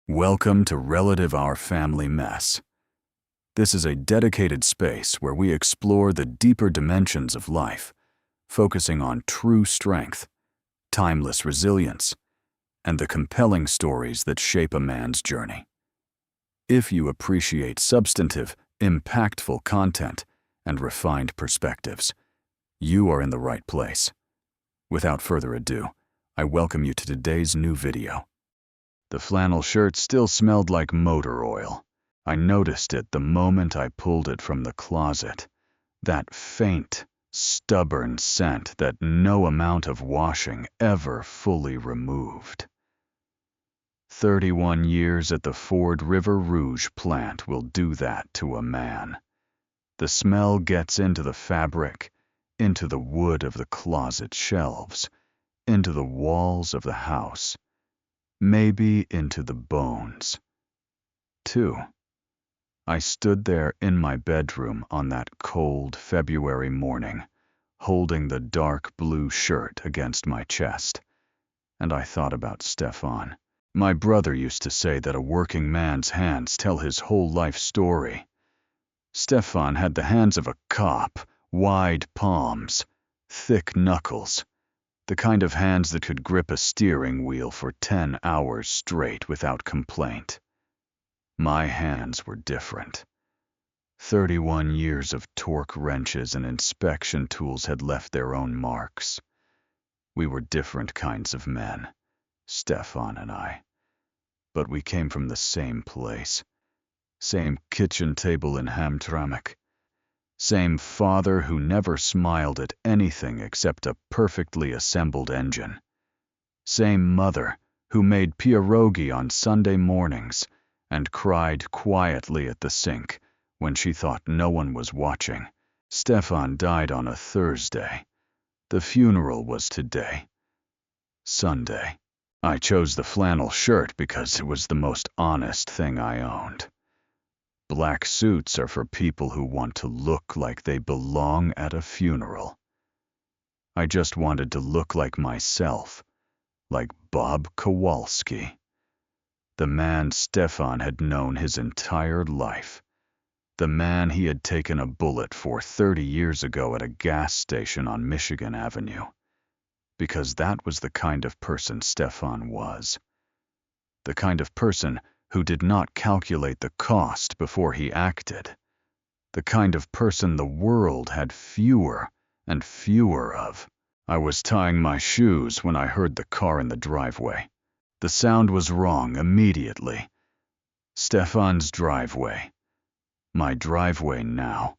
Welcome to Relative Our Family Mess. This is a dedicated space where we explore the deeper dimensions of life, focusing on true strength, timeless resilience, and the compelling stories that shape a man's journey. If you appreciate substantive, impactful content and refined perspectives, you are in the right place. Without further ado, I welcome you to today's new video. The flannel shirt still smelled like motor oil. I noticed it the moment I pulled it from the closet. That faint, stubborn scent that no amount of washing ever fully removed. 31 years at the Ford River Rouge plant will do that to a man. The smell gets into the fabric, into the wood of the closet shelves, into the walls of the house. Maybe into the bones. 2. I stood there in my bedroom on that cold February morning, holding the dark blue shirt against my chest, and I thought about Stefan. My brother used to say that a working man's hands tell his whole life story. Stefan had the hands of a cop, wide palms, thick knuckles. The kind of hands that could grip a steering wheel for 10 hours straight without complaint. My hands were different. 31 years of torque wrenches and inspection tools had left their own marks. We were different kinds of men, Stefan and I. But we came from the same place. Same kitchen table in Hamtramck. Same father who never smiled at anything except a perfectly assembled engine. Same mother who made pierogi on Sunday mornings and cried quietly at the sink when she thought no one was watching. Stefan died on a Thursday. The funeral was today, Sunday. I chose the flannel shirt because it was the most honest thing I owned. Black suits are for people who want to look like they belong at a funeral. I just wanted to look like myself, like Bob Kowalski, the man Stefan had known his entire life, the man he had taken a bullet for 30 years ago at a gas station on Michigan Avenue, because that was the kind of person Stefan was, the kind of person who did not calculate the cost before he acted, the kind of person the world had fewer and fewer of. I was tying my shoes when I heard the car in the driveway. The sound was wrong immediately. Stefan's driveway. My driveway now.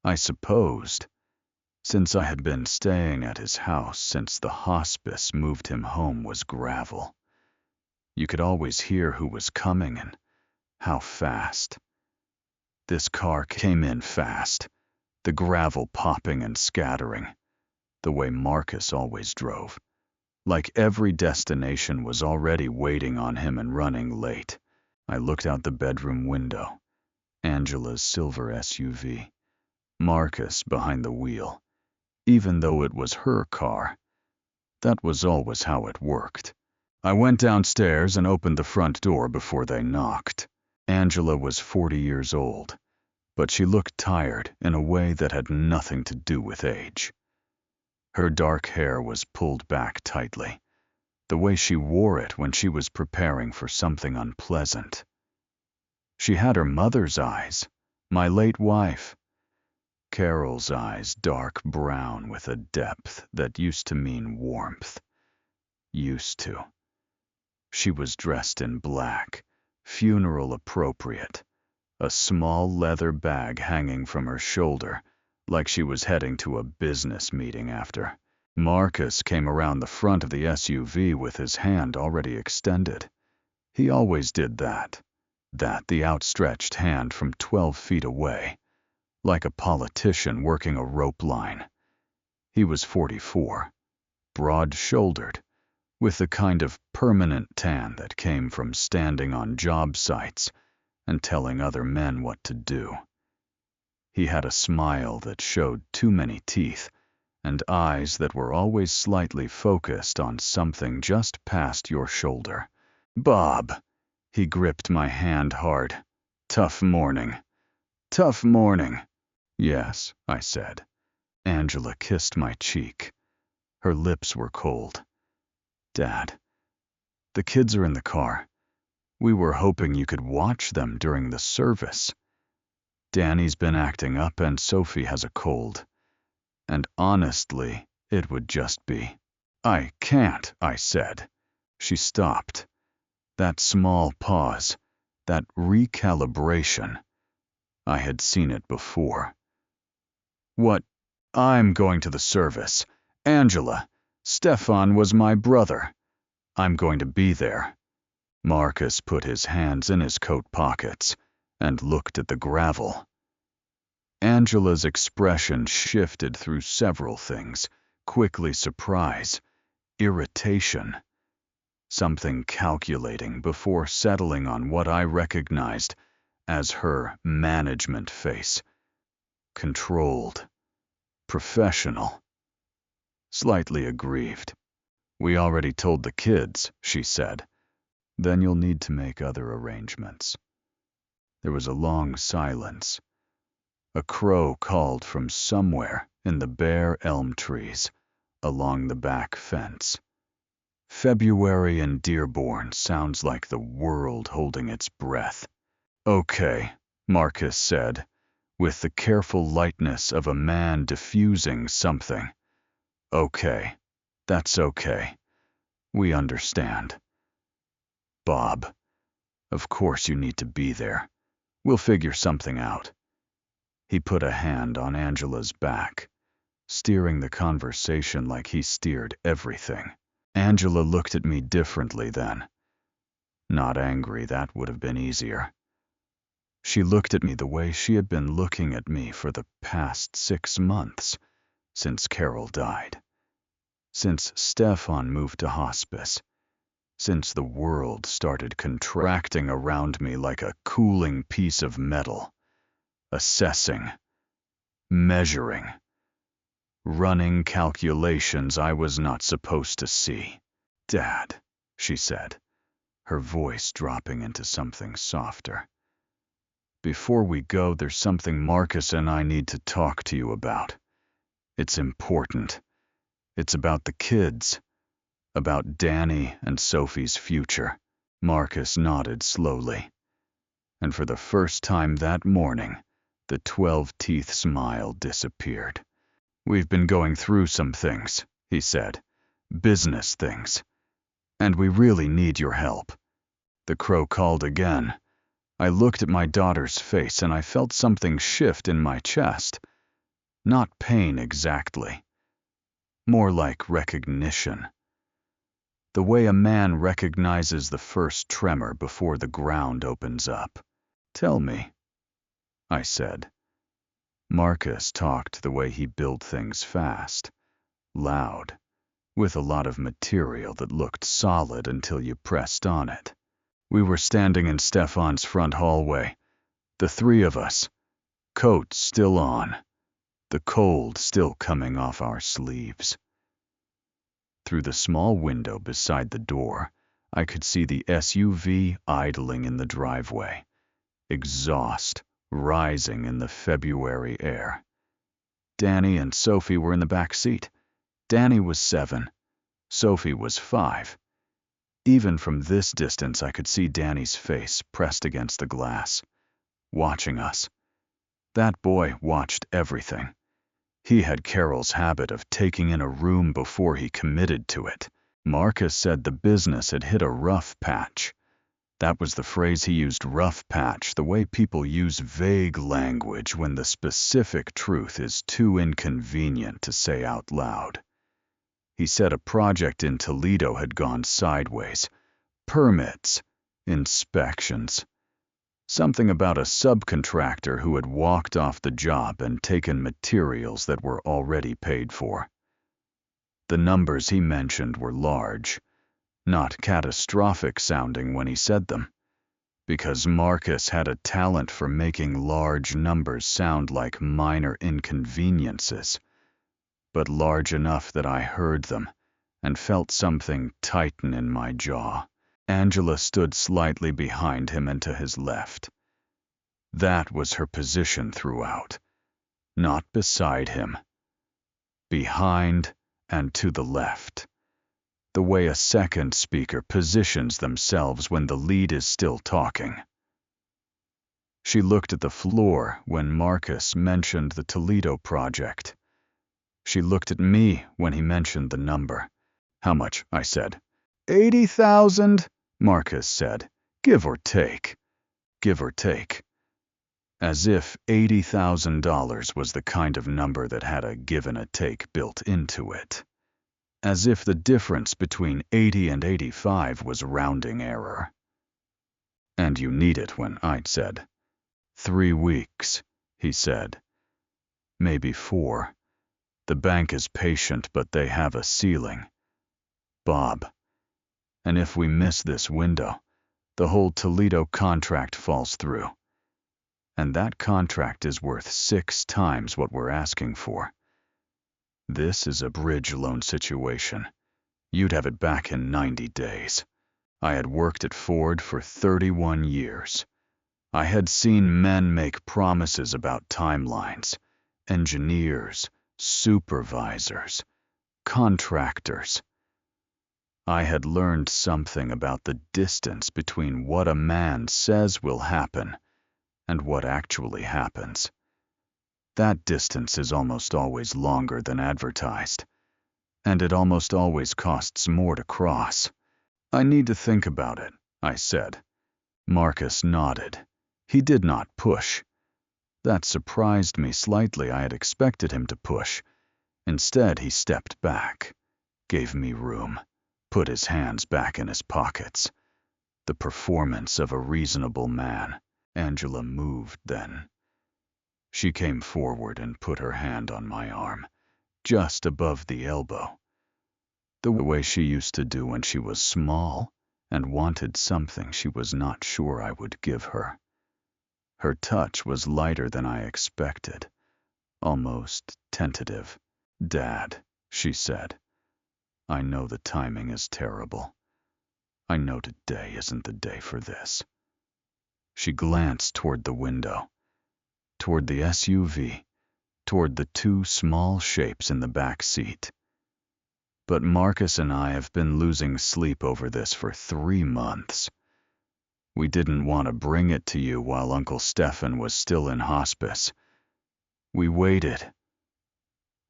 I supposed, since I had been staying at his house since the hospice moved him home, was gravel. You could always hear who was coming and how fast. This car came in fast, the gravel popping and scattering, the way Marcus always drove. Like every destination was already waiting on him and running late. I looked out the bedroom window. Angela's silver SUV. Marcus behind the wheel. Even though it was her car. That was always how it worked. I went downstairs and opened the front door before they knocked. Angela was 40 years old, but she looked tired in a way that had nothing to do with age. Her dark hair was pulled back tightly, the way she wore it when she was preparing for something unpleasant. She had her mother's eyes, my late wife. Carol's eyes dark brown with a depth that used to mean warmth. Used to. She was dressed in black, funeral appropriate, a small leather bag hanging from her shoulder, like she was heading to a business meeting after. Marcus came around the front of the SUV with his hand already extended. He always did that, the outstretched hand from 12 feet away, like a politician working a rope line. He was 44, broad-shouldered, with the kind of permanent tan that came from standing on job sites and telling other men what to do. He had a smile that showed too many teeth and eyes that were always slightly focused on something just past your shoulder. "Bob," He gripped my hand hard. Tough morning. Tough morning. Yes, I said. Angela kissed my cheek. Her lips were cold. Dad, the kids are in the car. We were hoping you could watch them during the service. Danny's been acting up and Sophie has a cold. And honestly, it would just be. I can't, I said. She stopped. That small pause, that recalibration. I had seen it before. What? I'm going to the service. Angela, Stefan was my brother. I'm going to be there. Marcus put his hands in his coat pockets and looked at the gravel. Angela's expression shifted through several things, quickly surprise, irritation, something calculating before settling on what I recognized as her management face. Controlled, professional, slightly aggrieved. We already told the kids, she said. Then you'll need to make other arrangements. There was a long silence. A crow called from somewhere in the bare elm trees along the back fence. February in Dearborn sounds like the world holding its breath. Okay, Marcus said, with the careful lightness of a man diffusing something. Okay, that's okay. We understand. Bob, of course you need to be there. We'll figure something out. He put a hand on Angela's back, steering the conversation like he steered everything. Angela looked at me differently then. Not angry, that would have been easier. She looked at me the way she had been looking at me for the past 6 months, since Carol died, since Stefan moved to hospice, since the world started contracting around me like a cooling piece of metal, assessing, measuring, running calculations I was not supposed to see. Dad, she said, her voice dropping into something softer. Before we go, there's something Marcus and I need to talk to you about. It's important. It's about the kids. About Danny and Sophie's future. Marcus nodded slowly. And for the first time that morning, the 12-teeth smile disappeared. We've been going through some things, he said. Business things. And we really need your help. The crow called again. I looked at my daughter's face and I felt something shift in my chest. Not pain exactly. More like recognition. The way a man recognizes the first tremor before the ground opens up. Tell me, I said. Marcus talked the way he built things fast, loud, with a lot of material that looked solid until you pressed on it. We were standing in Stefan's front hallway, the 3 of us, coats still on, the cold still coming off our sleeves. Through the small window beside the door, I could see the SUV idling in the driveway, exhaust rising in the February air. Danny and Sophie were in the back seat. Danny was 7, Sophie was 5. Even from this distance, I could see Danny's face pressed against the glass, watching us. That boy watched everything. He had Carol's habit of taking in a room before he committed to it. Marcus said the business had hit a rough patch. That was the phrase he used, rough patch, the way people use vague language when the specific truth is too inconvenient to say out loud. He said a project in Toledo had gone sideways. Permits, inspections. Something about a subcontractor who had walked off the job and taken materials that were already paid for. The numbers he mentioned were large, not catastrophic sounding when he said them, because Marcus had a talent for making large numbers sound like minor inconveniences, but large enough that I heard them and felt something tighten in my jaw. Angela stood slightly behind him and to his left. That was her position throughout. Not beside him. Behind and to the left. The way a second speaker positions themselves when the lead is still talking. She looked at the floor when Marcus mentioned the Toledo project. She looked at me when he mentioned the number. How much? I said. 80,000, Marcus said. Give or take. Give or take. As if $80,000 was the kind of number that had a give and a take built into it. As if the difference between 80 and 85 was rounding error. And you need it when I'd said. 3 weeks, he said. Maybe 4. The bank is patient, but they have a ceiling. Bob. And if we miss this window, the whole Toledo contract falls through. And that contract is worth 6 times what we're asking for. This is a bridge loan situation. You'd have it back in 90 days. I had worked at Ford for 31 years. I had seen men make promises about timelines, engineers, supervisors, contractors. I had learned something about the distance between what a man says will happen and what actually happens. That distance is almost always longer than advertised, and it almost always costs more to cross. I need to think about it, I said. Marcus nodded. He did not push. That surprised me slightly. I had expected him to push. Instead, he stepped back, gave me room, put his hands back in his pockets. The performance of a reasonable man. Angela moved then. She came forward and put her hand on my arm, just above the elbow. The way she used to do when she was small and wanted something she was not sure I would give her. Her touch was lighter than I expected, almost tentative. Dad, she said, I know the timing is terrible. I know today isn't the day for this. She glanced toward the window, toward the SUV, toward the 2 small shapes in the back seat. But Marcus and I have been losing sleep over this for 3 months. We didn't want to bring it to you while Uncle Stefan was still in hospice. We waited.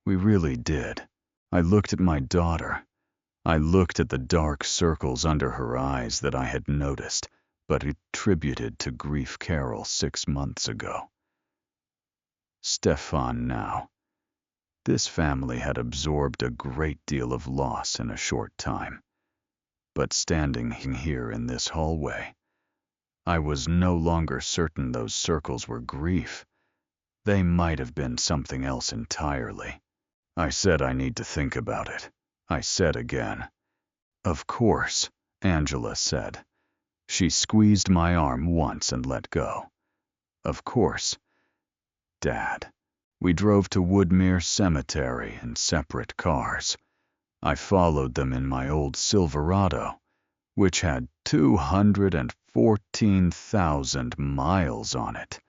We really did. I looked at my daughter. I looked at the dark circles under her eyes that I had noticed, but attributed to grief Carol 6 months ago. Stefan now. This family had absorbed a great deal of loss in a short time. But standing here in this hallway, I was no longer certain those circles were grief. They might have been something else entirely. I said I need to think about it. I said again. Of course, Angela said. She squeezed my arm once and let go. Of course. Dad. We drove to Woodmere Cemetery in separate cars. I followed them in my old Silverado, which had 214,000 miles on it,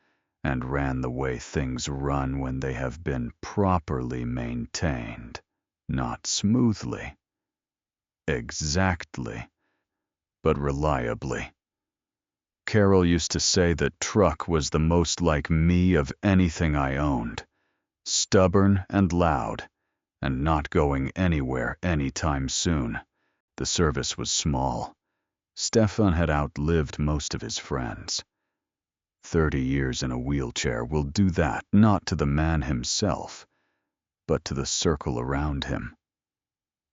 and ran the way things run when they have been properly maintained, not smoothly, exactly, but reliably. Carol used to say that truck was the most like me of anything I owned, stubborn and loud, and not going anywhere anytime soon. The service was small. Stefan had outlived most of his friends. 30 years in a wheelchair will do that, not to the man himself, but to the circle around him.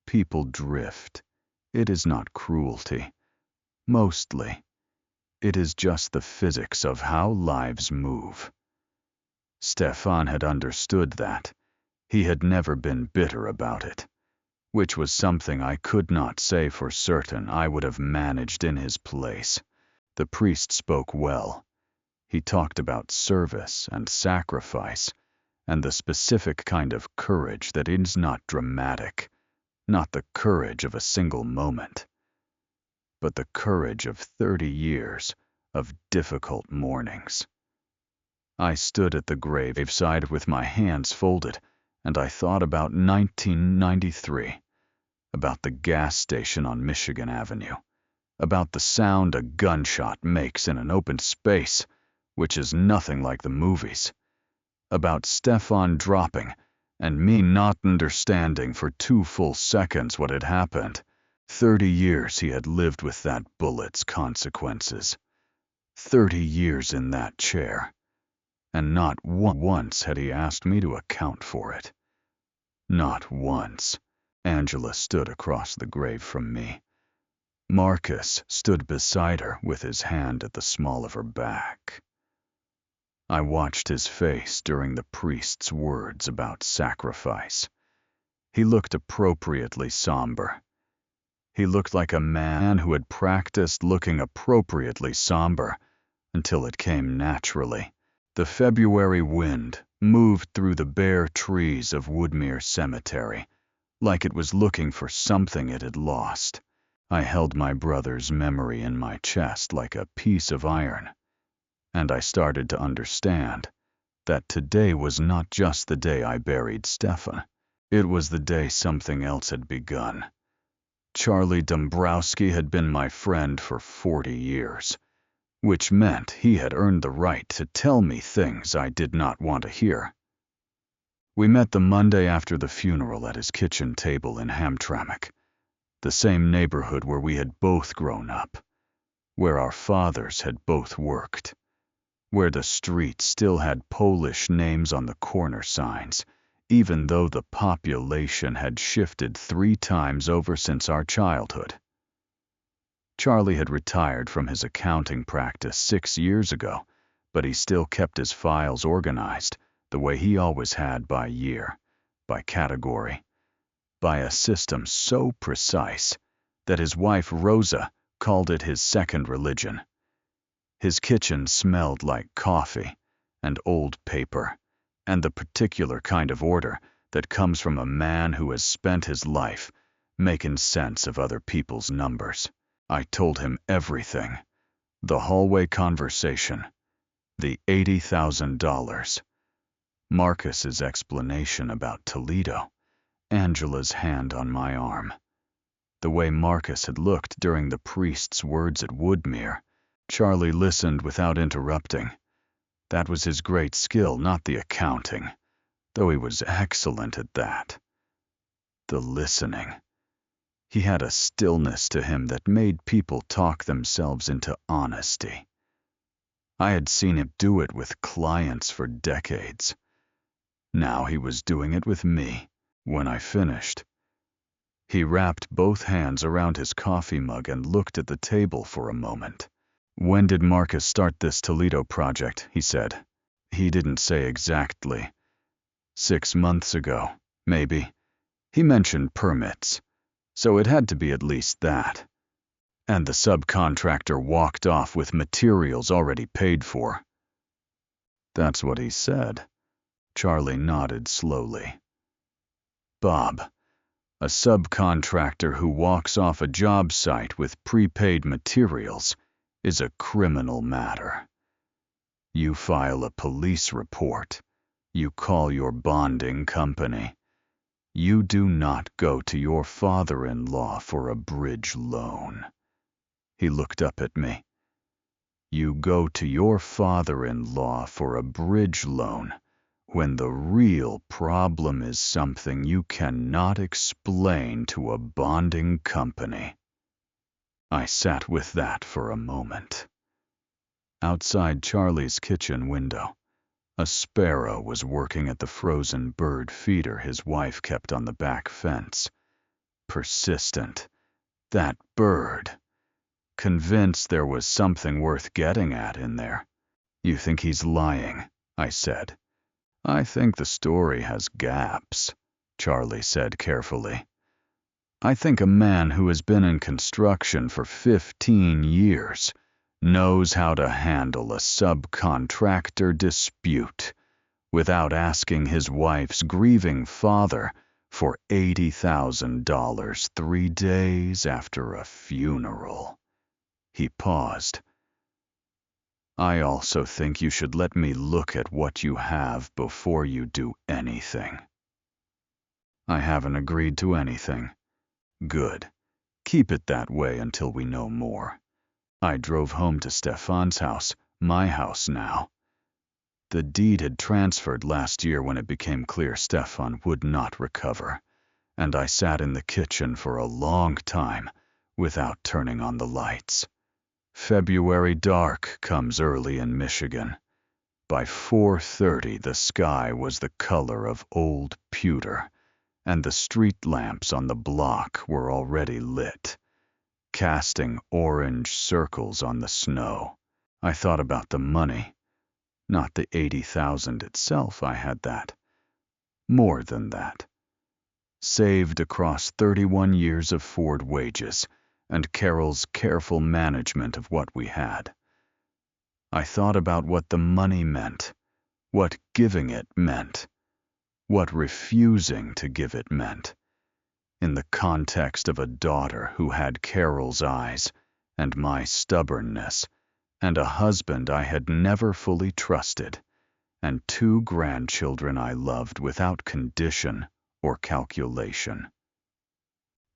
People drift. It is not cruelty. Mostly, it is just the physics of how lives move. Stefan had understood that. He had never been bitter about it, which was something I could not say for certain I would have managed in his place. The priest spoke well. He talked about service and sacrifice, and the specific kind of courage that is not dramatic, not the courage of a single moment. but the courage of 30 years of difficult mornings. I stood at the graveside with my hands folded, and I thought about 1993, about the gas station on Michigan Avenue, about the sound a gunshot makes in an open space, which is nothing like the movies, about Stefan dropping and me not understanding for 2 full seconds what had happened. 30 years he had lived with that bullet's consequences. 30 years in that chair. And not once had he asked me to account for it. Not once. Angela stood across the grave from me. Marcus stood beside her with his hand at the small of her back. I watched his face during the priest's words about sacrifice. He looked appropriately somber. He looked like a man who had practiced looking appropriately somber until it came naturally. The February wind moved through the bare trees of Woodmere Cemetery, like it was looking for something it had lost. I held my brother's memory in my chest like a piece of iron, and I started to understand that today was not just the day I buried Stefan. It was the day something else had begun. Charlie Dombrowski had been my friend for 40 years. Which meant he had earned the right to tell me things I did not want to hear. We met the Monday after the funeral at his kitchen table in Hamtramck, the same neighborhood where we had both grown up, where our fathers had both worked, where the street still had Polish names on the corner signs, even though the population had shifted 3 times over since our childhood. Charlie had retired from his accounting practice 6 years ago, but he still kept his files organized the way he always had, by year, by category, by a system so precise that his wife Rosa called it his second religion. His kitchen smelled like coffee and old paper, and the particular kind of order that comes from a man who has spent his life making sense of other people's numbers. I told him everything. The hallway conversation. The $80,000. Marcus's explanation about Toledo. Angela's hand on my arm. The way Marcus had looked during the priest's words at Woodmere. Charlie listened without interrupting. That was his great skill, not the accounting, though he was excellent at that. The listening. He had a stillness to him that made people talk themselves into honesty. I had seen him do it with clients for decades. Now he was doing it with me. When I finished, he wrapped both hands around his coffee mug and looked at the table for a moment. "When did Marcus start this Toledo project?" he said. He didn't say exactly. 6 months ago, maybe. He mentioned permits, so it had to be at least that. And the subcontractor walked off with materials already paid for. That's what he said. Charlie nodded slowly. Bob, a subcontractor who walks off a job site with prepaid materials is a criminal matter. You file a police report. You call your bonding company. You do not go to your father-in-law for a bridge loan. He looked up at me. You go to your father-in-law for a bridge loan when the real problem is something you cannot explain to a bonding company. I sat with that for a moment. Outside Charlie's kitchen window, a sparrow was working at the frozen bird feeder his wife kept on the back fence. Persistent. That bird. Convinced there was something worth getting at in there. You think he's lying, I said. I think the story has gaps, Charlie said carefully. I think a man who has been in construction for 15 years knows how to handle a subcontractor dispute without asking his wife's grieving father for $80,000 3 days after a funeral. He paused. I also think you should let me look at what you have before you do anything. I haven't agreed to anything. Good. Keep it that way until we know more. I drove home to Stefan's house, my house now. The deed had transferred last year when it became clear Stefan would not recover, and I sat in the kitchen for a long time without turning on the lights. February dark comes early in Michigan. By 4:30 the sky was the color of old pewter, and the street lamps on the block were already lit, casting orange circles on the snow. I thought about the money. Not the 80,000 itself, I had that. More than that. Saved across 31 years of Ford wages and Carol's careful management of what we had. I thought about what the money meant, what giving it meant, what refusing to give it meant, in the context of a daughter who had Carol's eyes and my stubbornness, and a husband I had never fully trusted, and 2 grandchildren I loved without condition or calculation.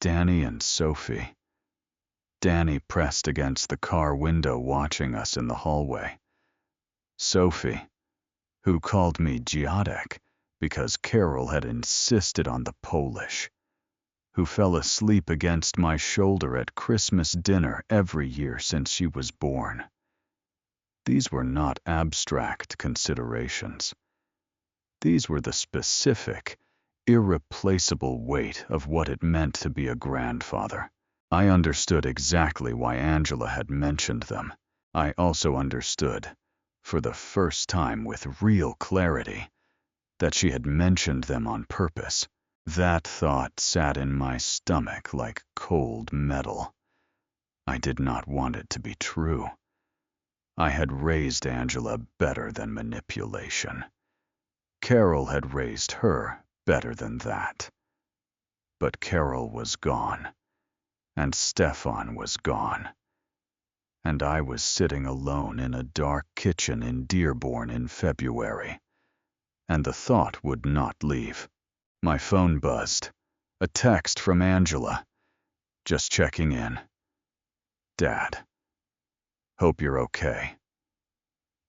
Danny and Sophie. Danny pressed against the car window watching us in the hallway. Sophie, who called me Dziadek because Carol had insisted on the Polish, who fell asleep against my shoulder at Christmas dinner every year since she was born. These were not abstract considerations. These were the specific, irreplaceable weight of what it meant to be a grandfather. I understood exactly why Angela had mentioned them. I also understood, for the first time with real clarity, that she had mentioned them on purpose. That thought sat in my stomach like cold metal. I did not want it to be true. I had raised Angela better than manipulation. Carol had raised her better than that. But Carol was gone, and Stefan was gone, and I was sitting alone in a dark kitchen in Dearborn in February, and the thought would not leave. My phone buzzed. A text from Angela. Just checking in. Dad. Hope you're okay.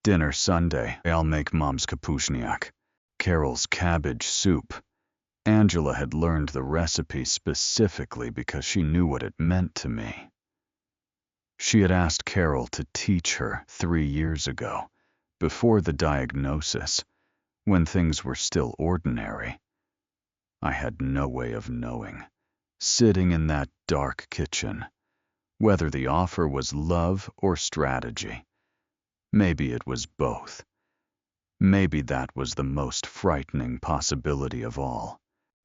Dinner Sunday. I'll make Mom's kapuzniak. Carol's cabbage soup. Angela had learned the recipe specifically because she knew what it meant to me. She had asked Carol to teach her 3 years ago, before the diagnosis, when things were still ordinary. I had no way of knowing, sitting in that dark kitchen, whether the offer was love or strategy. Maybe it was both. Maybe that was the most frightening possibility of all.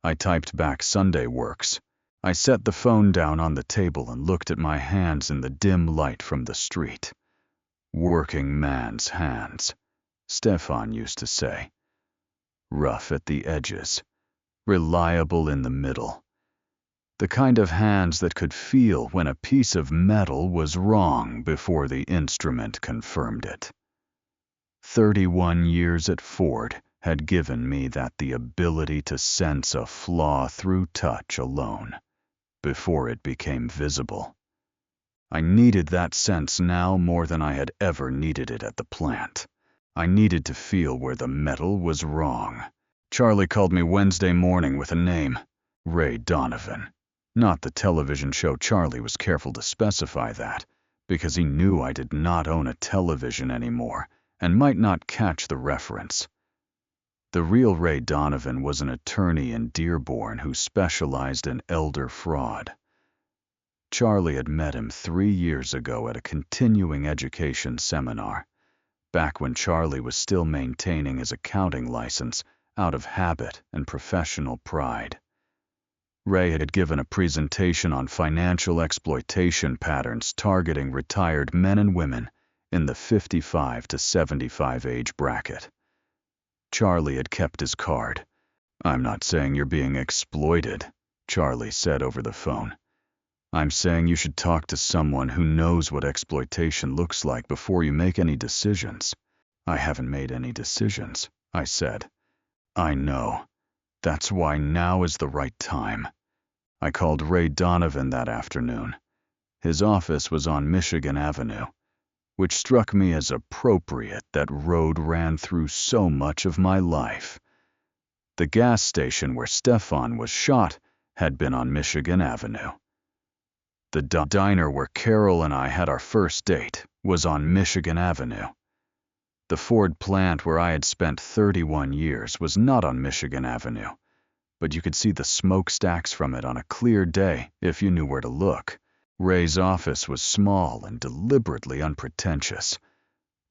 I typed back Sunday works. I set the phone down on the table and looked at my hands in the dim light from the street. Working man's hands, Stefan used to say. Rough at the edges, reliable in the middle. The kind of hands that could feel when a piece of metal was wrong before the instrument confirmed it. 31 years at Ford had given me the ability to sense a flaw through touch alone, before it became visible. I needed that sense now more than I had ever needed it at the plant. I needed to feel where the metal was wrong. Charlie called me Wednesday morning with a name, Ray Donovan. Not the television show. Charlie was careful to specify that, because he knew I did not own a television anymore, and might not catch the reference. The real Ray Donovan was an attorney in Dearborn who specialized in elder fraud. Charlie had met him 3 years ago at a continuing education seminar, back when Charlie was still maintaining his accounting license out of habit and professional pride. Ray had given a presentation on financial exploitation patterns targeting retired men and women in the 55 to 75 age bracket. Charlie had kept his card. "I'm not saying you're being exploited," Charlie said over the phone. I'm saying you should talk to someone who knows what exploitation looks like before you make any decisions. I haven't made any decisions, I said. I know. That's why now is the right time. I called Ray Donovan that afternoon. His office was on Michigan Avenue, which struck me as appropriate. That road ran through so much of my life. The gas station where Stefan was shot had been on Michigan Avenue. The diner where Carol and I had our first date was on Michigan Avenue. The Ford plant where I had spent 31 years was not on Michigan Avenue, but you could see the smokestacks from it on a clear day if you knew where to look. Ray's office was small and deliberately unpretentious.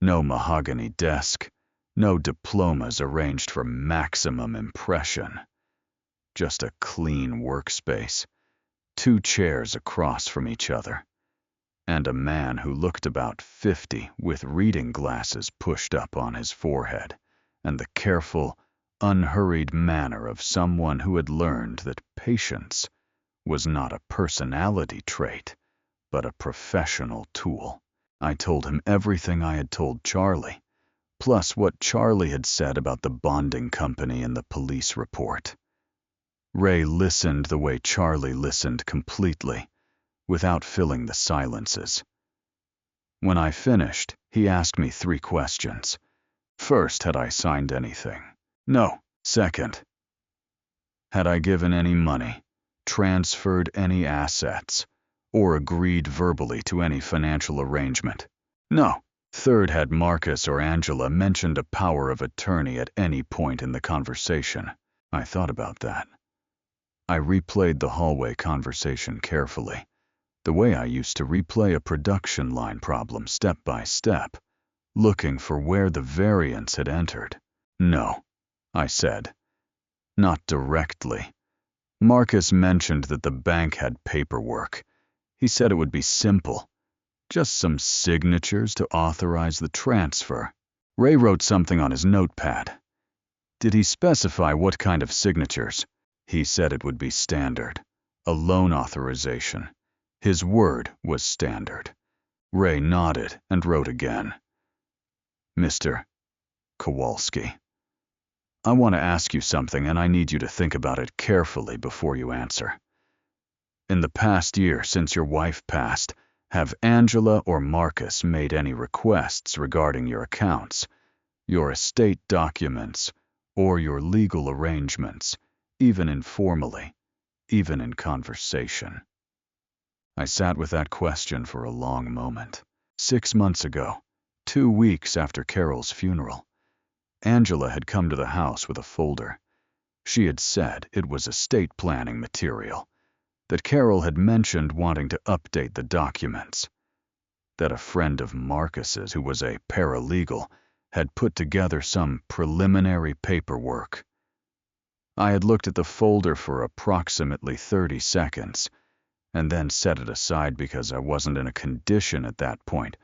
No mahogany desk, no diplomas arranged for maximum impression. Just a clean workspace, 2 chairs across from each other, and a man who looked about 50 with reading glasses pushed up on his forehead, and the careful, unhurried manner of someone who had learned that patience was not a personality trait, but a professional tool. I told him everything I had told Charlie, plus what Charlie had said about the bonding company and the police report. Ray listened the way Charlie listened completely, without filling the silences. When I finished, he asked me 3 questions. First, had I signed anything? No. Second, had I given any money, transferred any assets, or agreed verbally to any financial arrangement? No. Third, had Marcus or Angela mentioned a power of attorney at any point in the conversation? I thought about that. I replayed the hallway conversation carefully, the way I used to replay a production line problem step by step, looking for where the variance had entered. No, I said. Not directly. Marcus mentioned that the bank had paperwork. He said it would be simple. Just some signatures to authorize the transfer. Ray wrote something on his notepad. Did he specify what kind of signatures? He said it would be standard. A loan authorization. His word was standard. Ray nodded and wrote again. Mr. Kowalski, I want to ask you something and I need you to think about it carefully before you answer. In the past year since your wife passed, have Angela or Marcus made any requests regarding your accounts, your estate documents, or your legal arrangements, even informally, even in conversation? I sat with that question for a long moment. 6 months ago, 2 weeks after Carol's funeral, Angela had come to the house with a folder. She had said it was estate planning material, that Carol had mentioned wanting to update the documents, that a friend of Marcus's who was a paralegal had put together some preliminary paperwork. I had looked at the folder for approximately 30 seconds, and then set it aside because I wasn't in a condition at that point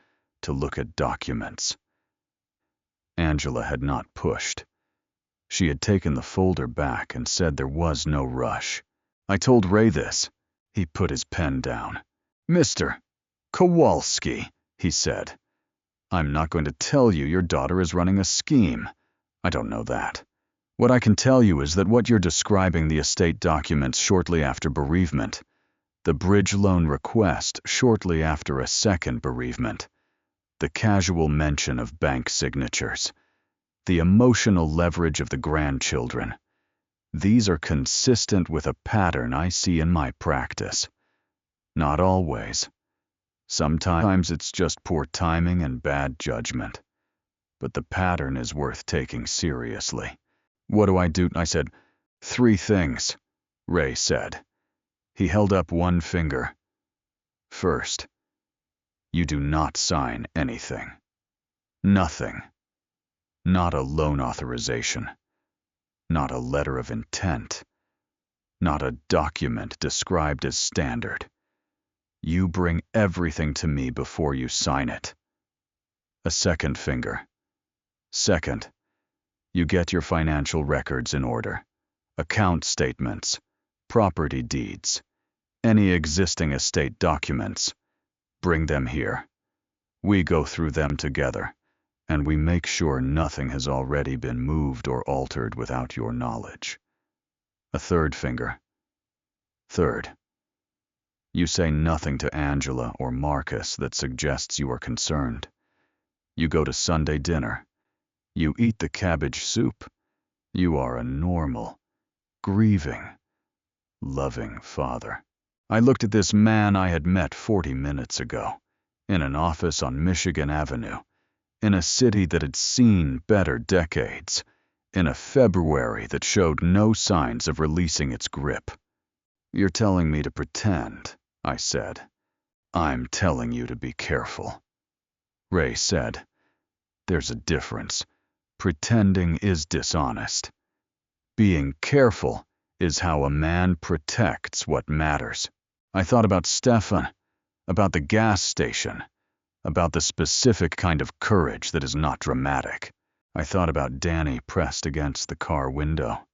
to look at documents. Angela had not pushed. She had taken the folder back and said there was no rush. I told Ray this. He put his pen down. Mr. Kowalski, he said, I'm not going to tell you your daughter is running a scheme. I don't know that. What I can tell you is that what you're describing, the estate documents shortly after bereavement, the bridge loan request shortly after a second bereavement, the casual mention of bank signatures, the emotional leverage of the grandchildren, these are consistent with a pattern I see in my practice. Not always. Sometimes it's just poor timing and bad judgment. But the pattern is worth taking seriously. What do I do? I said. 3 things, Ray said. He held up one finger. First, you do not sign anything. Nothing. Not a loan authorization. Not a letter of intent. Not a document described as standard. You bring everything to me before you sign it. A second finger. Second, you get your financial records in order. Account statements, property deeds, Any existing estate documents. Bring them here. We go through them together, and we make sure nothing has already been moved or altered without your knowledge. A third finger. Third. You say nothing to Angela or Marcus that suggests you are concerned. You go to Sunday dinner. You eat the cabbage soup. You are a normal, grieving, loving father. I looked at this man I had met 40 minutes ago, in an office on Michigan Avenue, in a city that had seen better decades, in a February that showed no signs of releasing its grip. You're telling me to pretend, I said. I'm telling you to be careful. Ray said, there's a difference. Pretending is dishonest. Being careful is how a man protects what matters. I thought about Stefan, about the gas station, about the specific kind of courage that is not dramatic. I thought about Danny pressed against the car window,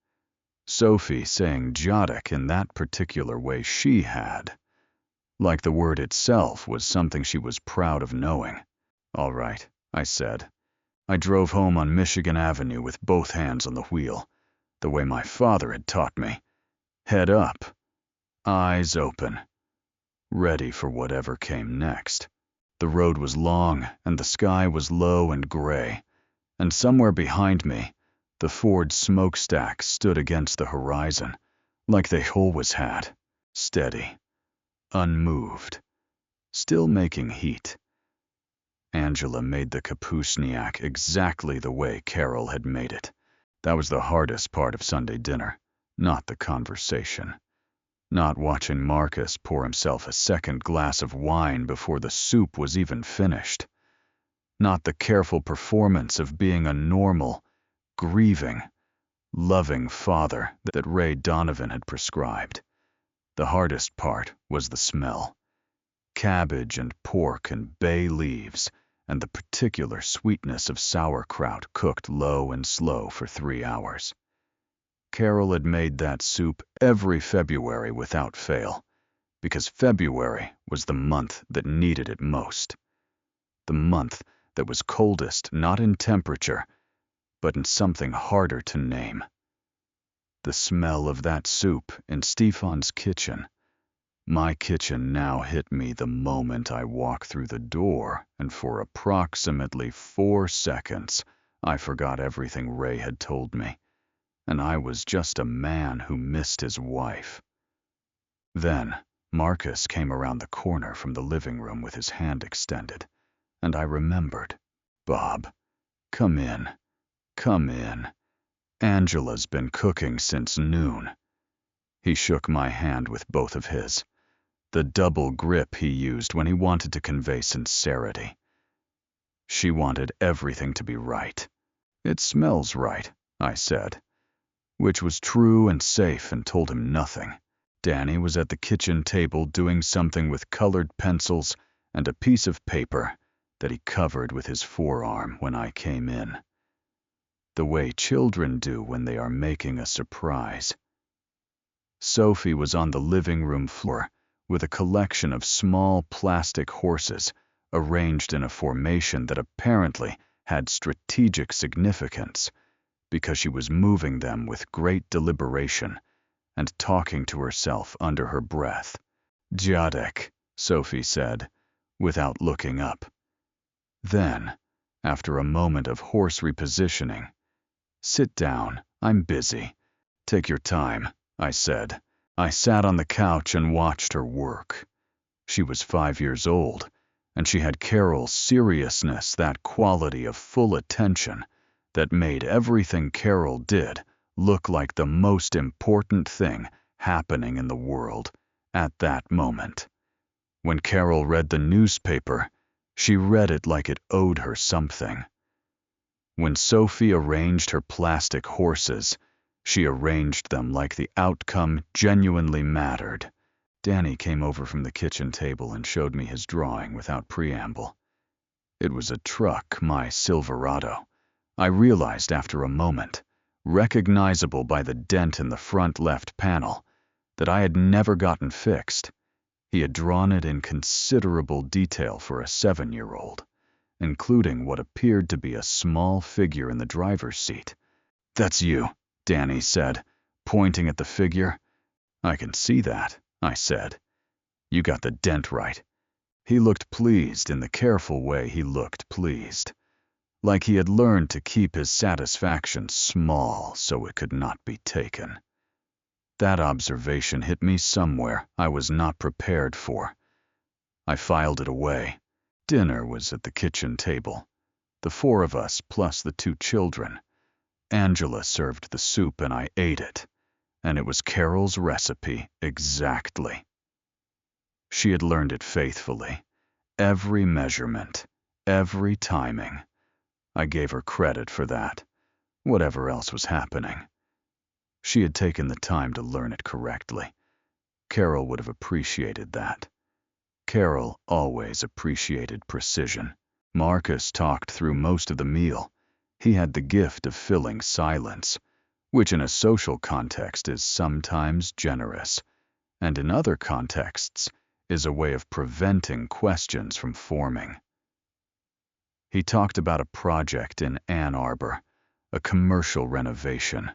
Sophie saying Jodic in that particular way she had, like the word itself was something she was proud of knowing. All right, I said. I drove home on Michigan Avenue with both hands on the wheel, the way my father had taught me. Head up, eyes open, ready for whatever came next. The road was long, and the sky was low and gray, and somewhere behind me, the Ford smokestack stood against the horizon, like they always had, steady, unmoved, still making heat. Angela made the Kapusniak exactly the way Carol had made it. That was the hardest part of Sunday dinner, not the conversation. Not watching Marcus pour himself a second glass of wine before the soup was even finished. Not the careful performance of being a normal, grieving, loving father that Ray Donovan had prescribed. The hardest part was the smell. Cabbage and pork and bay leaves, and the particular sweetness of sauerkraut cooked low and slow for 3 hours. Carol had made that soup every February without fail, because February was the month that needed it most. The month that was coldest not in temperature, but in something harder to name. The smell of that soup in Stefan's kitchen. My kitchen now hit me the moment I walked through the door, and for approximately 4 seconds, I forgot everything Ray had told me, and I was just a man who missed his wife. Then, Marcus came around the corner from the living room with his hand extended, and I remembered. Bob, come in. Come in. Angela's been cooking since noon. He shook my hand with both of his, the double grip he used when he wanted to convey sincerity. She wanted everything to be right. It smells right, I said, which was true and safe, and told him nothing. Danny was at the kitchen table doing something with colored pencils and a piece of paper that he covered with his forearm when I came in. The way children do when they are making a surprise. Sophie was on the living room floor with a collection of small plastic horses arranged in a formation that apparently had strategic significance, because she was moving them with great deliberation and talking to herself under her breath. Jodic, Sophie said, without looking up. Then, after a moment of horse repositioning, sit down, I'm busy. Take your time, I said. I sat on the couch and watched her work. She was 5 years old, and she had Carol's seriousness, that quality of full attention that made everything Carol did look like the most important thing happening in the world at that moment. When Carol read the newspaper, she read it like it owed her something. When Sophie arranged her plastic horses, she arranged them like the outcome genuinely mattered. Danny came over from the kitchen table and showed me his drawing without preamble. It was a truck, my Silverado. I realized after a moment, recognizable by the dent in the front left panel, that I had never gotten fixed. He had drawn it in considerable detail for a 7-year-old, including what appeared to be a small figure in the driver's seat. "That's you," Danny said, pointing at the figure. "I can see that," I said. "You got the dent right." He looked pleased in the careful way he looked pleased, like he had learned to keep his satisfaction small so it could not be taken. That observation hit me somewhere I was not prepared for. I filed it away. Dinner was at the kitchen table. The 4 of us plus the 2 children. Angela served the soup and I ate it, and it was Carol's recipe exactly. She had learned it faithfully. Every measurement, every timing. I gave her credit for that, whatever else was happening. She had taken the time to learn it correctly. Carol would have appreciated that. Carol always appreciated precision. Marcus talked through most of the meal. He had the gift of filling silence, which in a social context is sometimes generous, and in other contexts is a way of preventing questions from forming. He talked about a project in Ann Arbor, a commercial renovation,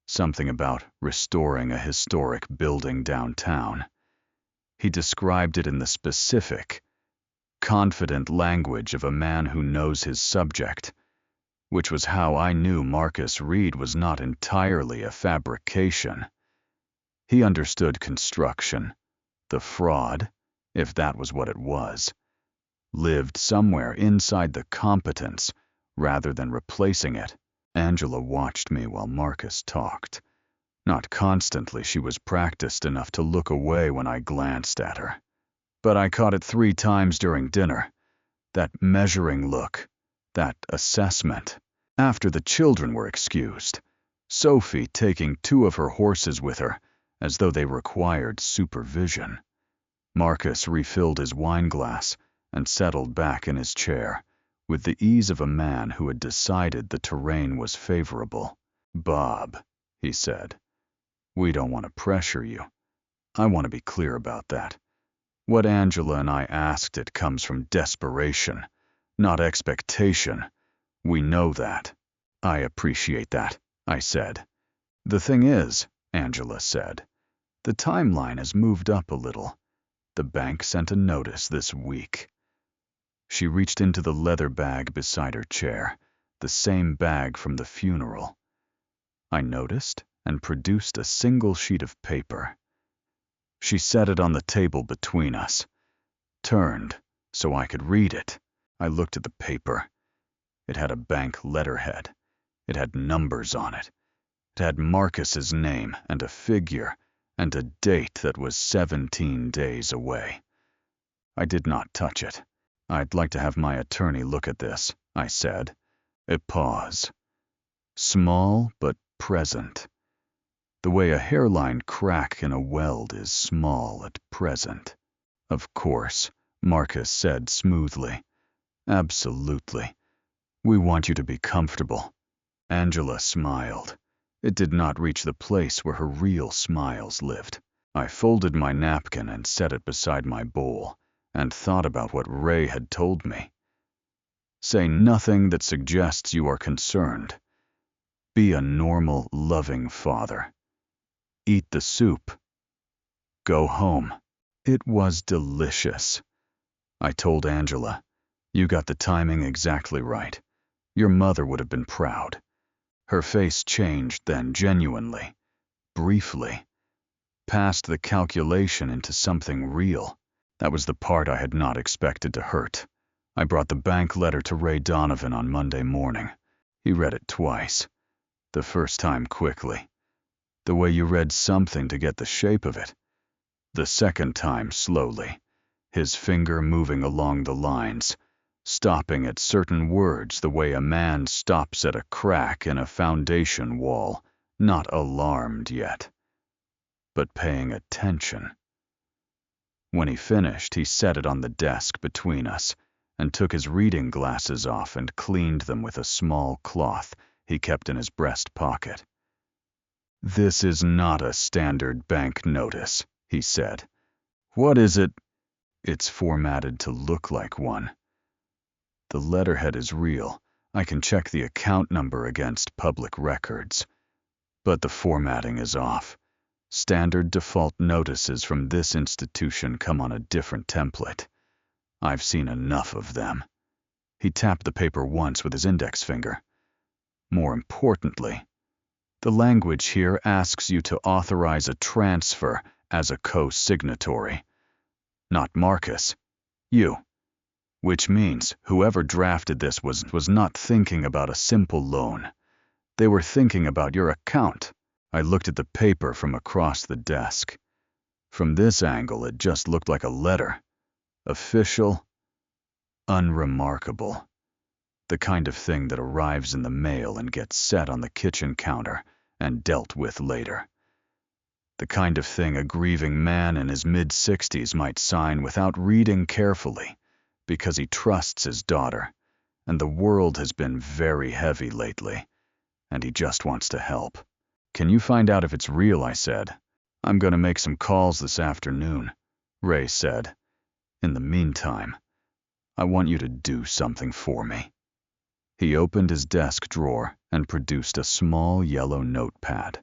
something about restoring a historic building downtown. He described it in the specific, confident language of a man who knows his subject, which was how I knew Marcus Reed was not entirely a fabrication. He understood construction. The fraud, if that was what it was, lived somewhere inside the competence rather than replacing it. Angela watched me while Marcus talked. Not constantly, she was practiced enough to look away when I glanced at her. But I caught it 3 times during dinner. That measuring look, that assessment. After the children were excused, Sophie taking 2 of her horses with her, as though they required supervision. Marcus refilled his wine glass and settled back in his chair, with the ease of a man who had decided the terrain was favorable. "Bob," he said, "we don't want to pressure you. I want to be clear about that. What Angela and I asked it comes from desperation, not expectation. We know that." "I appreciate that," I said. "The thing is," Angela said, "the timeline has moved up a little. The bank sent a notice this week." She reached into the leather bag beside her chair, the same bag from the funeral. I noticed and produced a single sheet of paper. She set it on the table between us, turned so I could read it. I looked at the paper. It had a bank letterhead. It had numbers on it. It had Marcus's name and a figure and a date that was 17 days away. I did not touch it. "I'd like to have my attorney look at this," I said. A pause. Small but present. The way a hairline crack in a weld is small at present. "Of course," Marcus said smoothly. "Absolutely. We want you to be comfortable." Angela smiled. It did not reach the place where her real smiles lived. I folded my napkin and set it beside my bowl, and thought about what Ray had told me. Say nothing that suggests you are concerned. Be a normal, loving father. Eat the soup. Go home. It was delicious. I told Angela, "You got the timing exactly right. Your mother would have been proud." Her face changed then genuinely, briefly, past the calculation into something real. That was the part I had not expected to hurt. I brought the bank letter to Ray Donovan on Monday morning. He read it twice. The first time quickly, the way you read something to get the shape of it. The second time slowly, his finger moving along the lines, stopping at certain words the way a man stops at a crack in a foundation wall, not alarmed yet, but paying attention. When he finished, he set it on the desk between us and took his reading glasses off and cleaned them with a small cloth he kept in his breast pocket. "This is not a standard bank notice," he said. What is it? It's formatted to look like one. The letterhead is real. I can check the account number against public records. But the formatting is off. Standard default notices from this institution come on a different template. I've seen enough of them. He tapped the paper once with his index finger. More importantly, the language here asks you to authorize a transfer as a co-signatory. Not Marcus. You. Which means whoever drafted this was not thinking about a simple loan. They were thinking about your account. I looked at the paper from across the desk. From this angle, it just looked like a letter. Official, unremarkable. The kind of thing that arrives in the mail and gets set on the kitchen counter and dealt with later. The kind of thing a grieving man in his mid-60s might sign without reading carefully, because he trusts his daughter, and the world has been very heavy lately, and he just wants to help. Can you find out if it's real? I said. I'm going to make some calls this afternoon, Ray said. In the meantime, I want you to do something for me. He opened his desk drawer and produced a small yellow notepad.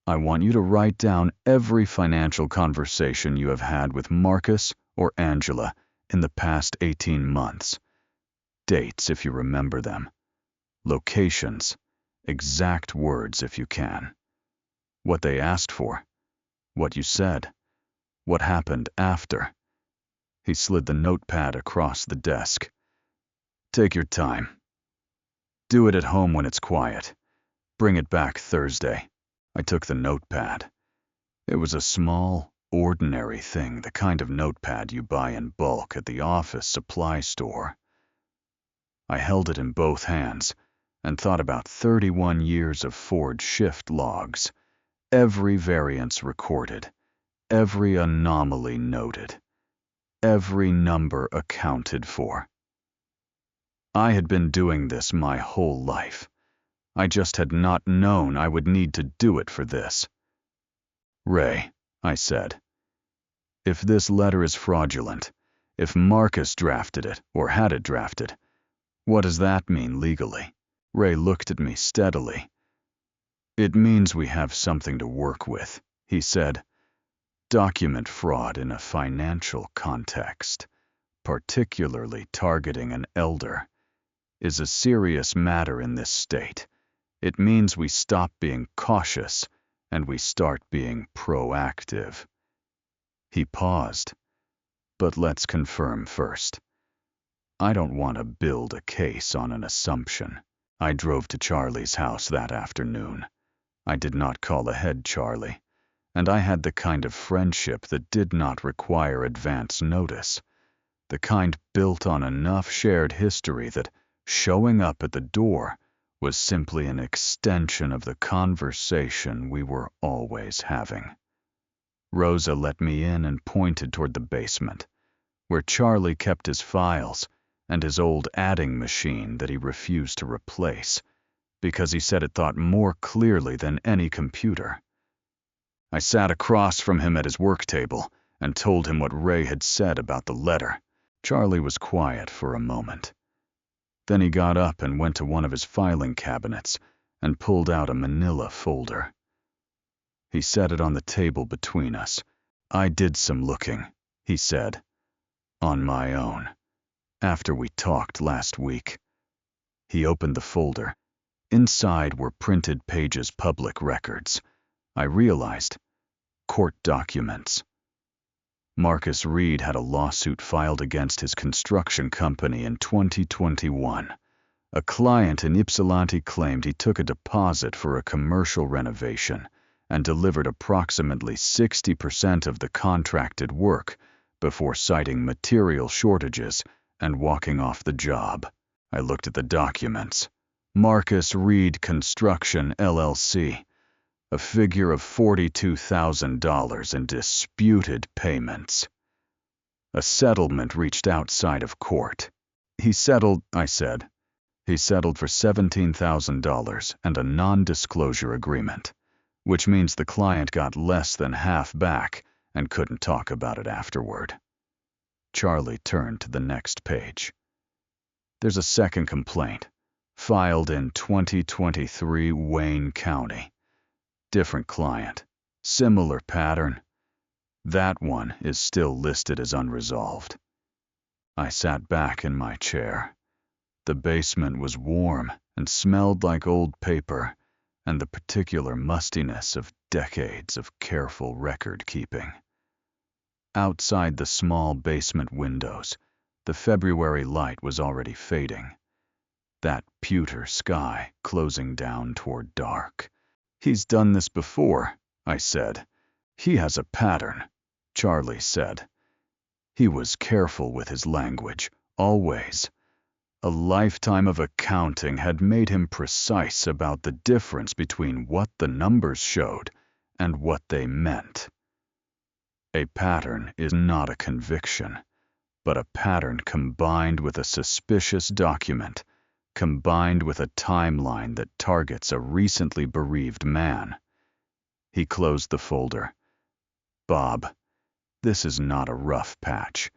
I want you to write down every financial conversation you have had with Marcus or Angela in the past 18 months. Dates if you remember them. Locations. Exact words if you can. What they asked for. What you said. What happened after. He slid the notepad across the desk. Take your time. Do it at home when it's quiet. Bring it back Thursday. I took the notepad. It was a small, ordinary thing, the kind of notepad you buy in bulk at the office supply store. I held it in both hands and thought about 31 years of Ford shift logs, every variance recorded, every anomaly noted, every number accounted for. I had been doing this my whole life. I just had not known I would need to do it for this. Ray, I said, if this letter is fraudulent, if Marcus drafted it or had it drafted, what does that mean legally? Ray looked at me steadily. It means we have something to work with, he said. Document fraud in a financial context, particularly targeting an elder, is a serious matter in this state. It means we stop being cautious and we start being proactive. He paused. But let's confirm first. I don't want to build a case on an assumption. I drove to Charlie's house that afternoon. I did not call ahead Charlie, and I had the kind of friendship that did not require advance notice, the kind built on enough shared history that showing up at the door was simply an extension of the conversation we were always having. Rosa let me in and pointed toward the basement, where Charlie kept his files and his old adding machine that he refused to replace, because he said it thought more clearly than any computer. I sat across from him at his work table and told him what Ray had said about the letter. Charlie was quiet for a moment. Then he got up and went to one of his filing cabinets and pulled out a manila folder. He set it on the table between us. I did some looking, he said, on my own, after we talked last week. He opened the folder. Inside were printed pages public records. I realized. Court documents. Marcus Reed had a lawsuit filed against his construction company in 2021. A client in Ypsilanti claimed he took a deposit for a commercial renovation and delivered approximately 60% of the contracted work before citing material shortages and walking off the job. I looked at the documents. Marcus Reed Construction, LLC. A figure of $42,000 in disputed payments. A settlement reached outside of court. He settled, I said. He settled for $17,000 and a non-disclosure agreement, which means the client got less than half back and couldn't talk about it afterward. Charlie turned to the next page. There's a second complaint, filed in 2023 Wayne County. Different client, similar pattern. That one is still listed as unresolved. I sat back in my chair. The basement was warm and smelled like old paper and the particular mustiness of decades of careful record-keeping. Outside the small basement windows, the February light was already fading. That pewter sky closing down toward dark. He's done this before, I said. He has a pattern, Charlie said. He was careful with his language, always. A lifetime of accounting had made him precise about the difference between what the numbers showed and what they meant. A pattern is not a conviction, but a pattern combined with a suspicious document, combined with a timeline that targets a recently bereaved man. He closed the folder. Bob, this is not a rough patch.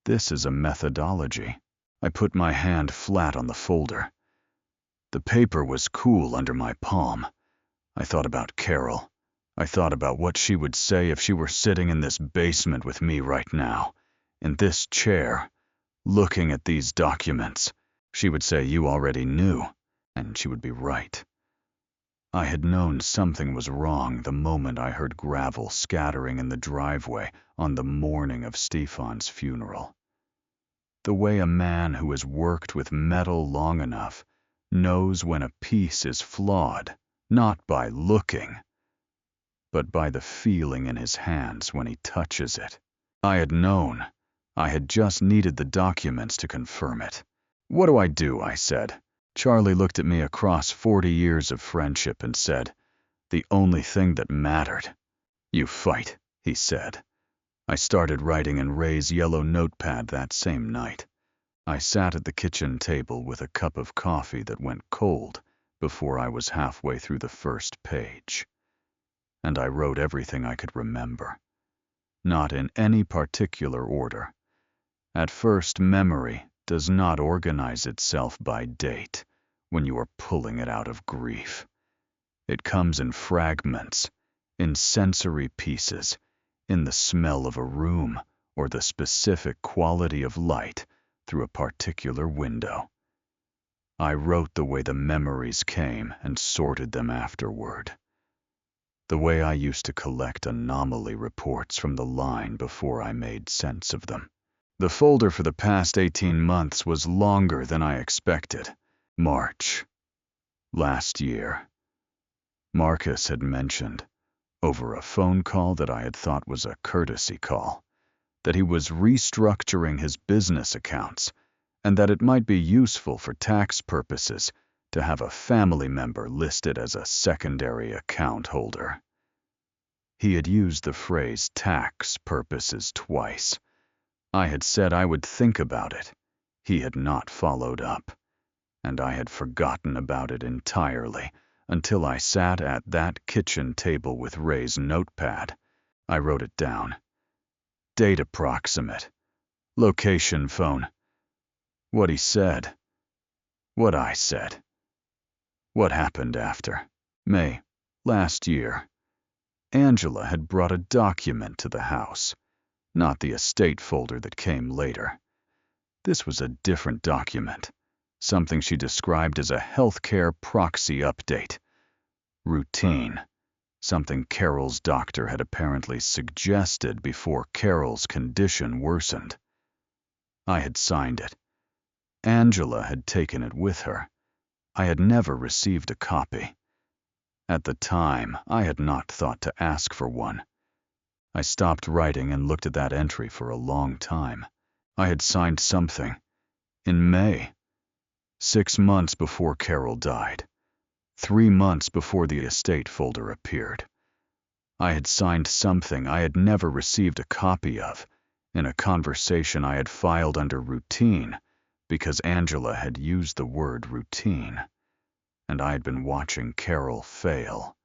This is a methodology. I put my hand flat on the folder. The paper was cool under my palm. I thought about Carol. I thought about what she would say if she were sitting in this basement with me right now, in this chair, looking at these documents. She would say, "You already knew," and she would be right. I had known something was wrong the moment I heard gravel scattering in the driveway on the morning of Stefan's funeral. The way a man who has worked with metal long enough knows when a piece is flawed, not by looking, but by the feeling in his hands when he touches it. I had known. I had just needed the documents to confirm it. "What do I do?" I said. Charlie looked at me across 40 years of friendship and said, "The only thing that mattered." "You fight," he said. I started writing in Ray's yellow notepad that same night. I sat at the kitchen table with a cup of coffee that went cold before I was halfway through the first page. And I wrote everything I could remember. Not in any particular order. At first, memory does not organize itself by date when you are pulling it out of grief. It comes in fragments, in sensory pieces, in the smell of a room or the specific quality of light through a particular window. I wrote the way the memories came and sorted them afterward. The way I used to collect anomaly reports from the line before I made sense of them. The folder for the past 18 months was longer than I expected. March. Last year. Marcus had mentioned, over a phone call that I had thought was a courtesy call, that he was restructuring his business accounts and that it might be useful for tax purposes to have a family member listed as a secondary account holder. He had used the phrase tax purposes twice. I had said I would think about it. He had not followed up, and I had forgotten about it entirely until I sat at that kitchen table with Ray's notepad. I wrote it down. Date approximate. Location phone. What he said. What I said. What happened after. May, last year. Angela had brought a document to the house, not the estate folder that came later. This was a different document, something she described as a healthcare proxy update. Routine, something Carol's doctor had apparently suggested before Carol's condition worsened. I had signed it. Angela had taken it with her. I had never received a copy. At the time, I had not thought to ask for one. I stopped writing and looked at that entry for a long time. I had signed something. In May. 6 months before Carol died. 3 months before the estate folder appeared. I had signed something I had never received a copy of, in a conversation I had filed under routine, because Angela had used the word routine, and I had been watching Carol fail.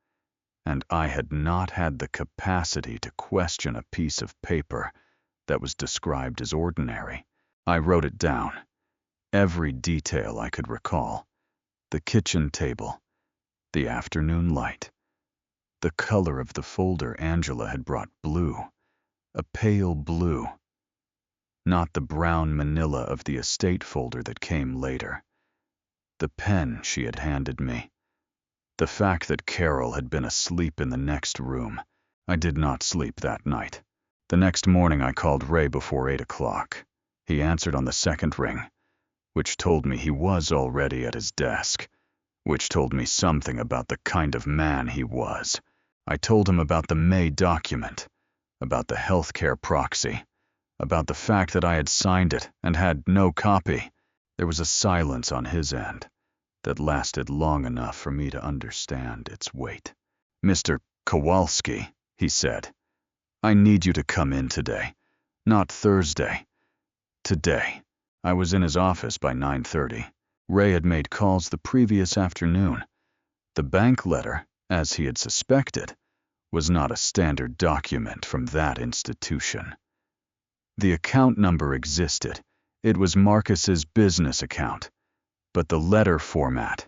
and I had not had the capacity to question a piece of paper that was described as ordinary. I wrote it down, every detail I could recall: the kitchen table, the afternoon light, the color of the folder Angela had brought: blue, a pale blue, not the brown manila of the estate folder that came later. The pen she had handed me. The fact that Carol had been asleep in the next room. I did not sleep that night. The next morning I called Ray before 8 o'clock. He answered on the second ring, which told me he was already at his desk, which told me something about the kind of man he was. I told him about the May document, about the healthcare proxy, about the fact that I had signed it and had no copy. There was a silence on his end that lasted long enough for me to understand its weight. "Mr. Kowalski," he said, "I need you to come in today. Not Thursday. Today." I was in his office by 9:30. Ray had made calls the previous afternoon. The bank letter, as he had suspected, was not a standard document from that institution. The account number existed. It was Marcus's business account. But the letter format,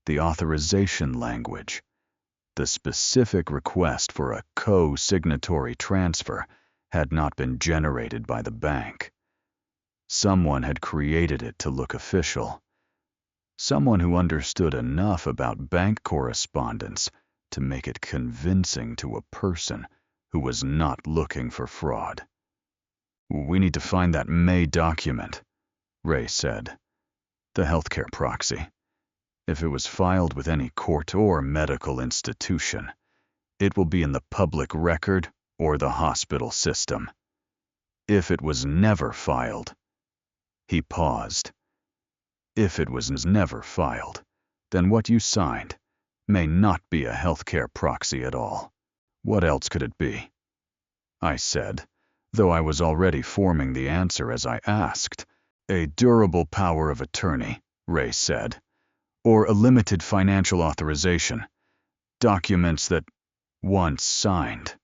the authorization language, the specific request for a co-signatory transfer had not been generated by the bank. Someone had created it to look official. Someone who understood enough about bank correspondence to make it convincing to a person who was not looking for fraud. "We need to find that May document," Ray said. "The healthcare proxy. If it was filed with any court or medical institution, it will be in the public record or the hospital system. If it was never filed..." He paused. "If it was never filed, then what you signed may not be a healthcare proxy at all. What else could it be?" I said, though I was already forming the answer as I asked. "A durable power of attorney," Ray said, "or a limited financial authorization. Documents that, once signed,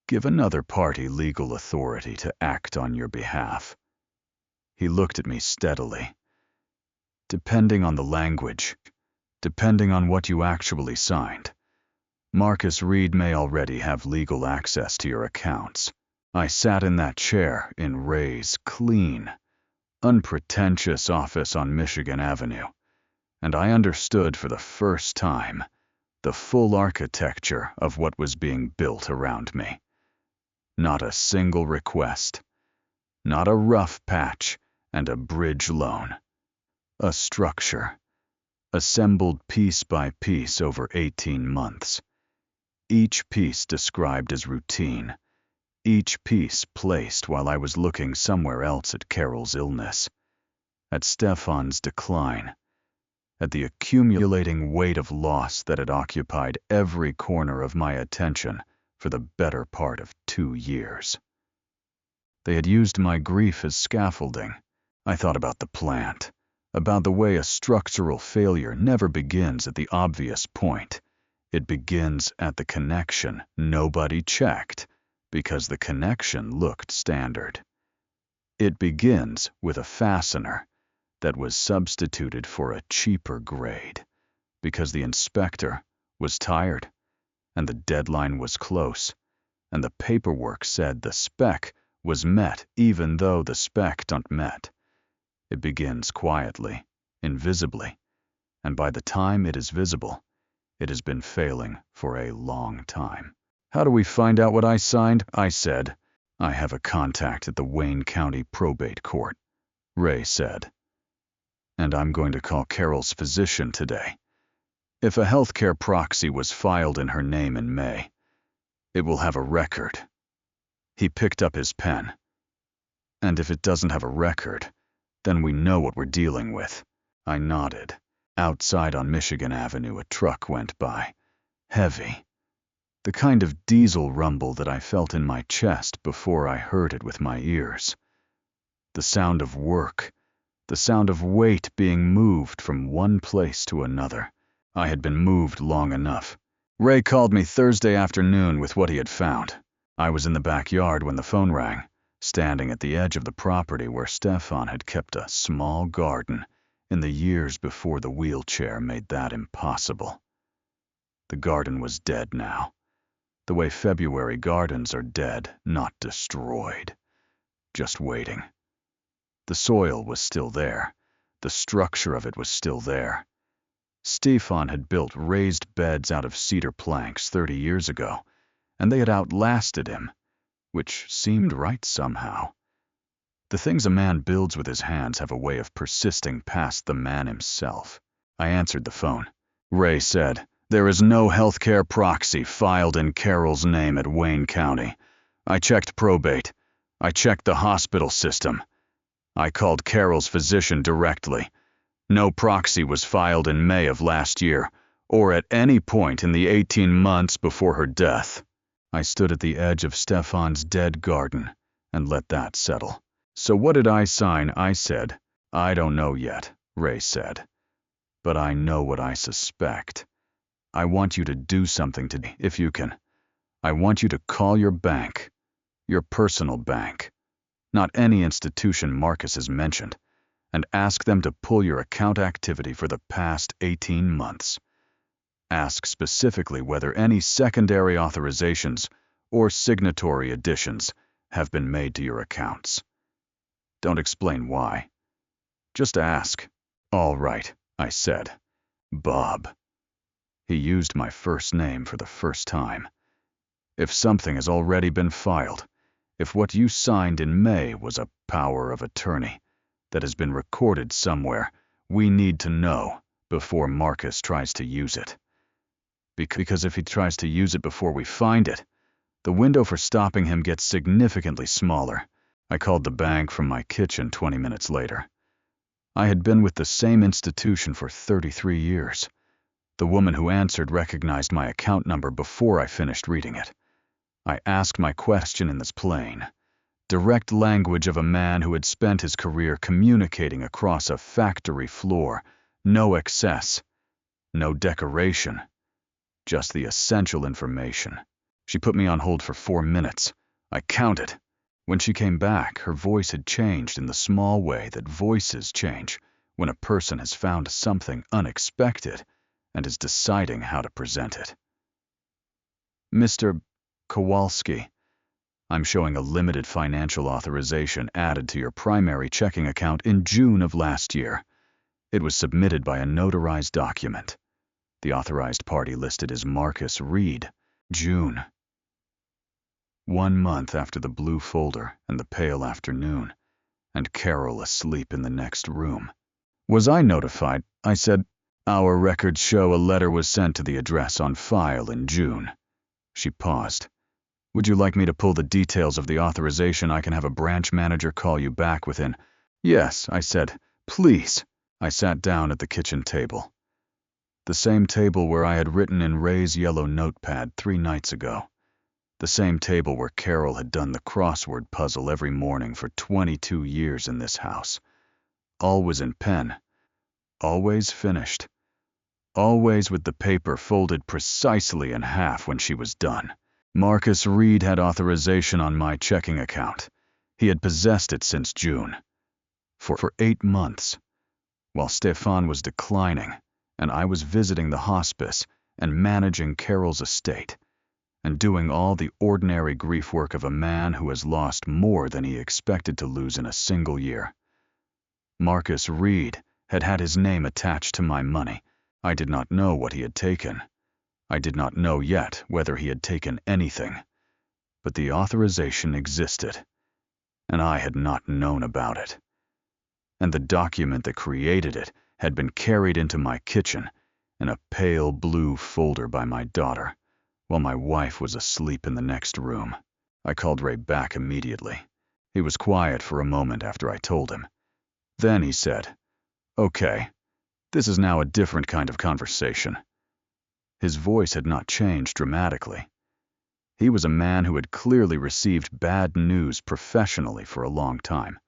give another party legal authority to act on your behalf." He looked at me steadily. "Depending on the language, depending on what you actually signed, Marcus Reed may already have legal access to your accounts." I sat in that chair in Ray's clean, unpretentious office on Michigan Avenue, and I understood for the first time the full architecture of what was being built around me. Not a single request, not a rough patch and a bridge loan. A structure, assembled piece by piece over 18 months. Each piece described as routine. Each piece placed while I was looking somewhere else at Carol's illness, at Stefan's decline, at the accumulating weight of loss that had occupied every corner of my attention for the better part of 2 years. They had used my grief as scaffolding. I thought about the plant, about the way a structural failure never begins at the obvious point. It begins at the connection nobody checked, because the connection looked standard. It begins with a fastener that was substituted for a cheaper grade, because the inspector was tired, and the deadline was close, and the paperwork said the spec was met even though the spec don't met. It begins quietly, invisibly, and by the time it is visible, it has been failing for a long time. "How do we find out what I signed?" I said. "I have a contact at the Wayne County Probate Court," Ray said. "And I'm going to call Carol's physician today. If a healthcare proxy was filed in her name in May, it will have a record." He picked up his pen. "And if it doesn't have a record, then we know what we're dealing with." I nodded. Outside on Michigan Avenue, a truck went by. Heavy. The kind of diesel rumble that I felt in my chest before I heard it with my ears. The sound of work, the sound of weight being moved from one place to another. I had been moved long enough. Ray called me Thursday afternoon with what he had found. I was in the backyard when the phone rang, standing at the edge of the property where Stefan had kept a small garden in the years before the wheelchair made that impossible. The garden was dead now, the way February gardens are dead, not destroyed, just waiting. The soil was still there, the structure of it was still there. Stefan had built raised beds out of cedar planks 30 years ago, and they had outlasted him, which seemed right somehow. The things a man builds with his hands have a way of persisting past the man himself. I answered the phone. Ray said, "There is no healthcare proxy filed in Carol's name at Wayne County. I checked probate. I checked the hospital system. I called Carol's physician directly. No proxy was filed in May of last year, or at any point in the 18 months before her death." I stood at the edge of Stefan's dead garden and let that settle. "So what did I sign?" I said. "I don't know yet," Ray said. "But I know what I suspect. I want you to do something today, if you can. I want you to call your bank, your personal bank, not any institution Marcus has mentioned, and ask them to pull your account activity for the past 18 months. Ask specifically whether any secondary authorizations or signatory additions have been made to your accounts. Don't explain why. Just ask." "All right," I said. "Bob." He used my first name for the first time. "If something has already been filed, if what you signed in May was a power of attorney that has been recorded somewhere, we need to know before Marcus tries to use it. Because if he tries to use it before we find it, the window for stopping him gets significantly smaller." I called the bank from my kitchen 20 minutes later. I had been with the same institution for 33 years. The woman who answered recognized my account number before I finished reading it. I asked my question in this plain, direct language of a man who had spent his career communicating across a factory floor. No excess, no decoration, just the essential information. She put me on hold for 4 minutes. I counted. When she came back, her voice had changed in the small way that voices change when a person has found something unexpected and is deciding how to present it. "Mr. Kowalski, I'm showing a limited financial authorization added to your primary checking account in June of last year. It was submitted by a notarized document. The authorized party listed is Marcus Reed. June. 1 month after the blue folder and the pale afternoon, and Carol asleep in the next room. Was I notified?" I said. "Our records show a letter was sent to the address on file in June." She paused. "Would you like me to pull the details of the authorization? I can have a branch manager call you back within—" "Yes," I said. "Please." I sat down at the kitchen table. The same table where I had written in Ray's yellow notepad 3 nights ago. The same table where Carol had done the crossword puzzle every morning for 22 years in this house. Always in pen. Always finished. Always with the paper folded precisely in half when she was done. Marcus Reed had authorization on my checking account. He had possessed it since June. For 8 months. While Stefan was declining, and I was visiting the hospice and managing Carol's estate, and doing all the ordinary grief work of a man who has lost more than he expected to lose in a single year. Marcus Reed had had his name attached to my money. I did not know what he had taken. I did not know yet whether he had taken anything. But the authorization existed, and I had not known about it. And the document that created it had been carried into my kitchen in a pale blue folder by my daughter, while my wife was asleep in the next room. I called Ray back immediately. He was quiet for a moment after I told him. Then he said, "Okay, this is now a different kind of conversation." His voice had not changed dramatically. He was a man who had clearly received bad news professionally for a long time,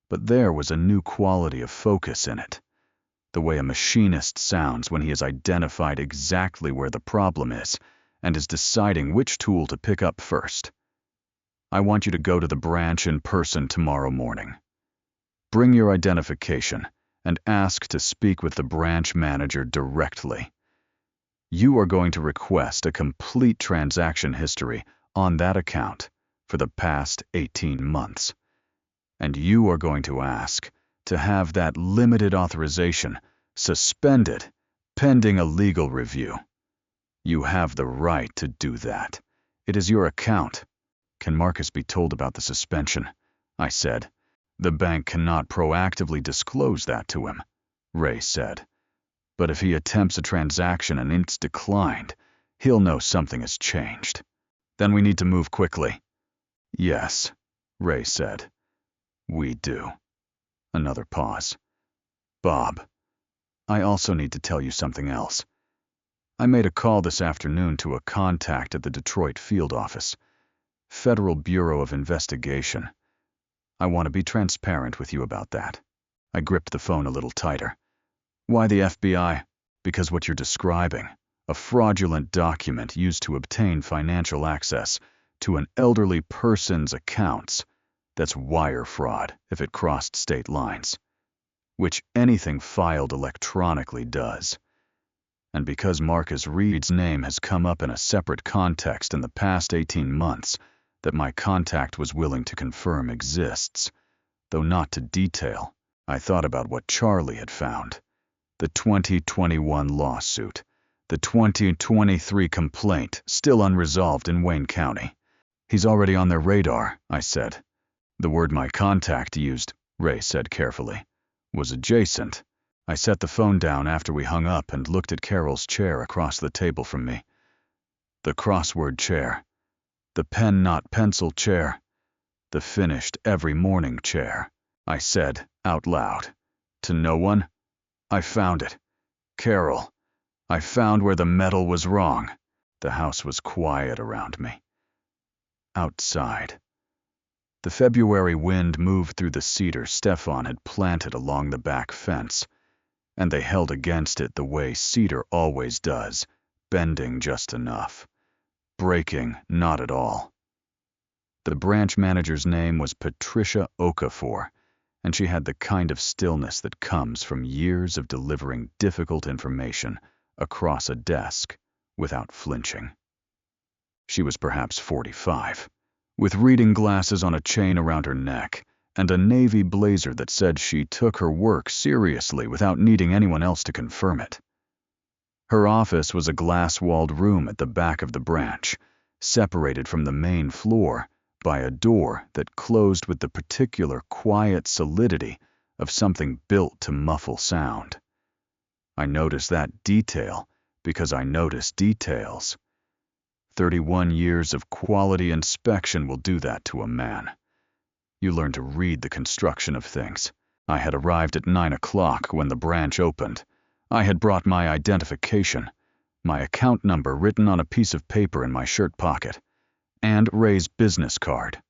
but there was a new quality of focus in it. the way a machinist sounds when he has identified exactly where the problem is and is deciding which tool to pick up first. I want you to go to the branch in person tomorrow morning. Bring your identification and ask to speak with the branch manager directly. You are going to request a complete transaction history on that account for the past 18 months. And you are going to ask to have that limited authorization suspended pending a legal review. You have the right to do that. It is your account. Can Marcus be told about the suspension? I said. The bank cannot proactively disclose that to him, Ray said. But if he attempts a transaction and it's declined, he'll know something has changed. Then we need to move quickly. Yes, Ray said. We do. Another pause. Bob, I also need to tell you something else. I made a call this afternoon to a contact at the Detroit field office, Federal Bureau of Investigation. I want to be transparent with you about that. I gripped the phone a little tighter. Why the FBI? Because what you're describing, a fraudulent document used to obtain financial access to an elderly person's accounts, that's wire fraud if it crossed state lines, which anything filed electronically does. And because Marcus Reed's name has come up in a separate context in the past 18 months that my contact was willing to confirm exists, though not to detail, I thought about what Charlie had found. The 2021 lawsuit, the 2023 complaint still unresolved in Wayne County. He's already on their radar, I said. The word my contact used, Ray said carefully, was adjacent. I set the phone down after we hung up and looked at Carol's chair across the table from me. The crossword chair. The pen not pencil chair. The finished every morning chair. I said, out loud. To no one. I found it. Carol. I found where the metal was wrong. The house was quiet around me. Outside. The February wind moved through the cedar Stefan had planted along the back fence, and they held against it the way cedar always does, bending just enough. Breaking not at all. The branch manager's name was Patricia Okafor, and she had the kind of stillness that comes from years of delivering difficult information across a desk without flinching. She was perhaps 45, with reading glasses on a chain around her neck and a navy blazer that said she took her work seriously without needing anyone else to confirm it. Her office was a glass-walled room at the back of the branch, separated from the main floor by a door that closed with the particular quiet solidity of something built to muffle sound. I noticed that detail because I notice details. 31 years of quality inspection will do that to a man. You learn to read the construction of things. I had arrived at 9 o'clock when the branch opened. I had brought my identification, my account number written on a piece of paper in my shirt pocket, and Ray's business card.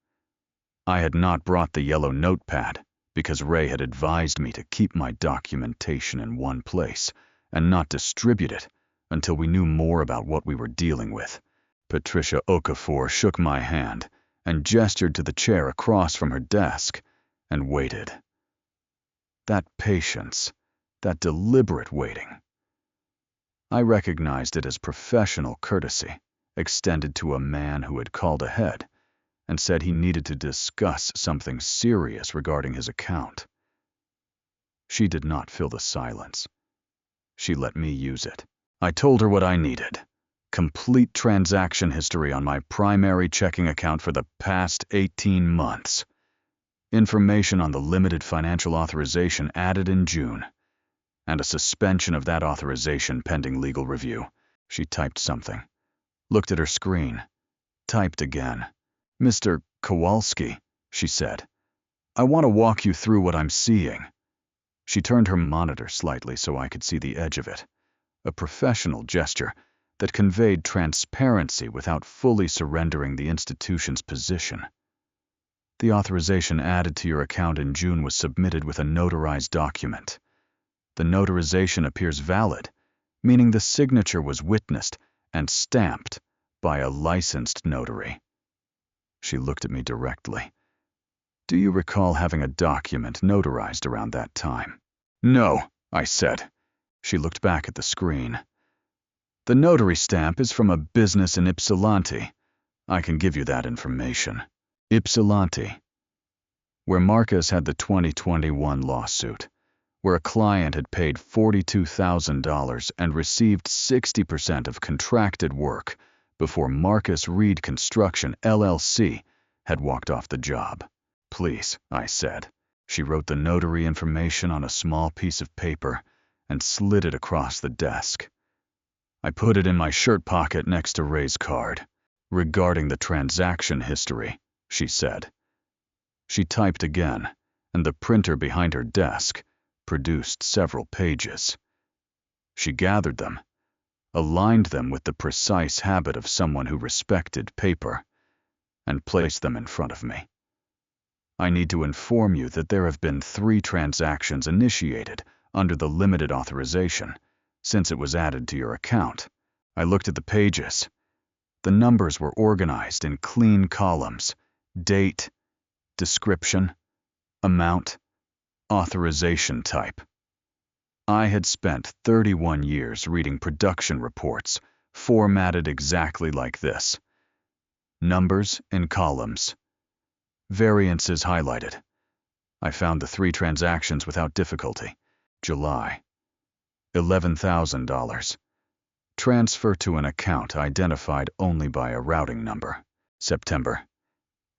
I had not brought the yellow notepad because Ray had advised me to keep my documentation in one place and not distribute it until we knew more about what we were dealing with. Patricia Okafor shook my hand and gestured to the chair across from her desk and waited. That patience, that deliberate waiting. I recognized it as professional courtesy, extended to a man who had called ahead and said he needed to discuss something serious regarding his account. She did not fill the silence. She let me use it. I told her what I needed. Complete transaction history on my primary checking account for the past 18 months. Information on the limited financial authorization added in June, and a suspension of that authorization pending legal review. She typed something, looked at her screen, typed again. Mr. Kowalski, she said, I want to walk you through what I'm seeing. She turned her monitor slightly so I could see the edge of it, a professional gesture that conveyed transparency without fully surrendering the institution's position. The authorization added to your account in June was submitted with a notarized document. The notarization appears valid, meaning the signature was witnessed and stamped by a licensed notary. She looked at me directly. Do you recall having a document notarized around that time? No, I said. She looked back at the screen. The notary stamp is from a business in Ypsilanti. I can give you that information. Ypsilanti, where Marcus had the 2021 lawsuit, where a client had paid $42,000 and received 60% of contracted work before Marcus Reed Construction, LLC, had walked off the job. Please, I said. She wrote the notary information on a small piece of paper and slid it across the desk. I put it in my shirt pocket next to Ray's card. Regarding the transaction history, she said. She typed again, and the printer behind her desk produced several pages. She gathered them, aligned them with the precise habit of someone who respected paper, and placed them in front of me. I need to inform you that there have been 3 transactions initiated under the limited authorization since it was added to your account. I looked at the pages. The numbers were organized in clean columns: date, description, amount, authorization type. I had spent 31 years reading production reports formatted exactly like this. Numbers in columns. Variances highlighted. I found the 3 transactions without difficulty. July, $11,000. Transfer to an account identified only by a routing number. September,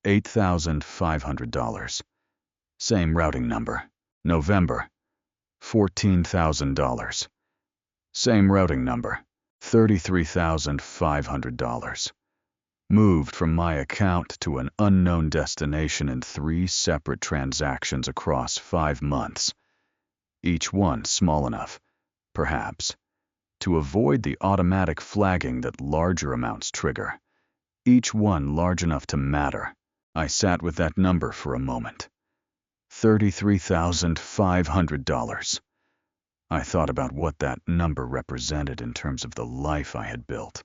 $8,500. Same routing number. November, $14,000. Same routing number. $33,500. Moved from my account to an unknown destination in 3 separate transactions across 5 months. Each one small enough, perhaps, to avoid the automatic flagging that larger amounts trigger. Each one large enough to matter. I sat with that number for a moment. $33,500. I thought about what that number represented in terms of the life I had built,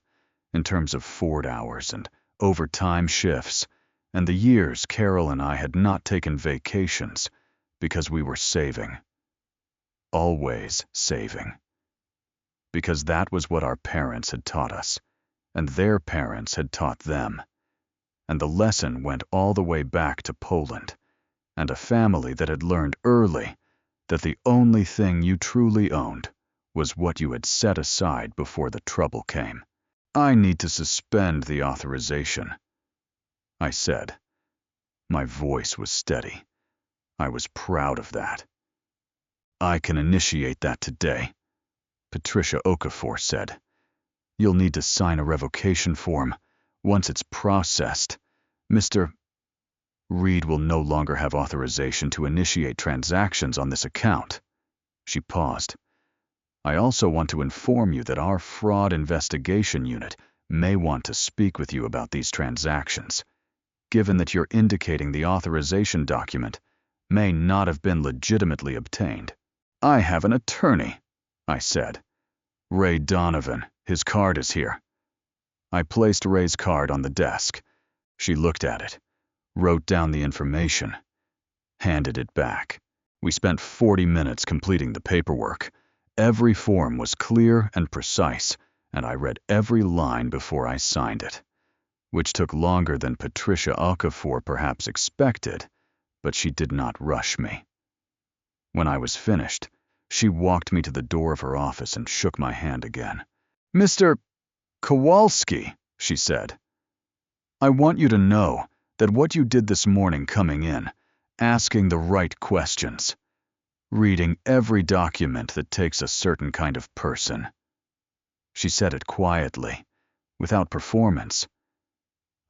in terms of Ford hours and overtime shifts, and the years Carol and I had not taken vacations because we were saving. Always saving. Because that was what our parents had taught us, and their parents had taught them. And the lesson went all the way back to Poland, and a family that had learned early that the only thing you truly owned was what you had set aside before the trouble came. I need to suspend the authorization, I said. My voice was steady. I was proud of that. I can initiate that today, Patricia Okafor said. You'll need to sign a revocation form. Once it's processed, Mr. Reed will no longer have authorization to initiate transactions on this account. She paused. I also want to inform you that our fraud investigation unit may want to speak with you about these transactions, given that you're indicating the authorization document may not have been legitimately obtained. I have an attorney, I said. Ray Donovan, his card is here. I placed Ray's card on the desk. She looked at it, wrote down the information, handed it back. We spent 40 minutes completing the paperwork. Every form was clear and precise, and I read every line before I signed it, which took longer than Patricia Okafor perhaps expected, but she did not rush me. When I was finished, she walked me to the door of her office and shook my hand again. Mr. Kowalski, she said, I want you to know that what you did this morning coming in, asking the right questions, reading every document that takes a certain kind of person. She said it quietly, without performance.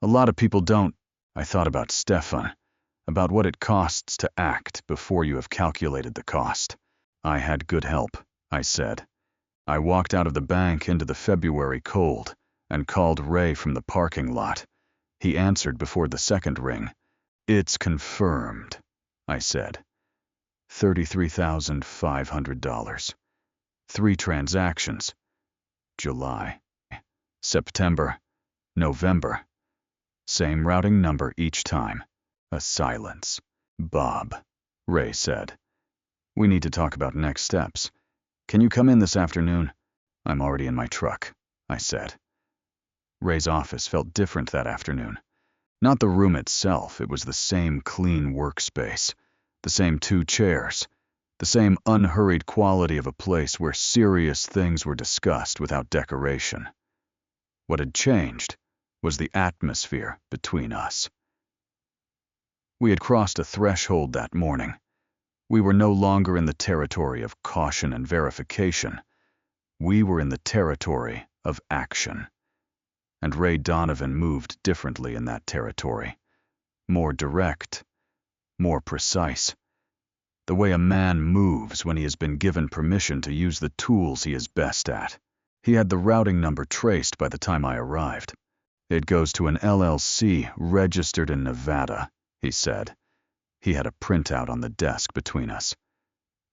A lot of people don't. I thought about Stefan, about what it costs to act before you have calculated the cost. I had good help, I said. I walked out of the bank into the February cold and called Ray from the parking lot. He answered before the second ring. It's confirmed, I said. $33,500. 3 transactions. July, September, November. Same routing number each time. A silence. Bob, Ray said. We need to talk about next steps. Can you come in this afternoon? I'm already in my truck, I said. Ray's office felt different that afternoon. Not the room itself, it was the same clean workspace, the same 2 chairs, the same unhurried quality of a place where serious things were discussed without decoration. What had changed was the atmosphere between us. We had crossed a threshold that morning. We were no longer in the territory of caution and verification. We were in the territory of action. And Ray Donovan moved differently in that territory. More direct, more precise. The way a man moves when he has been given permission to use the tools he is best at. He had the routing number traced by the time I arrived. It goes to an LLC registered in Nevada, he said. He had a printout on the desk between us.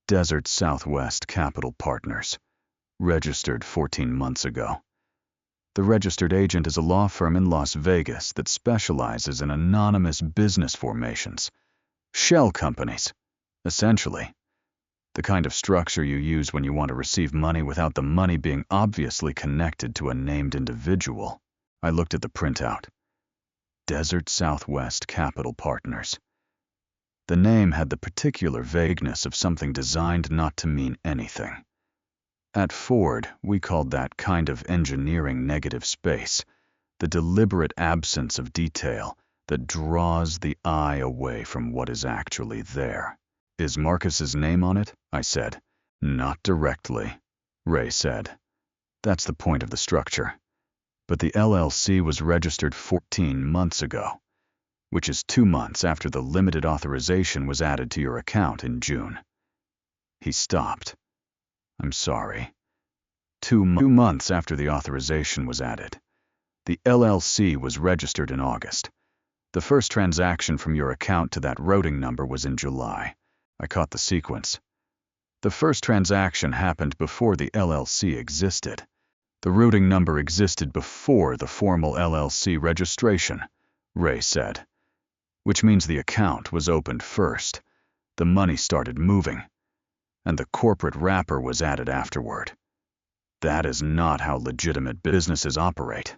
Desert Southwest Capital Partners. Registered 14 months ago. The registered agent is a law firm in Las Vegas that specializes in anonymous business formations. Shell companies, essentially. The kind of structure you use when you want to receive money without the money being obviously connected to a named individual. I looked at the printout. Desert Southwest Capital Partners. The name had the particular vagueness of something designed not to mean anything. At Ford, we called that kind of engineering negative space, the deliberate absence of detail that draws the eye away from what is actually there. Is Marcus's name on it? I said. Not directly, Ray said. That's the point of the structure. But the LLC was registered 14 months ago, which is 2 months after the limited authorization was added to your account in June. He stopped. I'm sorry. 2 months after the authorization was added. The LLC was registered in August. The first transaction from your account to that routing number was in July. I caught the sequence. The first transaction happened before the LLC existed. The routing number existed before the formal LLC registration, Ray said. Which means the account was opened first. The money started moving. And the corporate wrapper was added afterward. That is not how legitimate businesses operate.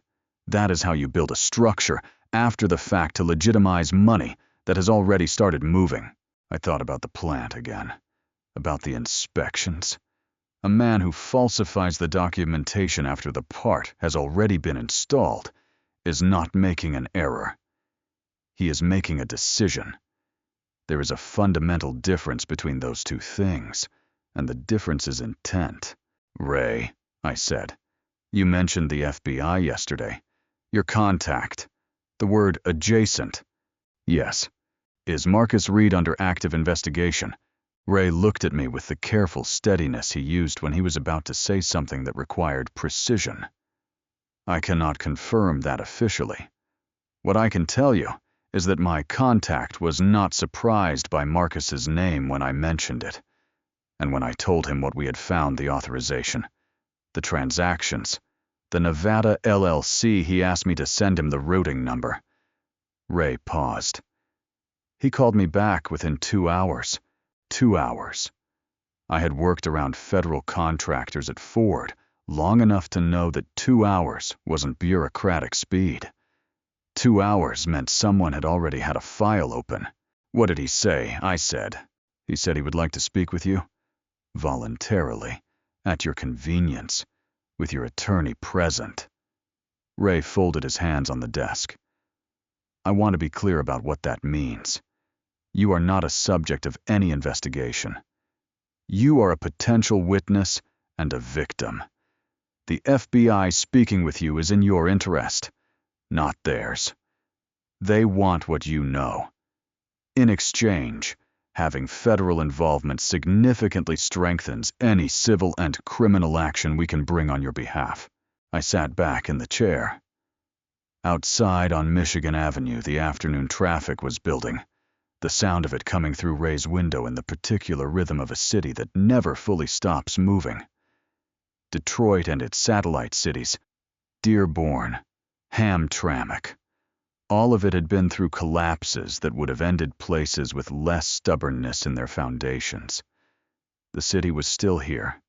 That is how you build a structure after the fact to legitimize money that has already started moving. I thought about the plant again, about the inspections. A man who falsifies the documentation after the part has already been installed is not making an error. He is making a decision. There is a fundamental difference between those 2 things, and the difference is intent. Ray, I said, you mentioned the FBI yesterday. Your contact. The word adjacent. Yes. Is Marcus Reed under active investigation? Ray looked at me with the careful steadiness he used when he was about to say something that required precision. I cannot confirm that officially. What I can tell you is that my contact was not surprised by Marcus's name when I mentioned it, and when I told him what we had found the authorization, the transactions, the Nevada LLC, he asked me to send him the routing number. Ray paused. He called me back within 2 hours. 2 hours. I had worked around federal contractors at Ford long enough to know that 2 hours wasn't bureaucratic speed. 2 hours meant someone had already had a file open. What did he say? I said. He said he would like to speak with you. Voluntarily. At your convenience. With your attorney present. Ray folded his hands on the desk. I want to be clear about what that means. You are not a subject of any investigation. You are a potential witness and a victim. The FBI speaking with you is in your interest, not theirs. They want what you know. In exchange, having federal involvement significantly strengthens any civil and criminal action we can bring on your behalf. I sat back in the chair. Outside on Michigan Avenue, the afternoon traffic was building, the sound of it coming through Ray's window in the particular rhythm of a city that never fully stops moving. Detroit and its satellite cities, Dearborn, Hamtramck. All of it had been through collapses that would have ended places with less stubbornness in their foundations. The city was still here,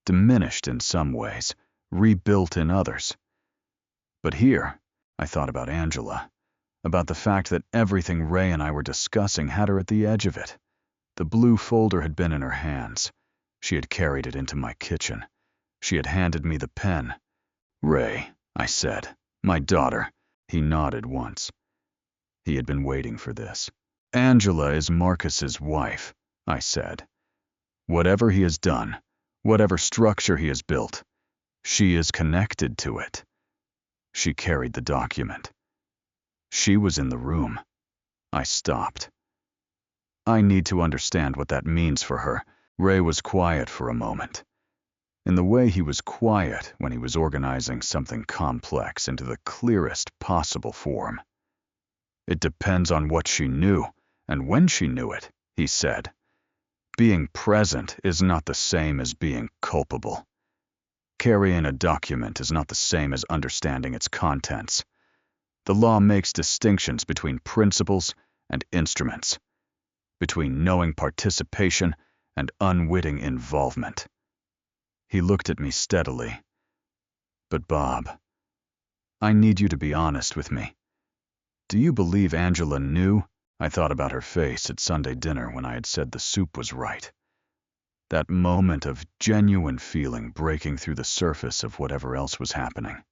diminished in some ways, rebuilt in others. But here, I thought about Angela, about the fact that everything Ray and I were discussing had her at the edge of it. The blue folder had been in her hands. She had carried it into my kitchen. She had handed me the pen. "Ray," I said, "my daughter." He nodded once. He had been waiting for this. "Angela is Marcus's wife," I said. "Whatever he has done, whatever structure he has built, she is connected to it." She carried the document. She was in the room. I stopped. I need to understand what that means for her. Ray was quiet for a moment. In the way he was quiet when he was organizing something complex into the clearest possible form. "It depends on what she knew, and when she knew it," he said. "Being present is not the same as being culpable. Carrying a document is not the same as understanding its contents. The law makes distinctions between principles and instruments, between knowing participation and unwitting involvement." He looked at me steadily. "But Bob, I need you to be honest with me. Do you believe Angela knew?" I thought about her face at Sunday dinner when I had said the soup was right. That moment of genuine feeling breaking through the surface of whatever else was happening.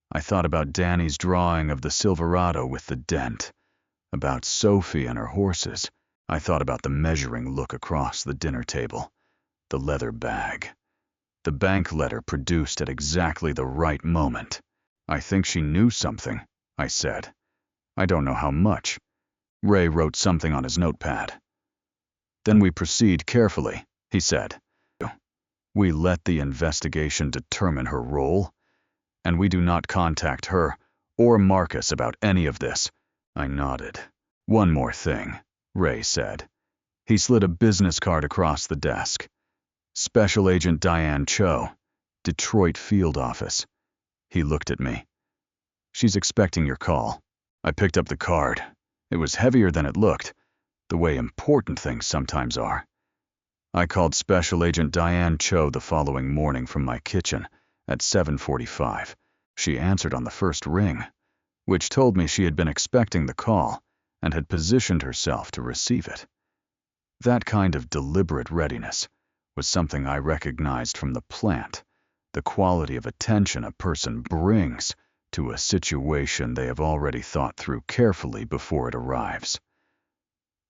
I thought about Danny's drawing of the Silverado with the dent, about Sophie and her horses. I thought about the measuring look across the dinner table, the leather bag, the bank letter produced at exactly the right moment. "I think she knew something," I said. "I don't know how much." Ray wrote something on his notepad. "Then we proceed carefully," he said. "We let the investigation determine her role, and we do not contact her or Marcus about any of this." I nodded. "One more thing," Ray said. He slid a business card across the desk. "Special Agent Diane Cho, Detroit Field Office." He looked at me. "She's expecting your call." I picked up the card. It was heavier than it looked, the way important things sometimes are. I called Special Agent Diane Cho the following morning from my kitchen at 7:45. She answered on the first ring, which told me she had been expecting the call and had positioned herself to receive it. That kind of deliberate readiness was something I recognized from the plant, the quality of attention a person brings to a situation they have already thought through carefully before it arrives.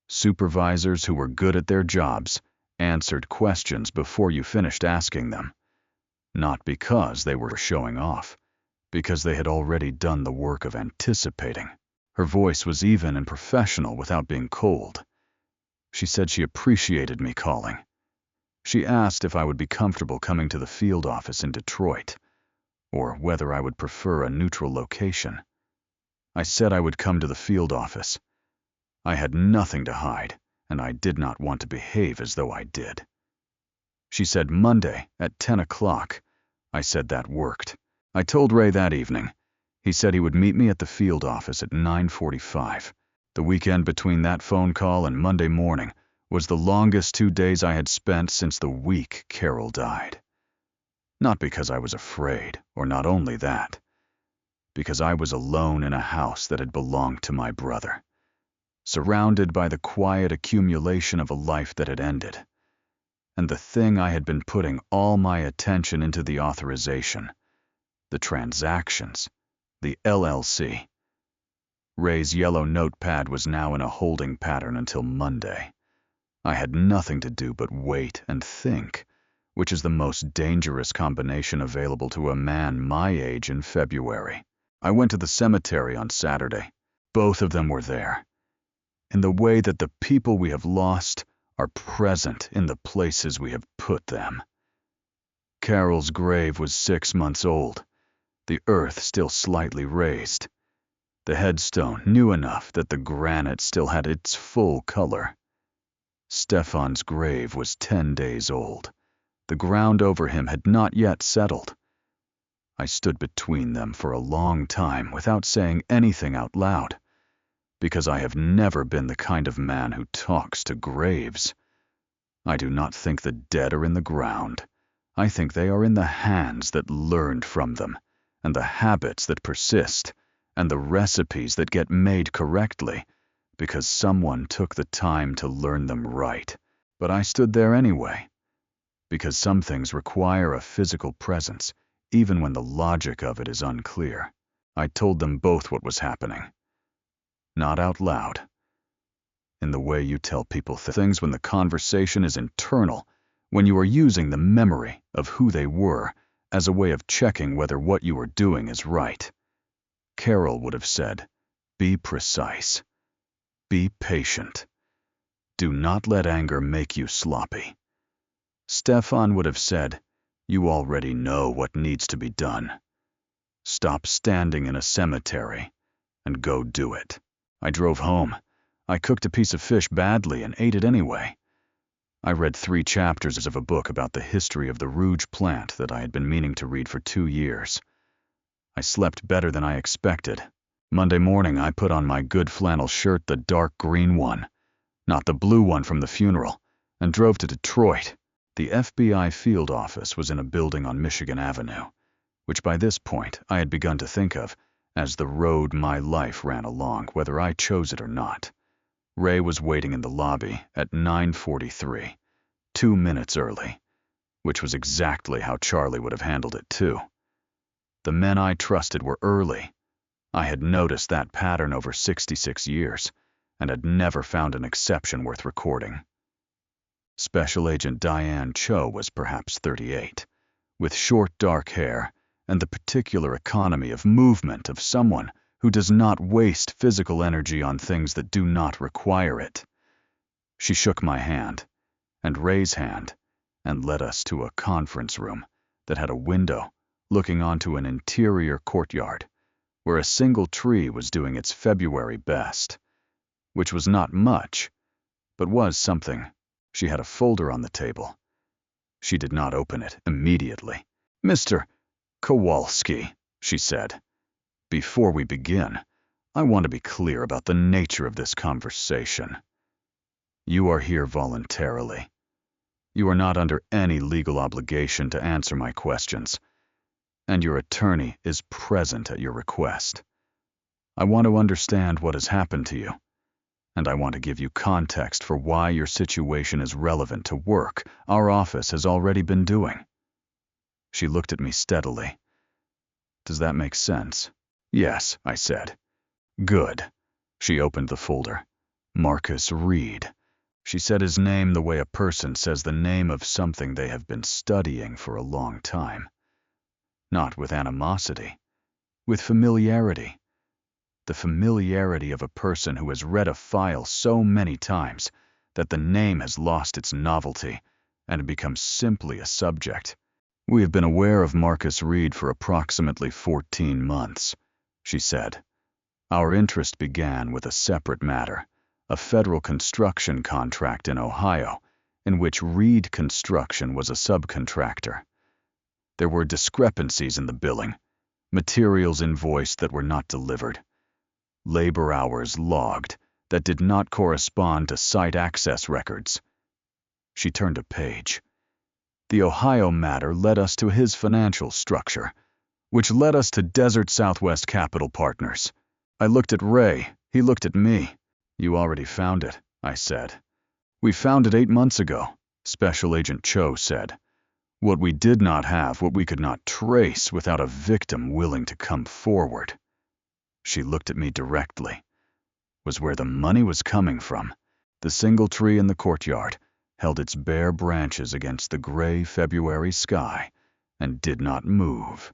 Supervisors who were good at their jobs answered questions before you finished asking them, not because they were showing off, because they had already done the work of anticipating. Her voice was even and professional without being cold. She said she appreciated me calling. She asked if I would be comfortable coming to the field office in Detroit, or whether I would prefer a neutral location. I said I would come to the field office. I had nothing to hide, and I did not want to behave as though I did. She said Monday at 10 o'clock. I said that worked. I told Ray that evening. He said he would meet me at the field office at 9:45. The weekend between that phone call and Monday morning was the longest 2 days I had spent since the week Carol died. Not because I was afraid, or not only that, because I was alone in a house that had belonged to my brother, surrounded by the quiet accumulation of a life that had ended, and the thing I had been putting all my attention into, the authorization, the transactions, the LLC. Ray's yellow notepad was now in a holding pattern until Monday. I had nothing to do but wait and think, which is the most dangerous combination available to a man my age in February. I went to the cemetery on Saturday. Both of them were there, in the way that the people we have lost are present in the places we have put them. Carol's grave was 6 months old, the earth still slightly raised. The headstone new enough that the granite still had its full color. Stefan's grave was 10 days old, The ground over him had not yet settled. I stood between them for a long time without saying anything out loud, because I have never been the kind of man who talks to graves. I do not think the dead are in the ground. I think they are in the hands that learned from them, and the habits that persist, and the recipes that get made correctly, because someone took the time to learn them right. But I stood there anyway, because some things require a physical presence, even when the logic of it is unclear. I told them both what was happening. Not out loud. In the way you tell people things when the conversation is internal, when you are using the memory of who they were as a way of checking whether what you are doing is right. Carol would have said, be precise. Be patient. Do not let anger make you sloppy. Stefan would have said, you already know what needs to be done. Stop standing in a cemetery and go do it. I drove home. I cooked a piece of fish badly and ate it anyway. I read 3 chapters of a book about the history of the Rouge plant that I had been meaning to read for 2 years. I slept better than I expected. Monday morning, I put on my good flannel shirt, the dark green one, not the blue one from the funeral, and drove to Detroit. The FBI field office was in a building on Michigan Avenue, which by this point I had begun to think of as the road my life ran along, whether I chose it or not. Ray was waiting in the lobby at 9:43, 2 minutes early, which was exactly how Charlie would have handled it too. The men I trusted were early. I had noticed that pattern over 66 years, and had never found an exception worth recording. Special Agent Diane Cho was perhaps 38, with short dark hair and the particular economy of movement of someone who does not waste physical energy on things that do not require it. She shook my hand, and Ray's hand, and led us to a conference room that had a window looking onto an interior courtyard, where a single tree was doing its February best, which was not much, but was something. She had a folder on the table. She did not open it immediately. Mr. Kowalski, she said, before we begin, I want to be clear about the nature of this conversation. You are here voluntarily. You are not under any legal obligation to answer my questions, and your attorney is present at your request. I want to understand what has happened to you, and I want to give you context for why your situation is relevant to work our office has already been doing. She looked at me steadily. Does that make sense? Yes, I said. Good. She opened the folder. Marcus Reed. She said his name the way a person says the name of something they have been studying for a long time. Not with animosity, with familiarity. The familiarity of a person who has read a file so many times that the name has lost its novelty and becomes simply a subject. We have been aware of Marcus Reed for approximately 14 months, she said. Our interest began with a separate matter, a federal construction contract in Ohio, in which Reed Construction was a subcontractor. There were discrepancies in the billing, materials invoiced that were not delivered, labor hours logged that did not correspond to site access records. She turned a page. The Ohio matter led us to his financial structure, which led us to Desert Southwest Capital Partners. I looked at Ray. He looked at me. You already found it, I said. We found it 8 months ago, Special Agent Cho said. What we did not have, what we could not trace without a victim willing to come forward. She looked at me directly. Was where the money was coming from. The single tree in the courtyard held its bare branches against the gray February sky and did not move.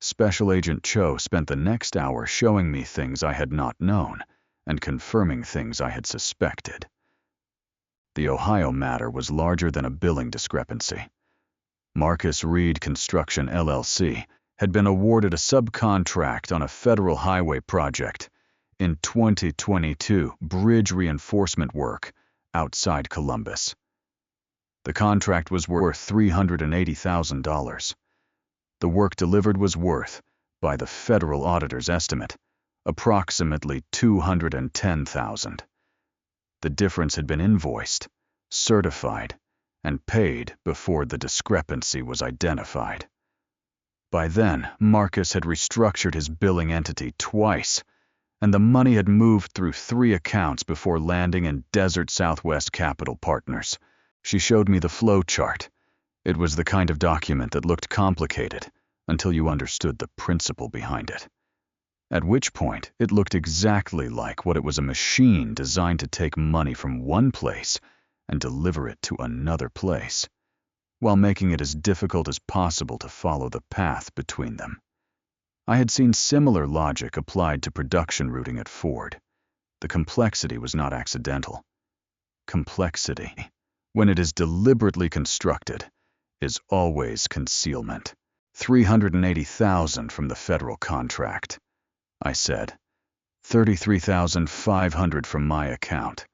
Special Agent Cho spent the next hour showing me things I had not known and confirming things I had suspected. The Ohio matter was larger than a billing discrepancy. Marcus Reed Construction LLC had been awarded a subcontract on a federal highway project in 2022 bridge reinforcement work outside Columbus. The contract was worth $380,000. The work delivered was worth, by the federal auditor's estimate, approximately $210,000. The difference had been invoiced, certified, and paid before the discrepancy was identified. By then, Marcus had restructured his billing entity twice, and the money had moved through 3 accounts before landing in Desert Southwest Capital Partners. She showed me the flow chart. It was the kind of document that looked complicated until you understood the principle behind it. At which point, it looked exactly like what it was, a machine designed to take money from one place and deliver it to another place, while making it as difficult as possible to follow the path between them. I had seen similar logic applied to production routing at Ford. The complexity was not accidental. Complexity, when it is deliberately constructed, is always concealment. $380,000 from the federal contract, I said. $33,500 from my account.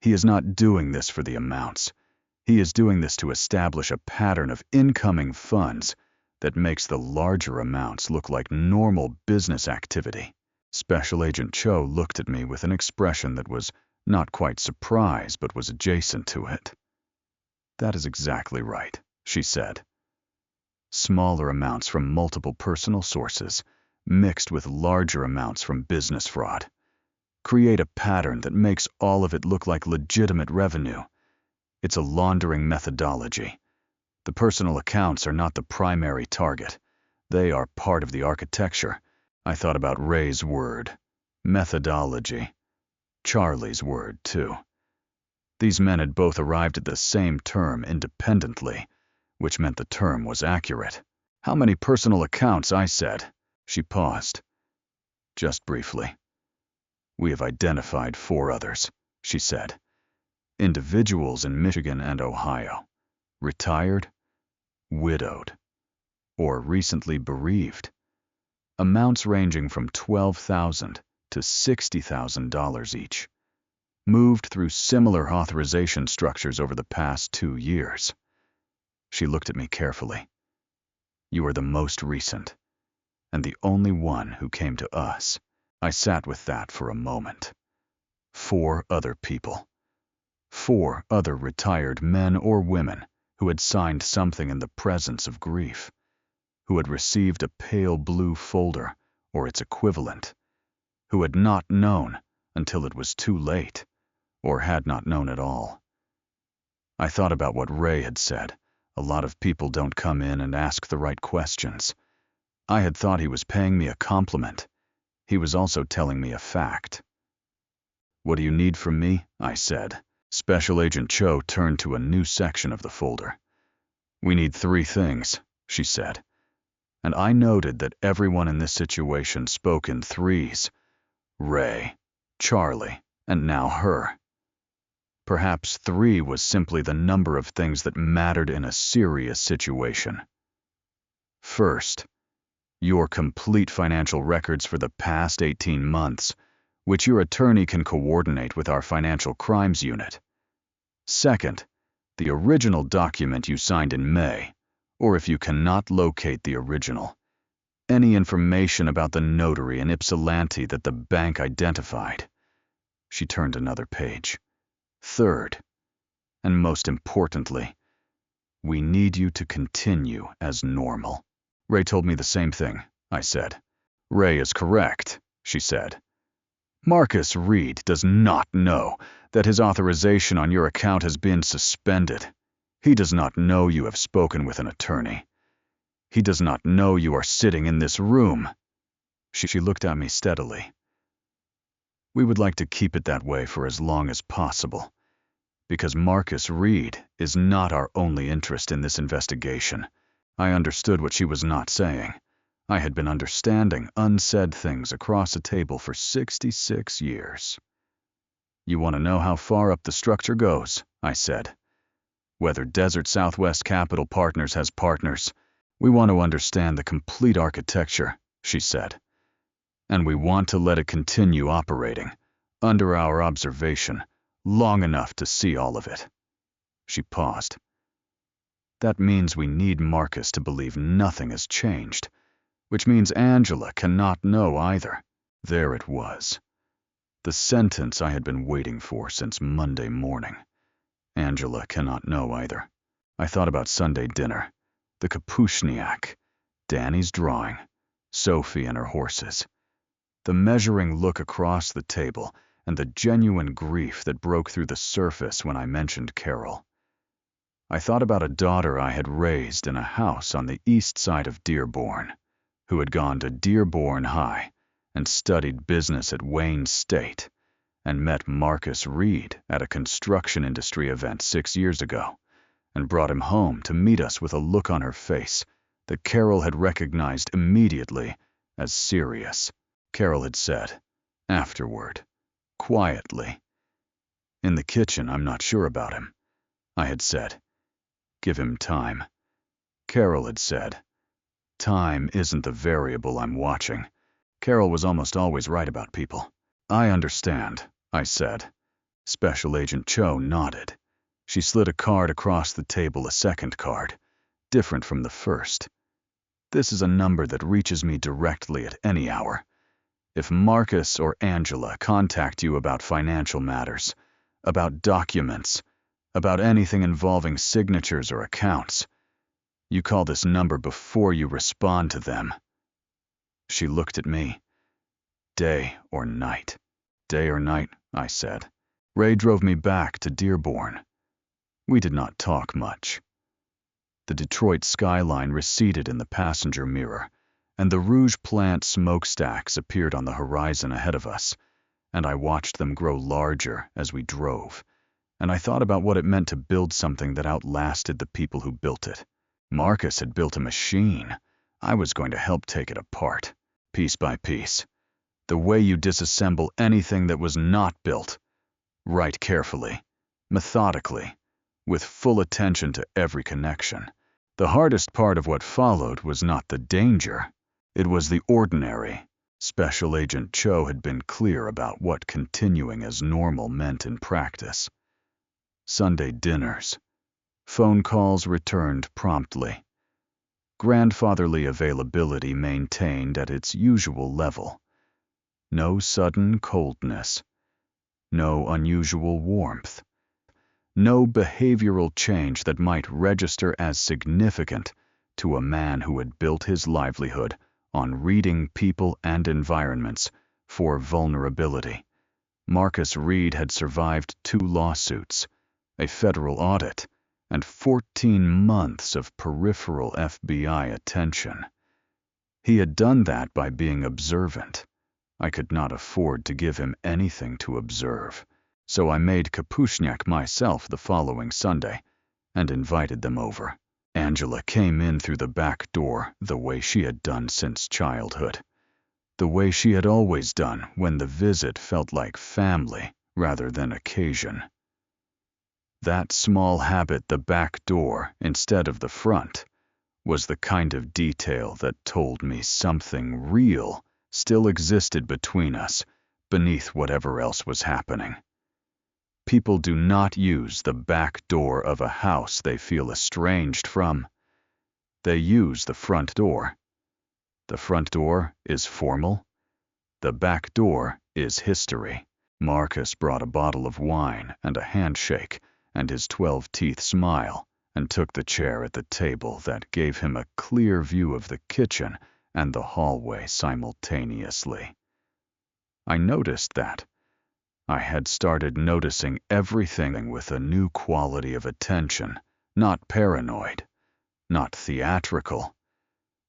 He is not doing this for the amounts. He is doing this to establish a pattern of incoming funds that makes the larger amounts look like normal business activity. Special Agent Cho looked at me with an expression that was not quite surprise, but was adjacent to it. That is exactly right, she said. Smaller amounts from multiple personal sources, mixed with larger amounts from business fraud, create a pattern that makes all of it look like legitimate revenue. It's a laundering methodology. The personal accounts are not the primary target. They are part of the architecture. I thought about Ray's word, methodology. Charlie's word, too. These men had both arrived at the same term independently, which meant the term was accurate. How many personal accounts? I said. She paused. Just briefly. We have identified 4 others, she said. Individuals in Michigan and Ohio. Retired, widowed, or recently bereaved. Amounts ranging from $12,000 to $60,000 each. Moved through similar authorization structures over the past 2 years. She looked at me carefully. You are the most recent, and the only one who came to us. I sat with that for a moment. 4 other people. 4 other retired men or women who had signed something in the presence of grief, who had received a pale blue folder or its equivalent, who had not known until it was too late, or had not known at all. I thought about what Ray had said. A lot of people don't come in and ask the right questions. I had thought he was paying me a compliment. He was also telling me a fact. What do you need from me? I said. Special Agent Cho turned to a new section of the folder. We need 3 things, she said. And I noted that everyone in this situation spoke in threes. Ray, Charlie, and now her. Perhaps 3 was simply the number of things that mattered in a serious situation. First, your complete financial records for the past 18 months, which your attorney can coordinate with our financial crimes unit. Second, the original document you signed in May, or if you cannot locate the original, any information about the notary in Ypsilanti that the bank identified. She turned another page. Third, and most importantly, we need you to continue as normal. Ray told me the same thing, I said. Ray is correct, she said. Marcus Reed does not know that his authorization on your account has been suspended. He does not know you have spoken with an attorney. He does not know you are sitting in this room. She looked at me steadily. We would like to keep it that way for as long as possible, because Marcus Reed is not our only interest in this investigation. I understood what she was not saying. I had been understanding unsaid things across a table for 66 years. You want to know how far up the structure goes, I said. Whether Desert Southwest Capital Partners has partners. We want to understand the complete architecture, she said. And we want to let it continue operating, under our observation, long enough to see all of it. She paused. That means we need Marcus to believe nothing has changed, which means Angela cannot know either. There it was. The sentence I had been waiting for since Monday morning. Angela cannot know either. I thought about Sunday dinner, the Kapushniak, Danny's drawing, Sophie and her horses, the measuring look across the table, and the genuine grief that broke through the surface when I mentioned Carol. I thought about a daughter I had raised in a house on the east side of Dearborn, who had gone to Dearborn High and studied business at Wayne State, and met Marcus Reed at a construction industry event 6 years ago, and brought him home to meet us with a look on her face that Carol had recognized immediately as serious. Carol had said, afterward, quietly, "In the kitchen, I'm not sure about him." I had said, "Give him time." Carol had said, "Time isn't the variable I'm watching." Carol was almost always right about people. "I understand," I said. Special Agent Cho nodded. She slid a card across the table, a second card, different from the first. "This is a number that reaches me directly at any hour. If Marcus or Angela contact you about financial matters, about documents, about anything involving signatures or accounts, you call this number before you respond to them." She looked at me. "Day or night?" "Day or night," I said. Ray drove me back to Dearborn. We did not talk much. The Detroit skyline receded in the passenger mirror, and the Rouge plant smokestacks appeared on the horizon ahead of us, and I watched them grow larger as we drove, and I thought about what it meant to build something that outlasted the people who built it. Marcus had built a machine. I was going to help take it apart, piece by piece. The way you disassemble anything that was not built. Right carefully, methodically, with full attention to every connection. The hardest part of what followed was not the danger. It was the ordinary. Special Agent Cho had been clear about what continuing as normal meant in practice. Sunday dinners. Phone calls returned promptly. Grandfatherly availability maintained at its usual level. No sudden coldness. No unusual warmth. No behavioral change that might register as significant to a man who had built his livelihood on reading people and environments for vulnerability. Marcus Reed had survived 2 lawsuits, a federal audit, and 14 months of peripheral FBI attention. He had done that by being observant. I could not afford to give him anything to observe, so I made Kapushniak myself the following Sunday and invited them over. Angela came in through the back door the way she had done since childhood, the way she had always done when the visit felt like family rather than occasion. That small habit, the back door instead of the front, was the kind of detail that told me something real still existed between us beneath whatever else was happening. People do not use the back door of a house they feel estranged from. They use the front door. The front door is formal. The back door is history. Marcus brought a bottle of wine and a handshake and his 12-teeth smile and took the chair at the table that gave him a clear view of the kitchen and the hallway simultaneously. I noticed that. I had started noticing everything with a new quality of attention, not paranoid, not theatrical,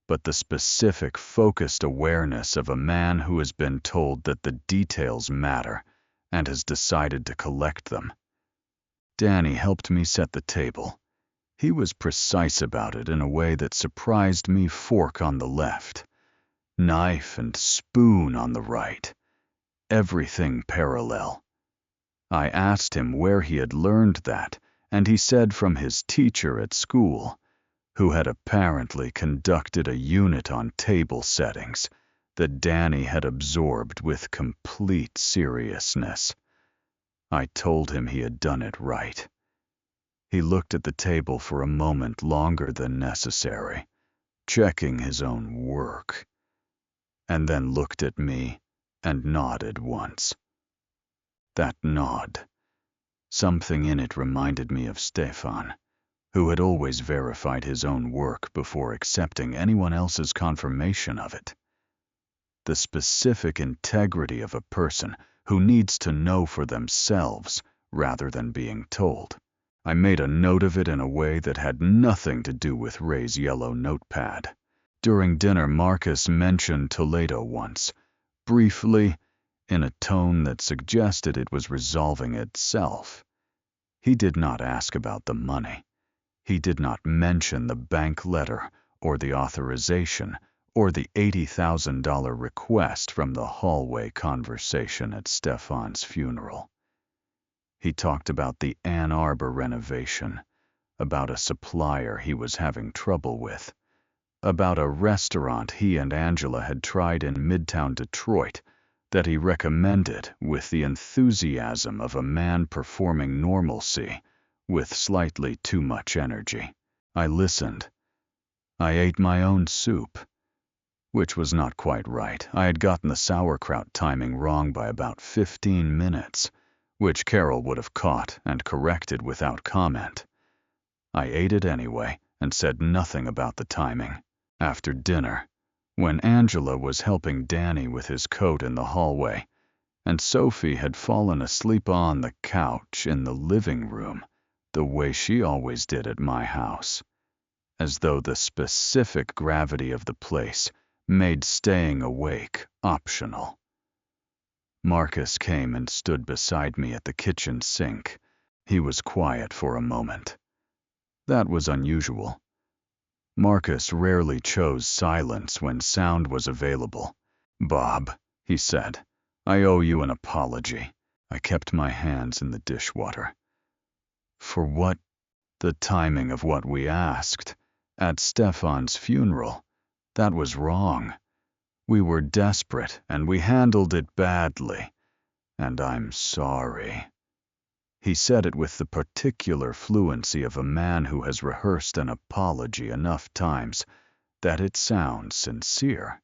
but the specific, focused awareness of a man who has been told that the details matter and has decided to collect them. Danny helped me set the table. He was precise about it in a way that surprised me. Fork on the left, knife and spoon on the right, everything parallel. I asked him where he had learned that, and he said from his teacher at school, who had apparently conducted a unit on table settings that Danny had absorbed with complete seriousness. I told him he had done it right. He looked at the table for a moment longer than necessary, checking his own work, and then looked at me and nodded once. That nod, something in it reminded me of Stefan, who had always verified his own work before accepting anyone else's confirmation of it. The specific integrity of a person who needs to know for themselves rather than being told. I made a note of it in a way that had nothing to do with Ray's yellow notepad. During dinner, Marcus mentioned Toledo once, briefly, in a tone that suggested it was resolving itself. He did not ask about the money. He did not mention the bank letter or the authorization or the $80,000 request from the hallway conversation at Stefan's funeral. He talked about the Ann Arbor renovation, about a supplier he was having trouble with, about a restaurant he and Angela had tried in Midtown Detroit that he recommended with the enthusiasm of a man performing normalcy with slightly too much energy. I listened. I ate my own soup, which was not quite right. I had gotten the sauerkraut timing wrong by about 15 minutes, which Carol would have caught and corrected without comment. I ate it anyway and said nothing about the timing. After dinner, when Angela was helping Danny with his coat in the hallway, and Sophie had fallen asleep on the couch in the living room, the way she always did at my house, as though the specific gravity of the place made staying awake optional. Marcus came and stood beside me at the kitchen sink. He was quiet for a moment. That was unusual. Marcus rarely chose silence when sound was available. "Bob," he said, "I owe you an apology." I kept my hands in the dishwater. For what? The timing of what we asked. At Stefan's funeral. That was wrong. We were desperate, and we handled it badly. And I'm sorry. He said it with the particular fluency of a man who has rehearsed an apology enough times that it sounds sincere.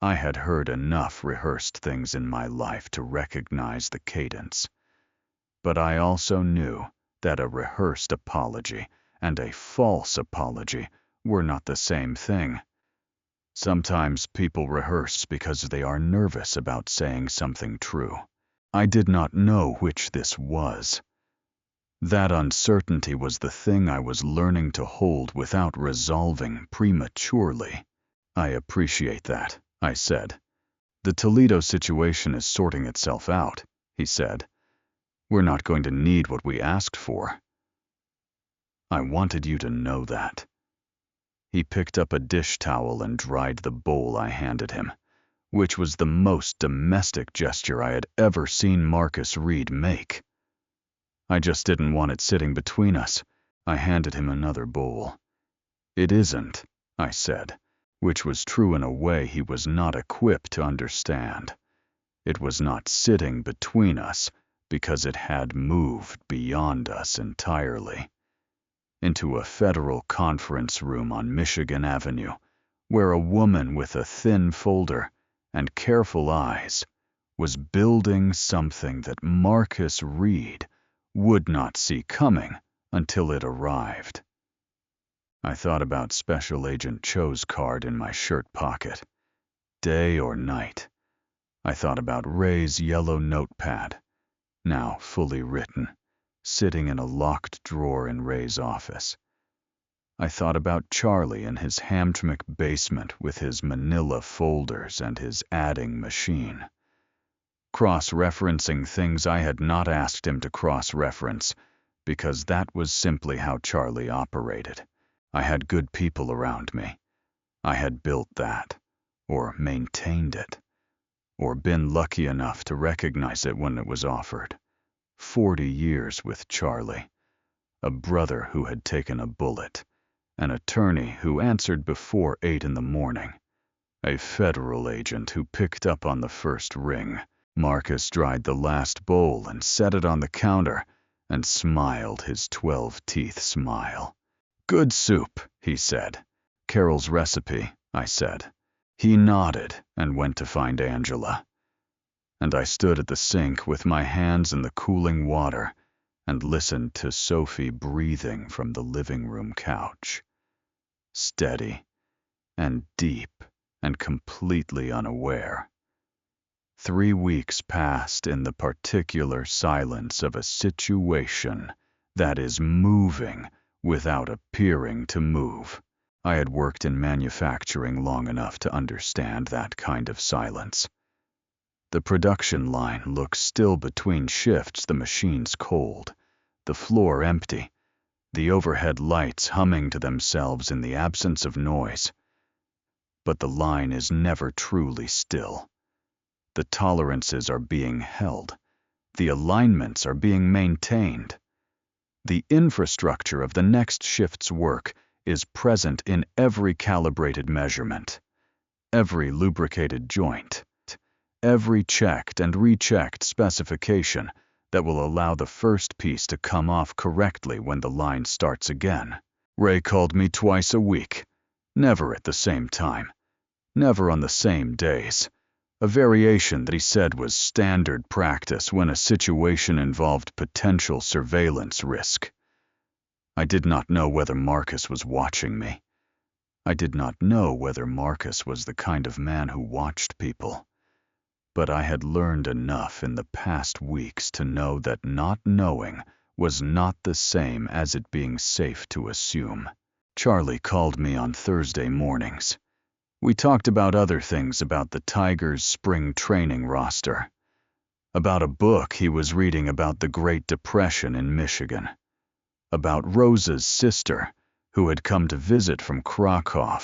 I had heard enough rehearsed things in my life to recognize the cadence. But I also knew that a rehearsed apology and a false apology were not the same thing. Sometimes people rehearse because they are nervous about saying something true. I did not know which this was. That uncertainty was the thing I was learning to hold without resolving prematurely. "I appreciate that," I said. "The Toledo situation is sorting itself out," he said. "We're not going to need what we asked for." "I wanted you to know that." He picked up a dish towel and dried the bowl I handed him, which was the most domestic gesture I had ever seen Marcus Reed make. "I just didn't want it sitting between us." I handed him another bowl. "It isn't," I said, which was true in a way he was not equipped to understand. It was not sitting between us because it had moved beyond us entirely, into a federal conference room on Michigan Avenue, where a woman with a thin folder and careful eyes was building something that Marcus Reed would not see coming until it arrived. I thought about Special Agent Cho's card in my shirt pocket. Day or night. I thought about Ray's yellow notepad, now fully written, sitting in a locked drawer in Ray's office. I thought about Charlie in his Hamtramck basement with his manila folders and his adding machine, cross-referencing things I had not asked him to cross-reference, because that was simply how Charlie operated. I had good people around me. I had built that, or maintained it, or been lucky enough to recognize it when it was offered. 40 years with Charlie, a brother who had taken a bullet, an attorney who answered before 8 in the morning, a federal agent who picked up on the first ring. Marcus dried the last bowl and set it on the counter and smiled his 12-teeth smile. "Good soup," he said. "Carol's recipe," I said. He nodded and went to find Angela. And I stood at the sink with my hands in the cooling water and listened to Sophie breathing from the living room couch. Steady and deep and completely unaware. 3 weeks passed in the particular silence of a situation that is moving without appearing to move. I had worked in manufacturing long enough to understand that kind of silence. The production line looks still between shifts, the machines cold, the floor empty, the overhead lights humming to themselves in the absence of noise. But the line is never truly still. The tolerances are being held. The alignments are being maintained. The infrastructure of the next shift's work is present in every calibrated measurement, every lubricated joint, every checked and rechecked specification that will allow the first piece to come off correctly when the line starts again. Ray called me twice a week, never at the same time, never on the same days, a variation that he said was standard practice when a situation involved potential surveillance risk. I did not know whether Marcus was watching me. I did not know whether Marcus was the kind of man who watched people. But I had learned enough in the past weeks to know that not knowing was not the same as it being safe to assume. Charlie called me on Thursday mornings. We talked about other things, about the Tigers' spring training roster, about a book he was reading about the Great Depression in Michigan, about Rosa's sister, who had come to visit from Krakow,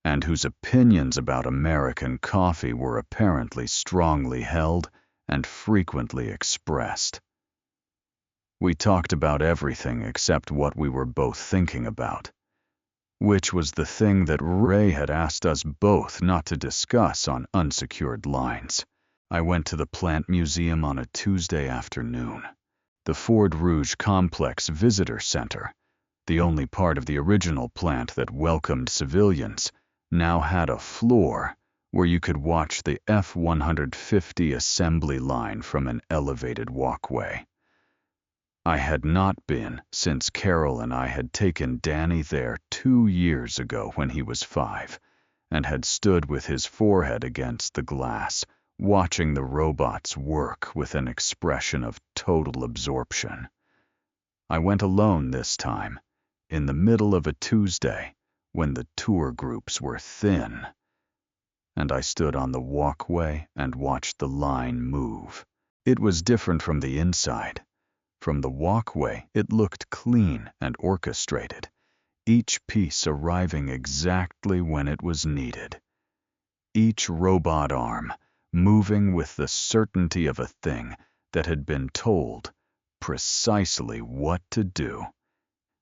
and whose opinions about American coffee were apparently strongly held and frequently expressed. We talked about everything except what we were both thinking about, which was the thing that Ray had asked us both not to discuss on unsecured lines. I went to the plant museum on a Tuesday afternoon. The Ford Rouge Complex Visitor Center, the only part of the original plant that welcomed civilians, now had a floor where you could watch the F-150 assembly line from an elevated walkway. I had not been since Carol and I had taken Danny there 2 years ago when he was 5, and had stood with his forehead against the glass, watching the robots work with an expression of total absorption. I went alone this time, in the middle of a Tuesday, when the tour groups were thin, and I stood on the walkway and watched the line move. It was different from the inside. From the walkway, it looked clean and orchestrated, each piece arriving exactly when it was needed. Each robot arm moving with the certainty of a thing that had been told precisely what to do,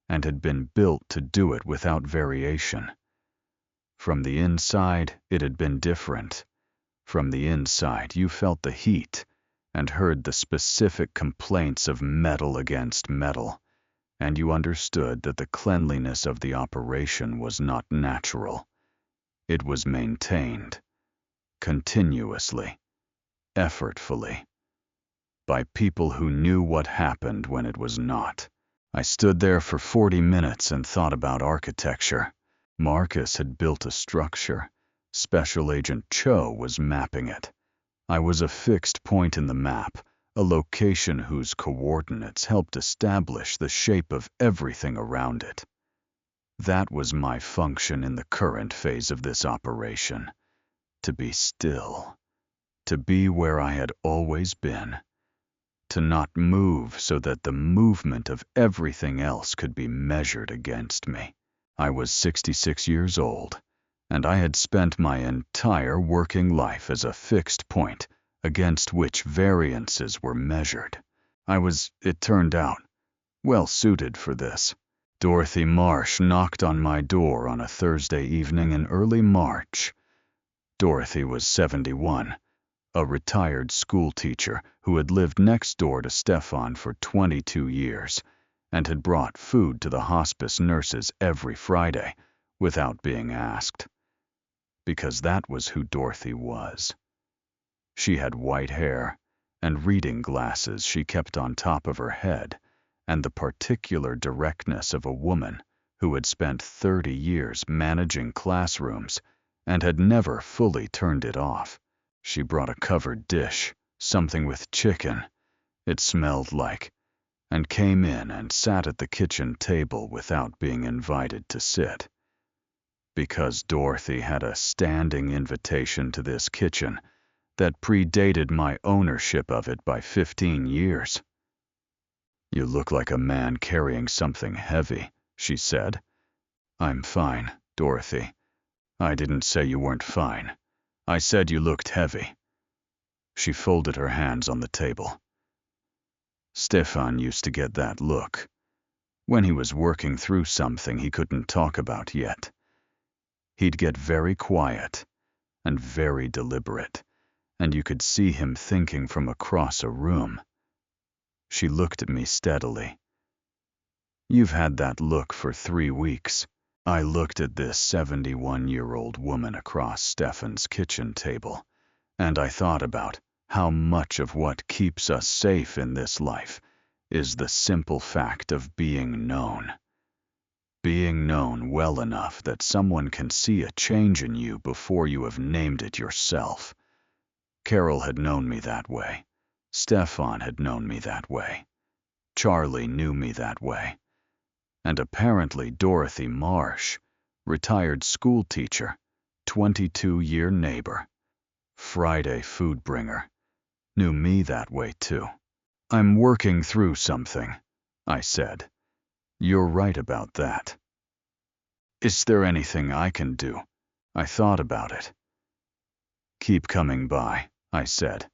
and had been built to do it without variation. From the inside, it had been different. From the inside, you felt the heat and heard the specific complaints of metal against metal, and you understood that the cleanliness of the operation was not natural. It was maintained, continuously, effortfully, by people who knew what happened when it was not. I stood there for 40 minutes and thought about architecture. Marcus had built a structure. Special Agent Cho was mapping it. I was a fixed point in the map, a location whose coordinates helped establish the shape of everything around it. That was my function in the current phase of this operation. To be still. To be where I had always been. To not move so that the movement of everything else could be measured against me. I was 66 years old, and I had spent my entire working life as a fixed point against which variances were measured. I was, it turned out, well suited for this. Dorothy Marsh knocked on my door on a Thursday evening in early March. Dorothy was 71, a retired school teacher who had lived next door to Stefan for 22 years and had brought food to the hospice nurses every Friday without being asked. Because that was who Dorothy was. She had white hair and reading glasses she kept on top of her head, and the particular directness of a woman who had spent 30 years managing classrooms and had never fully turned it off. She brought a covered dish, something with chicken, it smelled like, and came in and sat at the kitchen table without being invited to sit. Because Dorothy had a standing invitation to this kitchen that predated my ownership of it by 15 years. "You look like a man carrying something heavy," she said. "I'm fine, Dorothy. I didn't say you weren't fine. I said you looked heavy." She folded her hands on the table. Stefan used to get that look when he was working through something he couldn't talk about yet. He'd get very quiet and very deliberate, and you could see him thinking from across a room. She looked at me steadily. "You've had that look for 3 weeks. I looked at this 71-year-old woman across Stefan's kitchen table, and I thought about how much of what keeps us safe in this life is the simple fact of being known. Being known well enough that someone can see a change in you before you have named it yourself. Carol had known me that way. Stefan had known me that way. Charlie knew me that way. And apparently Dorothy Marsh, retired school teacher, 22-year neighbor, Friday food bringer, knew me that way too. "I'm working through something," I said. "You're right about that. Is there anything I can do?" I thought about it. "Keep coming by," I said.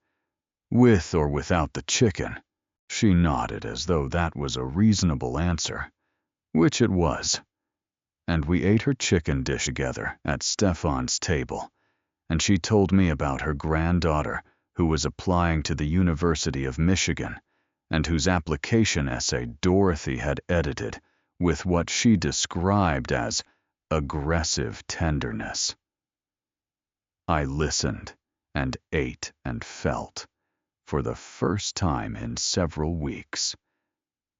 "With or without the chicken." She nodded as though that was a reasonable answer, which it was. And we ate her chicken dish together at Stefan's table, and she told me about her granddaughter who was applying to the University of Michigan and whose application essay Dorothy had edited with what she described as aggressive tenderness. I listened and ate and felt, for the first time in several weeks,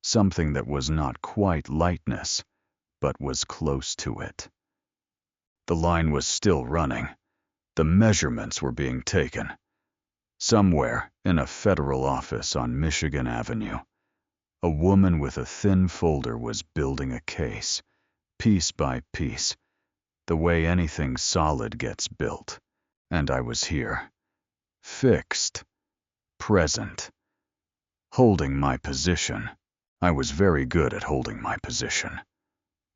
something that was not quite lightness, but was close to it. The line was still running. The measurements were being taken. Somewhere in a federal office on Michigan Avenue, a woman with a thin folder was building a case, piece by piece, the way anything solid gets built. And I was here, fixed, present, holding my position. I was very good at holding my position.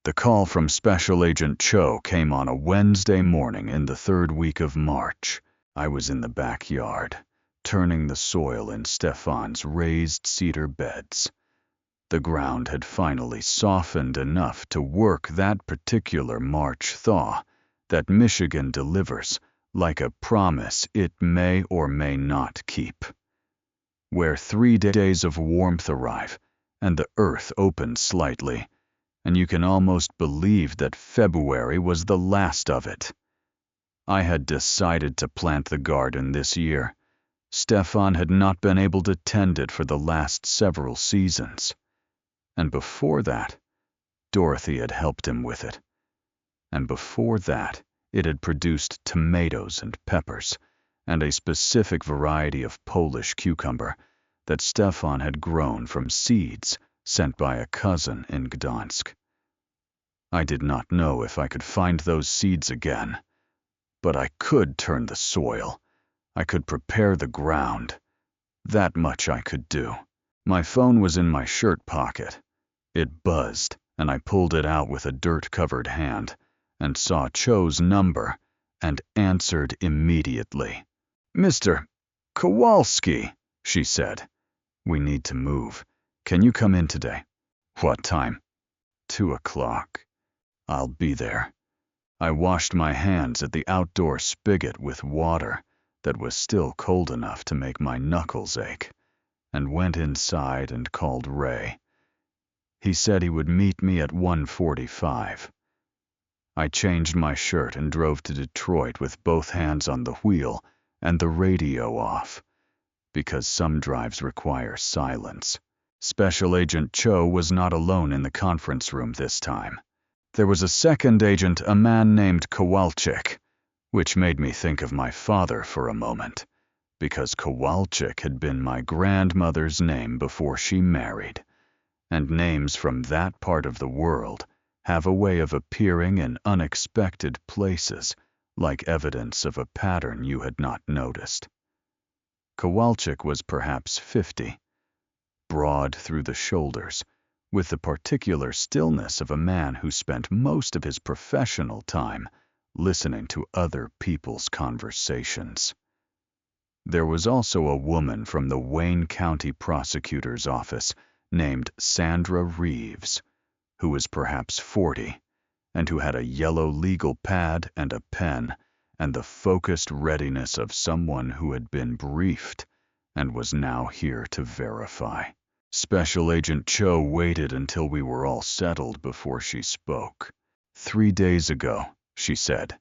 The call from Special Agent Cho came on a Wednesday morning in the 3rd week of March. I was in the backyard, turning the soil in Stefan's raised cedar beds. The ground had finally softened enough to work that particular March thaw that Michigan delivers like a promise it may or may not keep. Where 3 days of warmth arrive and the earth opens slightly, and you can almost believe that February was the last of it. I had decided to plant the garden this year. Stefan had not been able to tend it for the last several seasons. And before that, Dorothy had helped him with it. And before that, it had produced tomatoes and peppers, and a specific variety of Polish cucumber that Stefan had grown from seeds sent by a cousin in Gdansk. I did not know if I could find those seeds again, but I could turn the soil. I could prepare the ground. That much I could do. My phone was in my shirt pocket. It buzzed, and I pulled it out with a dirt-covered hand and saw Cho's number and answered immediately. "Mr. Kowalski," she said. "We need to move. Can you come in today?" "What time?" 2 o'clock. "I'll be there." I washed my hands at the outdoor spigot with water, that was still cold enough to make my knuckles ache, and went inside and called Ray. He said he would meet me at 1:45. I changed my shirt and drove to Detroit with both hands on the wheel and the radio off, because some drives require silence. Special Agent Cho was not alone in the conference room this time. There was a second agent, a man named Kowalczyk, which made me think of my father for a moment, because Kowalczyk had been my grandmother's name before she married, and names from that part of the world have a way of appearing in unexpected places, like evidence of a pattern you had not noticed. Kowalczyk was perhaps 50, broad through the shoulders, with the particular stillness of a man who spent most of his professional time listening to other people's conversations. There was also a woman from the Wayne County Prosecutor's Office named Sandra Reeves, who was perhaps 40, and who had a yellow legal pad and a pen and the focused readiness of someone who had been briefed and was now here to verify. Special Agent Cho waited until we were all settled before she spoke. 3 days ago, she said,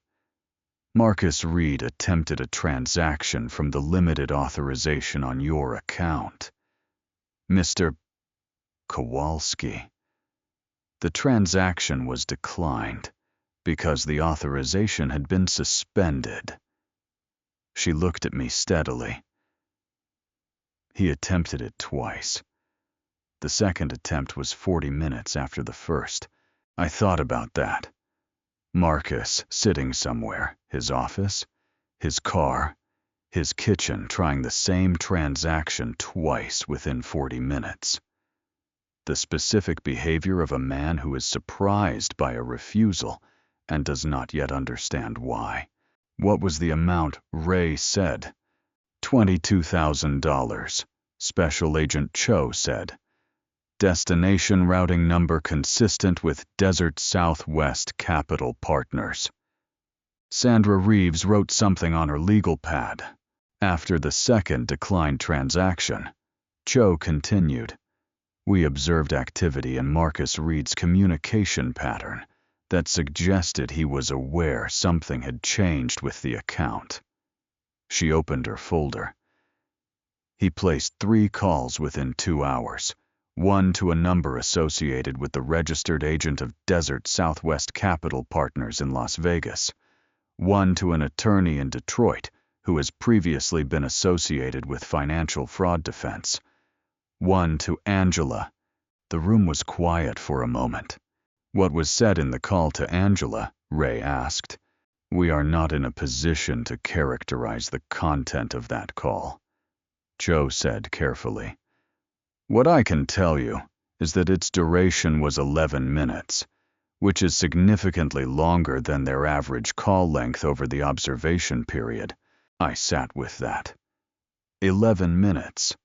Marcus Reed attempted a transaction from the limited authorization on your account. Mr. Kowalski. The transaction was declined because the authorization had been suspended. She looked at me steadily. He attempted it twice. The second attempt was 40 minutes after the first. I thought about that. Marcus sitting somewhere, his office, his car, his kitchen, trying the same transaction twice within 40 minutes. The specific behavior of a man who is surprised by a refusal and does not yet understand why. What was the amount? Ray said. $22,000, Special Agent Cho said. Destination routing number consistent with Desert Southwest Capital Partners. Sandra Reeves wrote something on her legal pad. After the second declined transaction, Cho continued. We observed activity in Marcus Reed's communication pattern that suggested he was aware something had changed with the account. She opened her folder. He placed 3 calls within 2 hours, one to a number associated with the registered agent of Desert Southwest Capital Partners in Las Vegas, one to an attorney in Detroit who has previously been associated with financial fraud defense, one to Angela. The room was quiet for a moment. What was said in the call to Angela? Ray asked. We are not in a position to characterize the content of that call, Joe said carefully. What I can tell you is that its duration was 11 minutes, which is significantly longer than their average call length over the observation period. I sat with that. 11 minutes.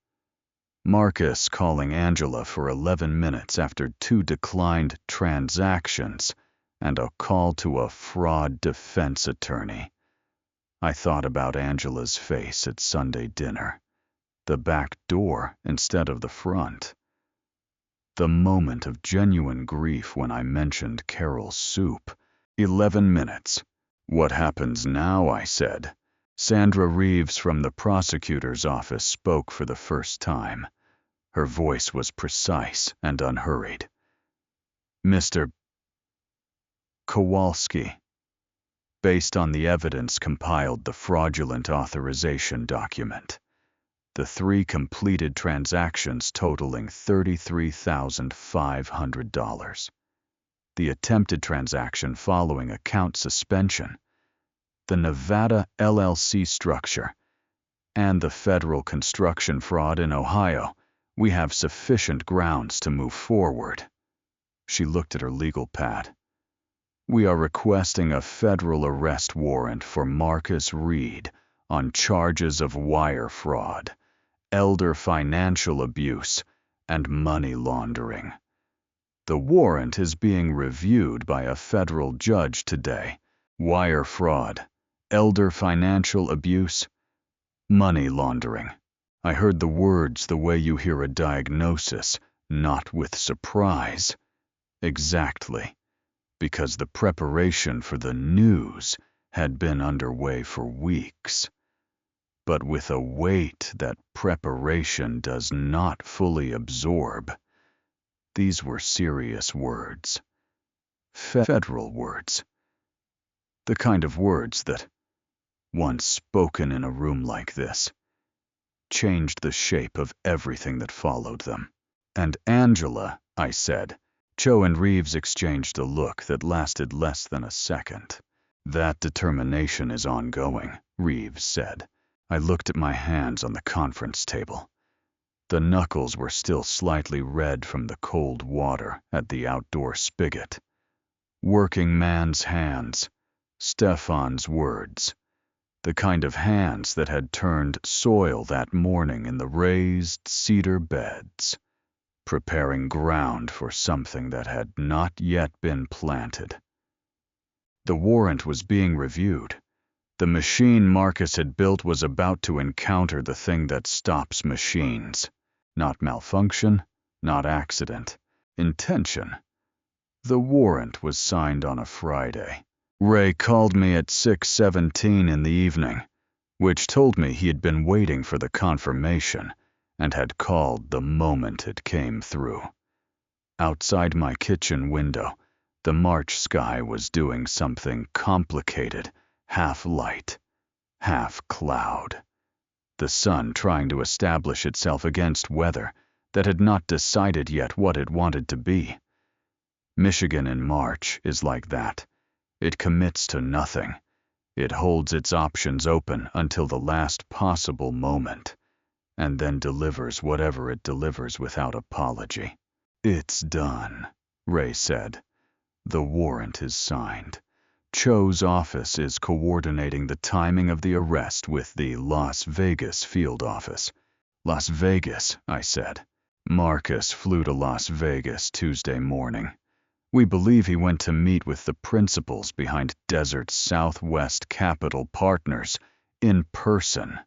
Marcus calling Angela for 11 minutes after 2 declined transactions and a call to a fraud defense attorney. I thought about Angela's face at Sunday dinner. The back door instead of the front. The moment of genuine grief when I mentioned Carol's soup. 11 minutes. What happens now? I said. Sandra Reeves from the prosecutor's office spoke for the first time. Her voice was precise and unhurried. Mr. Kowalski. Based on the evidence compiled the fraudulent authorization document. The 3 completed transactions totaling $33,500. The attempted transaction following account suspension, the Nevada LLC structure, and the federal construction fraud in Ohio, we have sufficient grounds to move forward. She looked at her legal pad. We are requesting a federal arrest warrant for Marcus Reed on charges of wire fraud, elder financial abuse, and money laundering. The warrant is being reviewed by a federal judge today. Wire fraud, elder financial abuse, Money laundering. I heard the words the way you hear a diagnosis, not with surprise. Exactly, because the preparation for the news had been underway for weeks. But with a weight that preparation does not fully absorb. These were serious words. Federal words. The kind of words that, once spoken in a room like this, changed the shape of everything that followed them. And Angela, I said. Cho and Reeves exchanged a look that lasted less than a second. That determination is ongoing, Reeves said. I looked at my hands on the conference table. The knuckles were still slightly red from the cold water at the outdoor spigot. Working man's hands, Stefan's words. The kind of hands that had turned soil that morning in the raised cedar beds, preparing ground for something that had not yet been planted. The warrant was being reviewed. The machine Marcus had built was about to encounter the thing that stops machines. Not malfunction, not accident, intention. The warrant was signed on a Friday. Ray called me at 6:17 in the evening, which told me he had been waiting for the confirmation and had called the moment it came through. Outside my kitchen window, the March sky was doing something complicated, half light, half cloud. The sun trying to establish itself against weather that had not decided yet what it wanted to be. Michigan in March is like that. It commits to nothing. It holds its options open until the last possible moment, and then delivers whatever it delivers without apology. It's done, Ray said. The warrant is signed. Cho's office is coordinating the timing of the arrest with the Las Vegas field office. Las Vegas, I said. Marcus flew to Las Vegas Tuesday morning. We believe he went to meet with the principals behind Desert Southwest Capital Partners in person,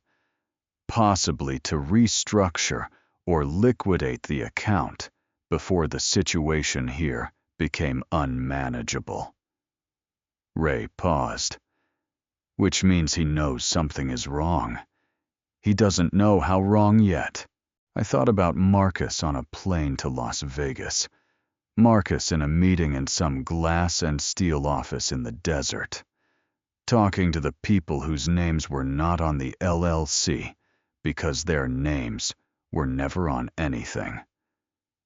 possibly to restructure or liquidate the account before the situation here became unmanageable. Ray paused. Which means he knows something is wrong. He doesn't know how wrong yet. I thought about Marcus on a plane to Las Vegas. Marcus in a meeting in some glass and steel office in the desert, talking to the people whose names were not on the LLC because their names were never on anything,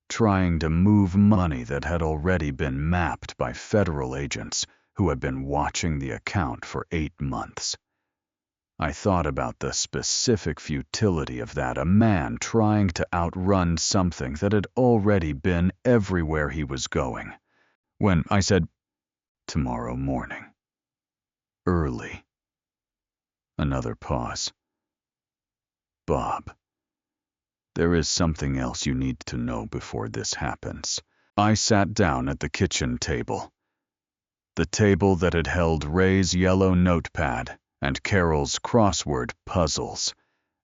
trying to move money that had already been mapped by federal agents who had been watching the account for 8 months. I thought about the specific futility of that, a man trying to outrun something that had already been everywhere he was going. When I said, tomorrow morning. Early. Another pause. Bob, there is something else you need to know before this happens. I sat down at the kitchen table. The table that had held Ray's yellow notepad and Carol's crossword puzzles,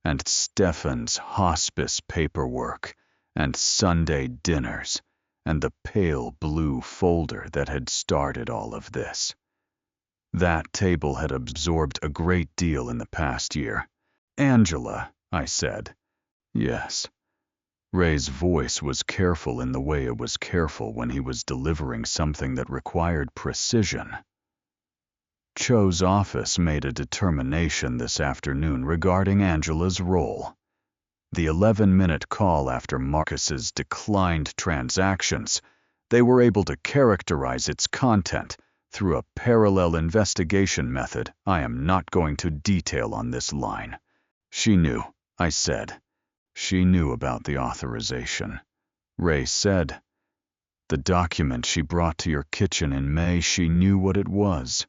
and Stefan's hospice paperwork, and Sunday dinners, and the pale blue folder that had started all of this. That table had absorbed a great deal in the past year. Angela, I said. Yes. Ray's voice was careful in the way it was careful when he was delivering something that required precision. Cho's office made a determination this afternoon regarding Angela's role. The 11-minute call after Marcus's declined transactions, they were able to characterize its content through a parallel investigation method I am not going to detail on this line. She knew, I said. She knew about the authorization. Ray said. The document she brought to your kitchen in May, she knew what it was.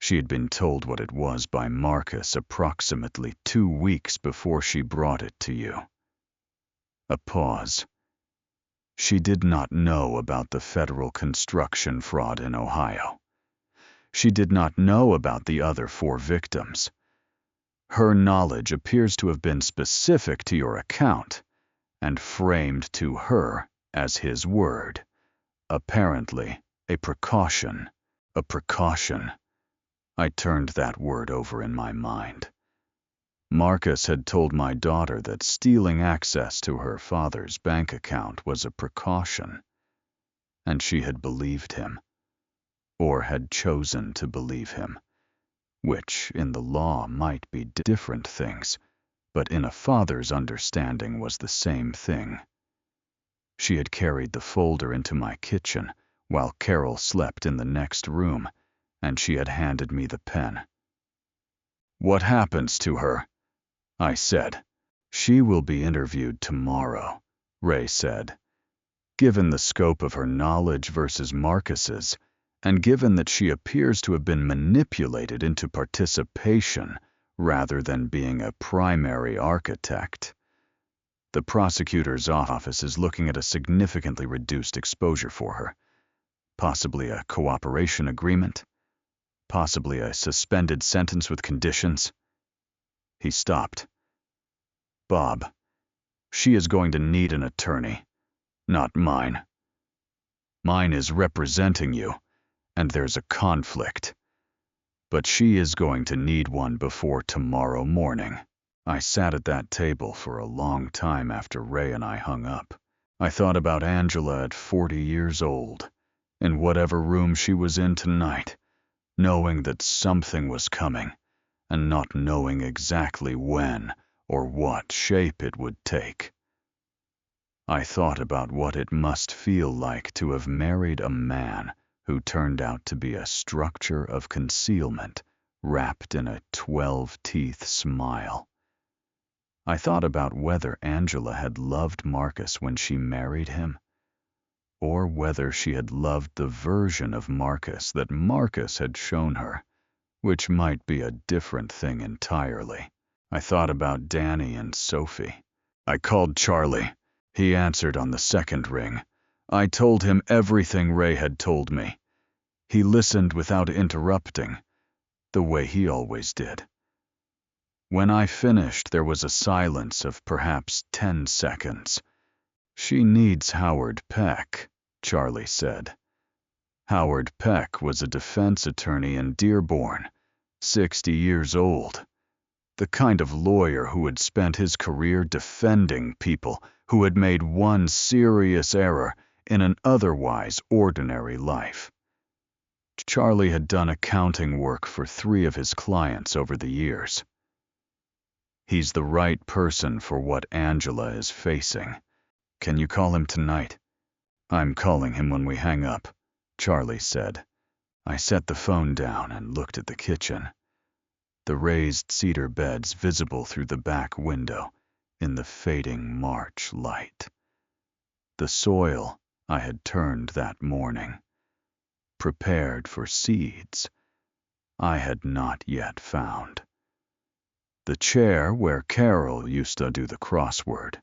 She had been told what it was by Marcus approximately 2 weeks before she brought it to you. A pause. She did not know about the federal construction fraud in Ohio. She did not know about the other 4 victims. Her knowledge appears to have been specific to your account and framed to her as his word. Apparently, a precaution. A precaution. I turned that word over in my mind. Marcus had told my daughter that stealing access to her father's bank account was a precaution, and she had believed him, or had chosen to believe him, which in the law might be different things, but in a father's understanding was the same thing. She had carried the folder into my kitchen while Carol slept in the next room, and she had handed me the pen. "What happens to her?" I said. "She will be interviewed tomorrow," Ray said. Given the scope of her knowledge versus Marcus's, and given that she appears to have been manipulated into participation rather than being a primary architect, the prosecutor's office is looking at a significantly reduced exposure for her. Possibly a cooperation agreement, possibly a suspended sentence with conditions. He stopped. "Bob, she is going to need an attorney, not mine. Mine is representing you, and there's a conflict. But she is going to need one before tomorrow morning." I sat at that table for a long time after Ray and I hung up. I thought about Angela at 40 years old, in whatever room she was in tonight, knowing that something was coming, and not knowing exactly when or what shape it would take. I thought about what it must feel like to have married a man who turned out to be a structure of concealment wrapped in a 12-teeth smile. I thought about whether Angela had loved Marcus when she married him, or whether she had loved the version of Marcus that Marcus had shown her, which might be a different thing entirely. I thought about Danny and Sophie. I called Charlie. He answered on the second ring. I told him everything Ray had told me. He listened without interrupting, the way he always did. When I finished, there was a silence of perhaps 10 seconds. "She needs Howard Peck," Charlie said. Howard Peck was a defense attorney in Dearborn, 60 years old. The kind of lawyer who had spent his career defending people who had made one serious error in an otherwise ordinary life. Charlie had done accounting work for 3 of his clients over the years. "He's the right person for what Angela is facing. Can you call him tonight?" "I'm calling him when we hang up," Charlie said. I set the phone down and looked at the kitchen. The raised cedar beds visible through the back window in the fading March light. The soil I had turned that morning, prepared for seeds I had not yet found. The chair where Carol used to do the crossword.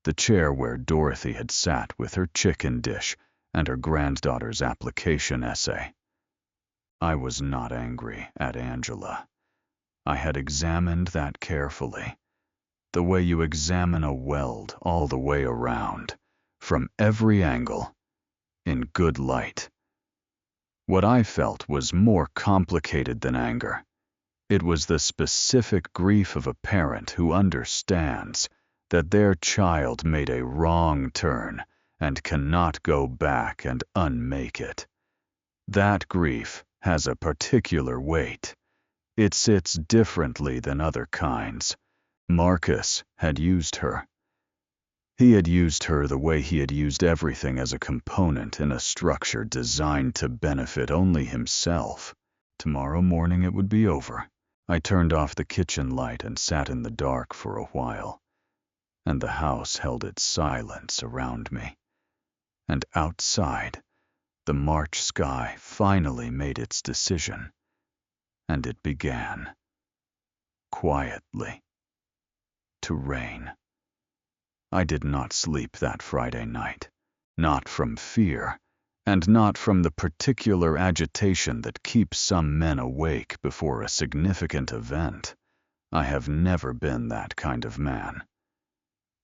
The chair where Dorothy had sat with her chicken dish and her granddaughter's application essay. I was not angry at Angela. I had examined that carefully, the way you examine a weld all the way around, from every angle, in good light. What I felt was more complicated than anger. It was the specific grief of a parent who understands that their child made a wrong turn and cannot go back and unmake it. That grief has a particular weight. It sits differently than other kinds. Marcus had used her. He had used her the way he had used everything as a component in a structure designed to benefit only himself. Tomorrow morning it would be over. I turned off the kitchen light and sat in the dark for a while, and the house held its silence around me. And outside, the March sky finally made its decision, and it began, quietly, to rain. I did not sleep that Friday night, not from fear, and not from the particular agitation that keeps some men awake before a significant event, I have never been that kind of man.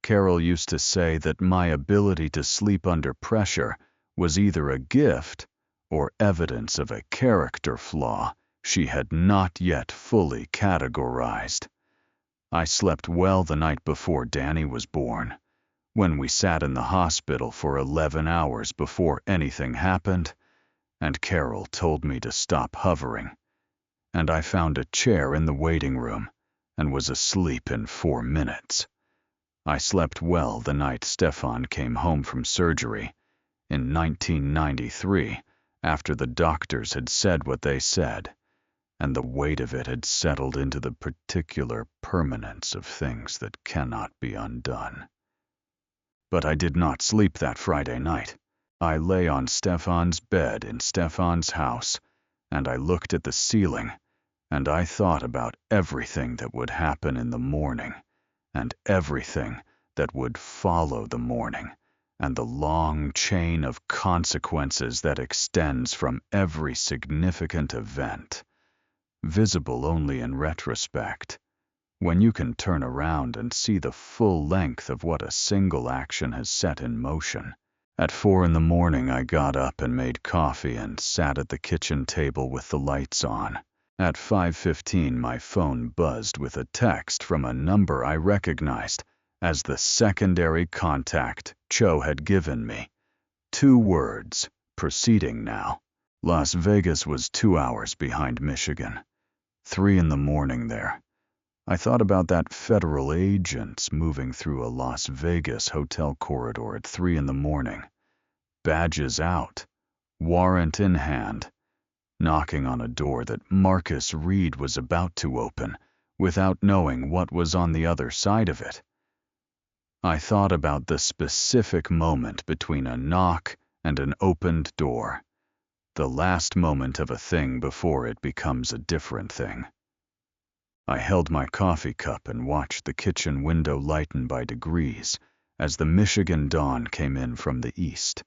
Carol used to say that my ability to sleep under pressure was either a gift or evidence of a character flaw she had not yet fully categorized. I slept well the night before Danny was born, when we sat in the hospital for 11 hours before anything happened, and Carol told me to stop hovering, and I found a chair in the waiting room and was asleep in 4 minutes. I slept well the night Stefan came home from surgery in 1993, after the doctors had said what they said, and the weight of it had settled into the particular permanence of things that cannot be undone. But I did not sleep that Friday night. I lay on Stefan's bed in Stefan's house, and I looked at the ceiling, and I thought about everything that would happen in the morning, and everything that would follow the morning, and the long chain of consequences that extends from every significant event, visible only in retrospect, when you can turn around and see the full length of what a single action has set in motion. At 4 in the morning, I got up and made coffee and sat at the kitchen table with the lights on. At 5:15, my phone buzzed with a text from a number I recognized as the secondary contact Cho had given me. 2 words, proceeding now. Las Vegas was 2 hours behind Michigan. 3 in the morning there. I thought about that federal agents moving through a Las Vegas hotel corridor at 3 in the morning. Badges out, warrant in hand, knocking on a door that Marcus Reed was about to open without knowing what was on the other side of it. I thought about the specific moment between a knock and an opened door, the last moment of a thing before it becomes a different thing. I held my coffee cup and watched the kitchen window lighten by degrees as the Michigan dawn came in from the east.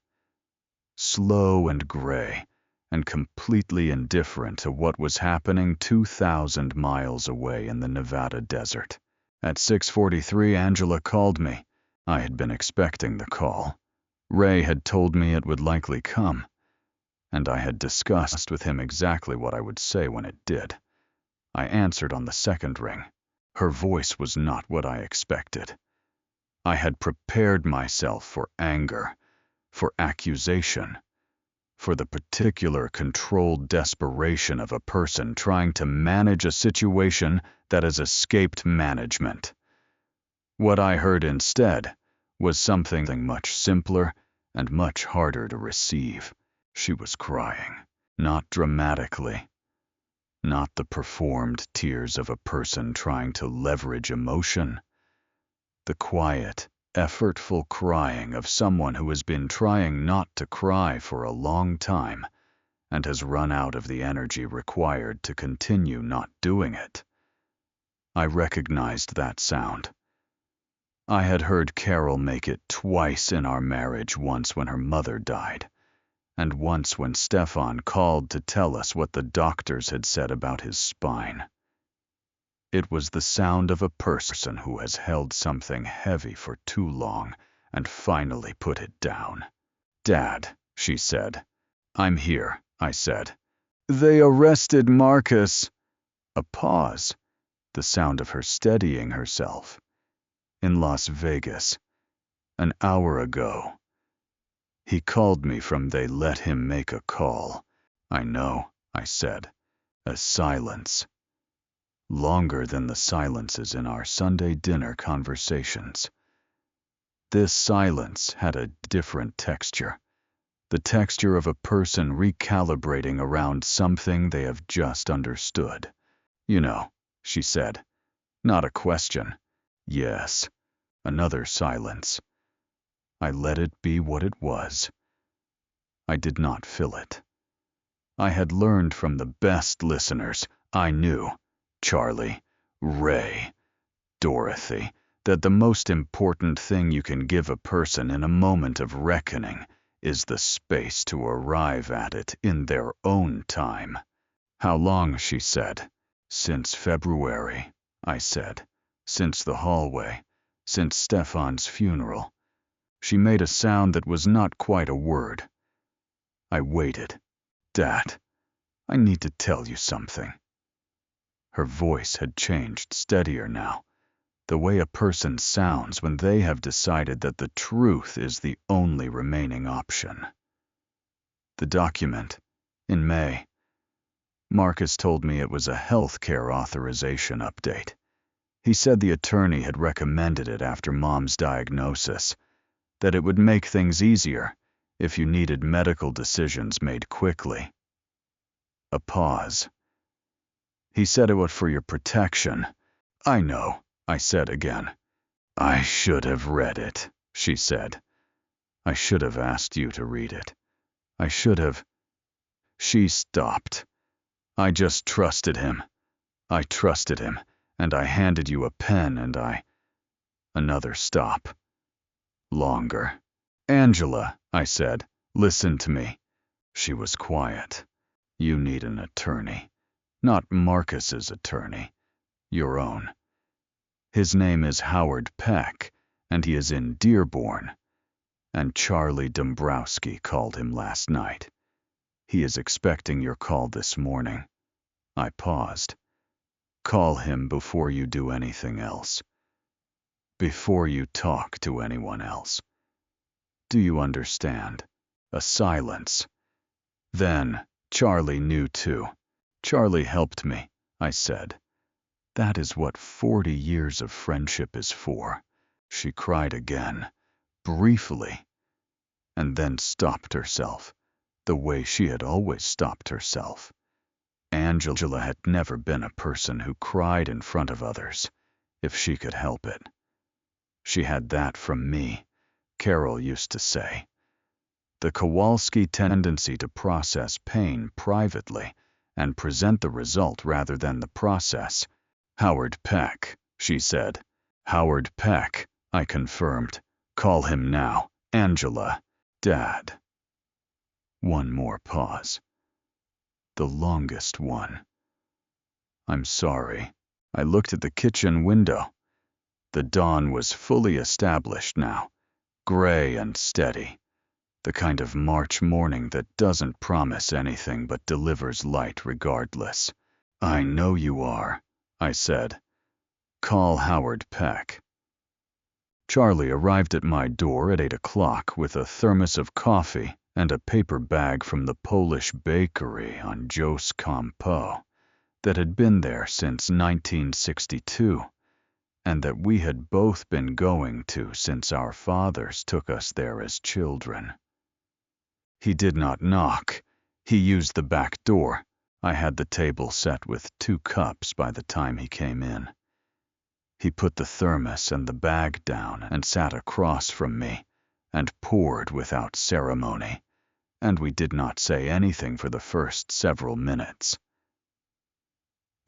Slow and gray, and completely indifferent to what was happening 2,000 miles away in the Nevada desert. At 6:43, Angela called me. I had been expecting the call. Ray had told me it would likely come, and I had discussed with him exactly what I would say when it did. I answered on the second ring. Her voice was not what I expected. I had prepared myself for anger, for accusation, for the particular controlled desperation of a person trying to manage a situation that has escaped management. What I heard instead was something much simpler and much harder to receive. She was crying, not dramatically, not the performed tears of a person trying to leverage emotion. The quiet, effortful crying of someone who has been trying not to cry for a long time and has run out of the energy required to continue not doing it. I recognized that sound. I had heard Carol make it twice in our marriage, once when her mother died, and once when Stefan called to tell us what the doctors had said about his spine. It was the sound of a person who has held something heavy for too long and finally put it down. "Dad," she said. "I'm here," I said. "They arrested Marcus." A pause, the sound of her steadying herself. "In Las Vegas, an hour ago. He called me from they let him make a call." "I know," I said. A silence. Longer than the silences in our Sunday dinner conversations. This silence had a different texture. The texture of a person recalibrating around something they have just understood. "You know," she said. Not a question. "Yes." Another silence. I let it be what it was. I did not fill it. I had learned from the best listeners I knew, Charlie, Ray, Dorothy, that the most important thing you can give a person in a moment of reckoning is the space to arrive at it in their own time. "How long?" she said. "Since February," I said. Since the hallway. Since Stefan's funeral. She made a sound that was not quite a word. I waited. Dad, I need to tell you something. Her voice had changed, steadier now, the way a person sounds when they have decided that the truth is the only remaining option. The document, in May. Marcus told me it was a healthcare authorization update. He said the attorney had recommended it after Mom's diagnosis, that it would make things easier if you needed medical decisions made quickly. A pause. He said it was for your protection. I know, I said again. I should have read it, she said. I should have asked you to read it. I should have. She stopped. I just trusted him. I trusted him, and I handed you a pen and Another stop. Longer. Angela, I said, listen to me. She was quiet. You need an attorney. Not Marcus's attorney. Your own. His name is Howard Peck, and he is in Dearborn. And Charlie Dombrowski called him last night. He is expecting your call this morning. I paused. Call him before you do anything else. Before you talk to anyone else. Do you understand? A silence. Then, Charlie knew too. Charlie helped me, I said. That is what 40 years of friendship is for. She cried again, briefly, and then stopped herself, the way she had always stopped herself. Angela had never been a person who cried in front of others, if she could help it. She had that from me, Carol used to say. The Kowalski tendency to process pain privately and present the result rather than the process. Howard Peck, she said. Howard Peck, I confirmed. Call him now, Angela. Dad. One more pause. The longest one. I'm sorry. I looked at the kitchen window. The dawn was fully established now, gray and steady, the kind of March morning that doesn't promise anything but delivers light regardless. I know you are, I said. Call Howard Peck. Charlie arrived at my door at 8 o'clock with a thermos of coffee and a paper bag from the Polish bakery on Jos Campo that had been there since 1962, and that we had both been going to since our fathers took us there as children. He did not knock. He used the back door. I had the table set with 2 cups by the time he came in. He put the thermos and the bag down and sat across from me and poured without ceremony, and we did not say anything for the first several minutes.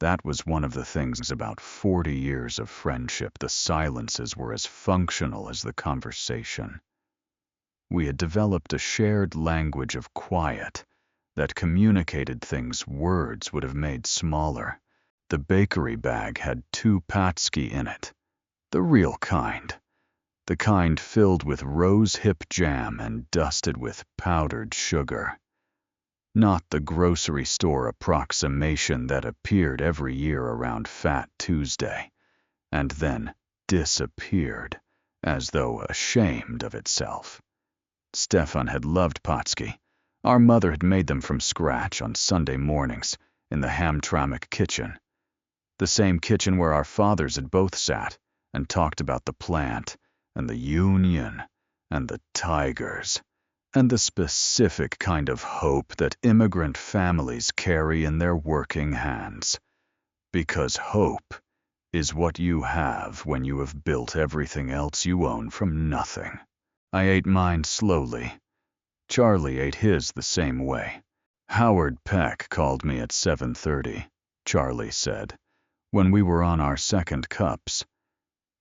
That was one of the things about 40 years of friendship. The silences were as functional as the conversation. We had developed a shared language of quiet that communicated things words would have made smaller. The bakery bag had 2 patsky in it, the real kind, the kind filled with rose hip jam and dusted with powdered sugar. Not the grocery store approximation that appeared every year around Fat Tuesday, and then disappeared, as though ashamed of itself. Stefan had loved patsky. Our mother had made them from scratch on Sunday mornings in the Hamtramck kitchen, the same kitchen where our fathers had both sat and talked about the plant and the union and the tigers and the specific kind of hope that immigrant families carry in their working hands. Because hope is what you have when you have built everything else you own from nothing. I ate mine slowly. Charlie ate his the same way. Howard Peck called me at 7:30, Charlie said, when we were on our second cups.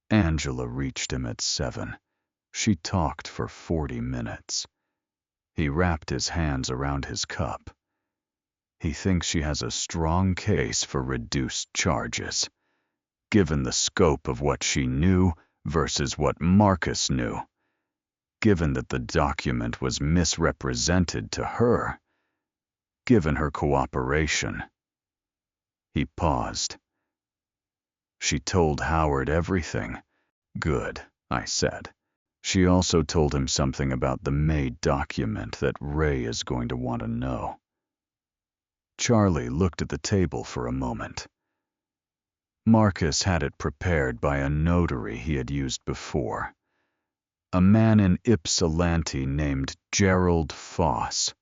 Angela reached him at 7. She talked for 40 minutes. He wrapped his hands around his cup. He thinks she has a strong case for reduced charges. given the scope of what she knew versus what Marcus knew, given that the document was misrepresented to her, given her cooperation. He paused. She told Howard everything. Good, I said. She also told him something about the May document that Ray is going to want to know. Charlie looked at the table for a moment. Marcus had it prepared by a notary he had used before, a man in Ypsilanti named Gerald Foss.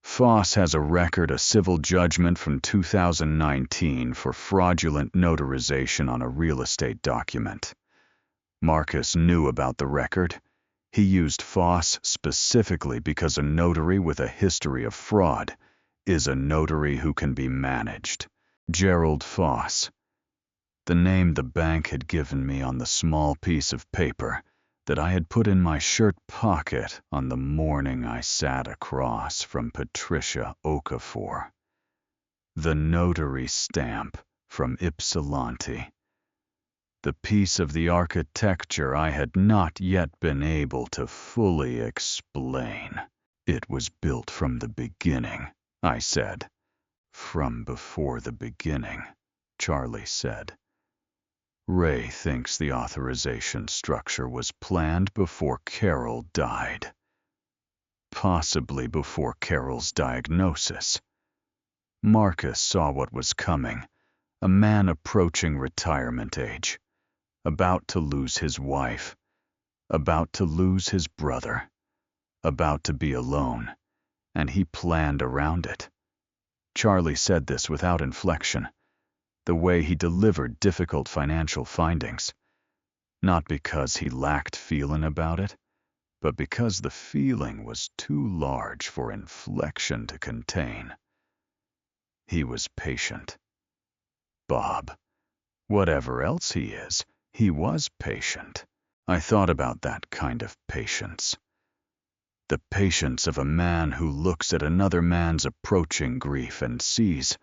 Foss has a record of civil judgment from 2019 for fraudulent notarization on a real estate document. Marcus knew about the record. He used Foss specifically because a notary with a history of fraud is a notary who can be managed. Gerald Foss, the name the bank had given me on the small piece of paper that I had put in my shirt pocket on the morning I sat across from Patricia Okafor. The notary stamp from Ypsilanti. The piece of the architecture I had not yet been able to fully explain. It was built from the beginning, I said. From before the beginning, Charlie said. Ray thinks the authorization structure was planned before Carol died. Possibly before Carol's diagnosis. Marcus saw what was coming, a man approaching retirement age, about to lose his wife, about to lose his brother, about to be alone, and he planned around it. Charlie said this without inflection, the way he delivered difficult financial findings, not because he lacked feeling about it, but because the feeling was too large for inflection to contain. He was patient. Bob, whatever else he is, he was patient. I thought about that kind of patience. The patience of a man who looks at another man's approaching grief and sees,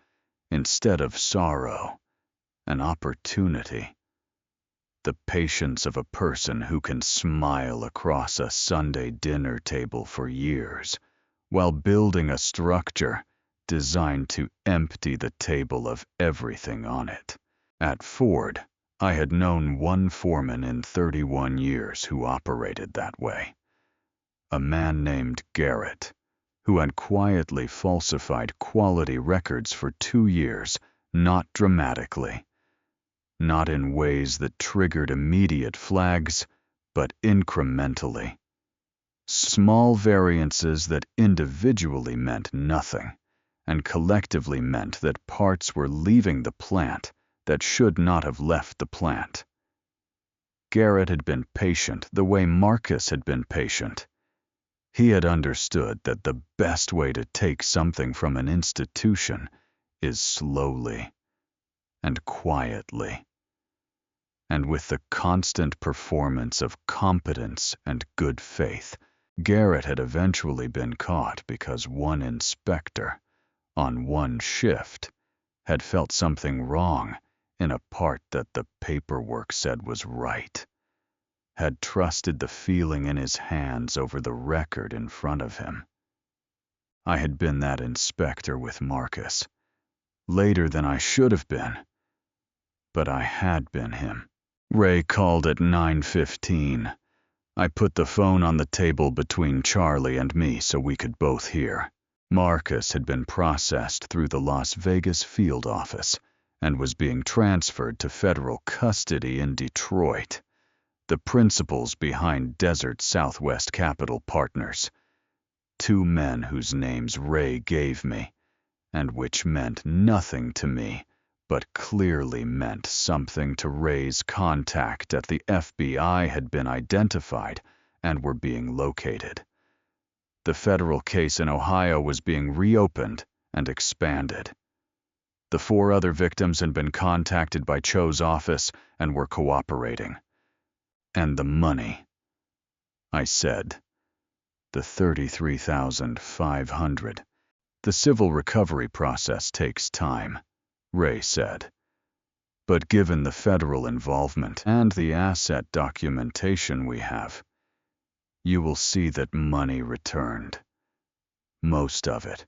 instead of sorrow, an opportunity. The patience of a person who can smile across a Sunday dinner table for years while building a structure designed to empty the table of everything on it. At Ford, I had known one foreman in 31 years who operated that way. A man named Garrett, who had quietly falsified quality records for 2 years, not dramatically, not in ways that triggered immediate flags, but incrementally. Small variances that individually meant nothing, and collectively meant that parts were leaving the plant that should not have left the plant. Garrett had been patient the way Marcus had been patient. He had understood that the best way to take something from an institution is slowly and quietly, and with the constant performance of competence and good faith. Garrett had eventually been caught because one inspector, on one shift, had felt something wrong in a part that the paperwork said was right, had trusted the feeling in his hands over the record in front of him. I had been that inspector with Marcus, later than I should have been, but I had been him. Ray called at 9:15. I put the phone on the table between Charlie and me so we could both hear. Marcus had been processed through the Las Vegas field office and was being transferred to federal custody in Detroit. The principals behind Desert Southwest Capital Partners, 2 men whose names Ray gave me, and which meant nothing to me, but clearly meant something to Ray's contact at the FBI, had been identified and were being located. The federal case in Ohio was being reopened and expanded. The 4 other victims had been contacted by Cho's office and were cooperating. And the money, I said. The $33,500. The civil recovery process takes time, Ray said. But given the federal involvement and the asset documentation we have, you will see that money returned. Most of it.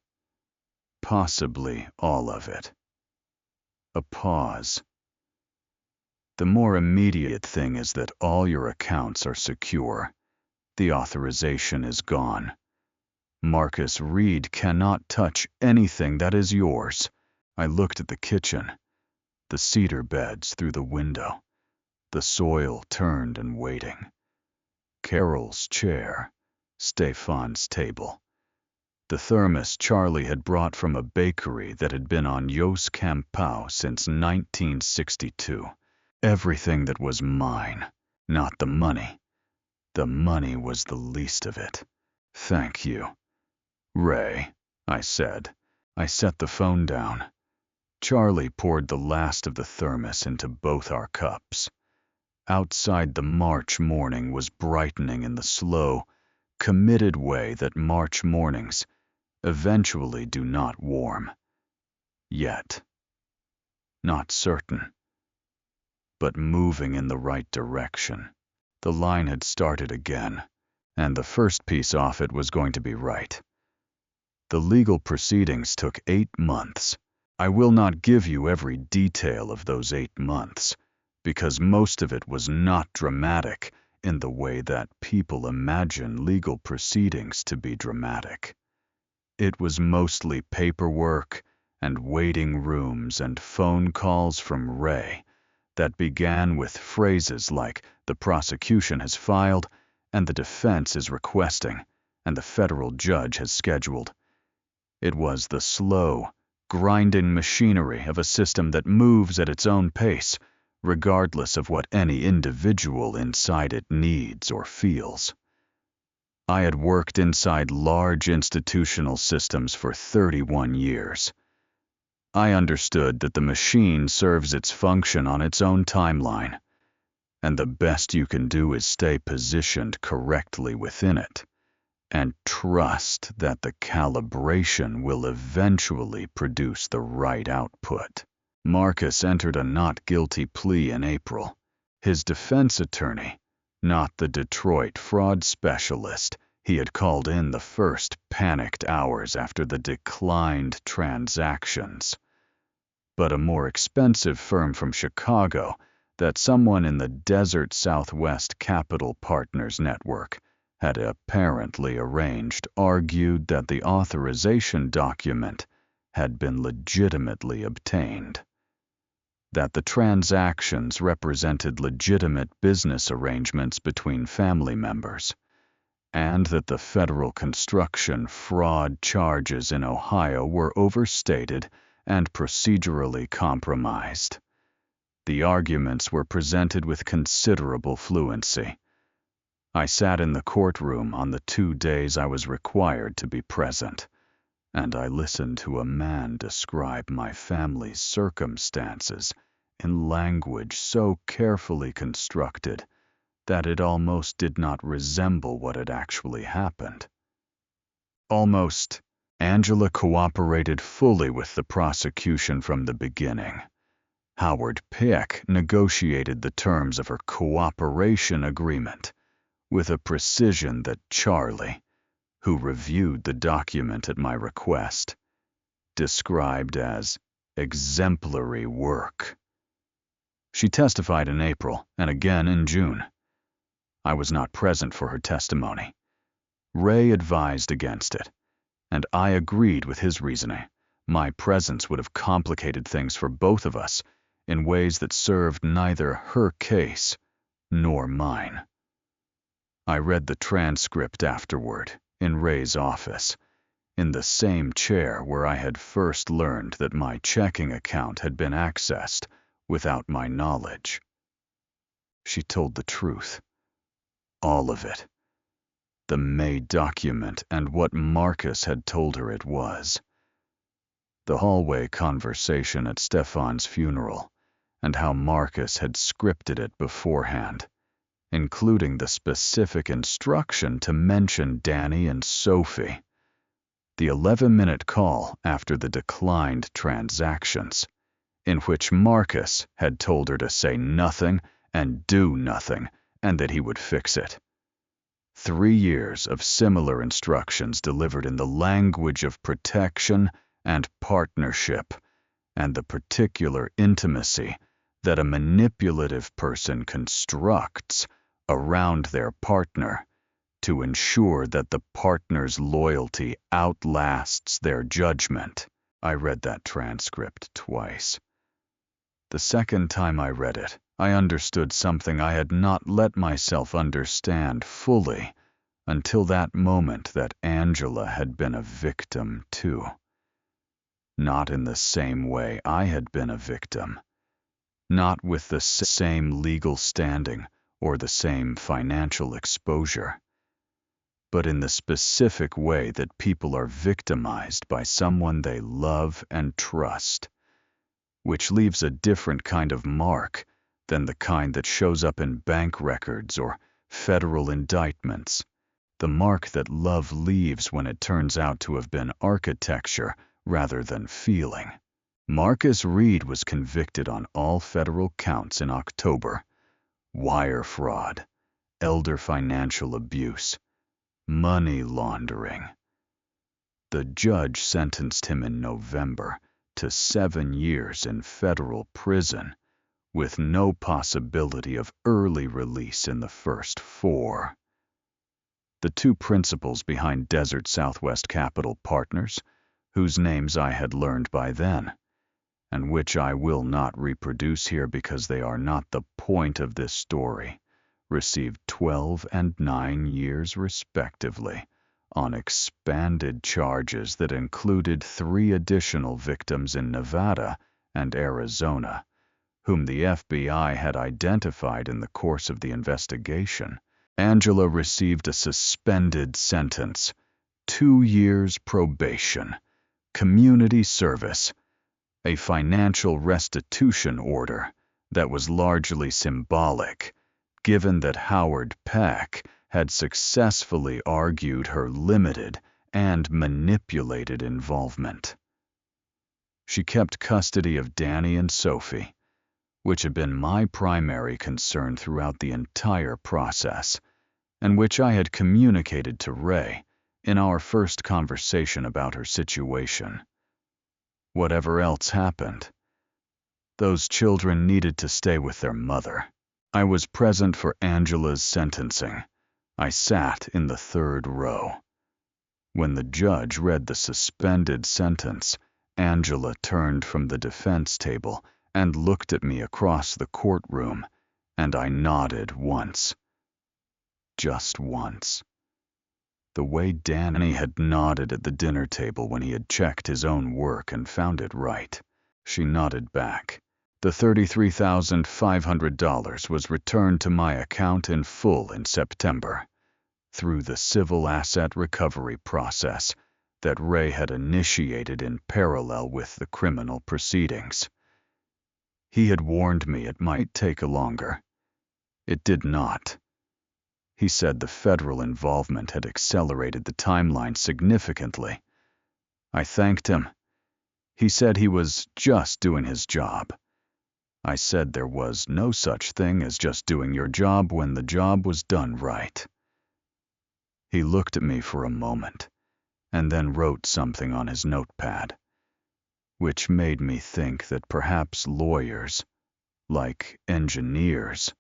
Possibly all of it. A pause. The more immediate thing is that all your accounts are secure. The authorization is gone. Marcus Reed cannot touch anything that is yours. I looked at the kitchen, the cedar beds through the window, the soil turned and waiting. Carol's chair, Stefan's table, the thermos Charlie had brought from a bakery that had been on Jos Campau since 1962. Everything that was mine, not the money. The money was the least of it. Thank you. Ray, I said. I set the phone down. Charlie poured the last of the thermos into both our cups. Outside, the March morning was brightening in the slow, committed way that March mornings eventually do not warm. Yet. Not certain. But moving in the right direction. The line had started again, and the first piece off it was going to be right. The legal proceedings took 8 months. I will not give you every detail of those 8 months, because most of it was not dramatic in the way that people imagine legal proceedings to be dramatic. It was mostly paperwork and waiting rooms and phone calls from Ray that began with phrases like "the prosecution has filed" and "the defense is requesting" and "the federal judge has scheduled." It was the slow, grinding machinery of a system that moves at its own pace, regardless of what any individual inside it needs or feels. I had worked inside large institutional systems for 31 years. I understood that the machine serves its function on its own timeline, and the best you can do is stay positioned correctly within it, and trust that the calibration will eventually produce the right output. Marcus entered a not guilty plea in April. His defense attorney, not the Detroit fraud specialist he had called in the first panicked hours after the declined transactions, but a more expensive firm from Chicago that someone in the Desert Southwest Capital Partners network had apparently arranged, argued that the authorization document had been legitimately obtained, that the transactions represented legitimate business arrangements between family members, and that the federal construction fraud charges in Ohio were overstated and procedurally compromised. The arguments were presented with considerable fluency. I sat in the courtroom on the 2 days I was required to be present, and I listened to a man describe my family's circumstances in language so carefully constructed that it almost did not resemble what had actually happened. Almost. Angela cooperated fully with the prosecution from the beginning. Howard Pick negotiated the terms of her cooperation agreement with a precision that Charlie, who reviewed the document at my request, described as exemplary work. She testified in April and again in June. I was not present for her testimony. Ray advised against it, and I agreed with his reasoning. My presence would have complicated things for both of us in ways that served neither her case nor mine. I read the transcript afterward in Ray's office, in the same chair where I had first learned that my checking account had been accessed without my knowledge. She told the truth. All of it. The May document and what Marcus had told her it was. The hallway conversation at Stefan's funeral, and how Marcus had scripted it beforehand, including the specific instruction to mention Danny and Sophie. The 11-minute call after the declined transactions, in which Marcus had told her to say nothing and do nothing, and that he would fix it. 3 years of similar instructions delivered in the language of protection and partnership, and the particular intimacy that a manipulative person constructs around their partner to ensure that the partner's loyalty outlasts their judgment. I read that transcript twice. The second time I read it, I understood something I had not let myself understand fully until that moment, that Angela had been a victim too. Not in the same way I had been a victim. Not with the same legal standing or the same financial exposure, but in the specific way that people are victimized by someone they love and trust, which leaves a different kind of mark than the kind that shows up in bank records or federal indictments, the mark that love leaves when it turns out to have been architecture rather than feeling. Marcus Reed was convicted on all federal counts in October: wire fraud, elder financial abuse, money laundering. The judge sentenced him in November to 7 years in federal prison, with no possibility of early release in the first 4. The 2 principals behind Desert Southwest Capital Partners, whose names I had learned by then, and which I will not reproduce here because they are not the point of this story, received 12 and 9 years respectively on expanded charges that included 3 additional victims in Nevada and Arizona, whom the FBI had identified in the course of the investigation. Angela received a suspended sentence, 2 years probation, community service, a financial restitution order that was largely symbolic, given that Howard Peck had successfully argued her limited and manipulated involvement. She kept custody of Danny and Sophie, which had been my primary concern throughout the entire process, and which I had communicated to Ray in our first conversation about her situation. Whatever else happened, those children needed to stay with their mother. I was present for Angela's sentencing. I sat in the 3rd row. When the judge read the suspended sentence, Angela turned from the defense table and looked at me across the courtroom, and I nodded once. Just once. The way Danny had nodded at the dinner table when he had checked his own work and found it right. She nodded back. The $33,500 was returned to my account in full in September, through the civil asset recovery process that Ray had initiated in parallel with the criminal proceedings. He had warned me it might take longer. It did not. He said the federal involvement had accelerated the timeline significantly. I thanked him. He said he was just doing his job. I said there was no such thing as just doing your job when the job was done right. He looked at me for a moment, and then wrote something on his notepad, which made me think that perhaps lawyers, like engineers,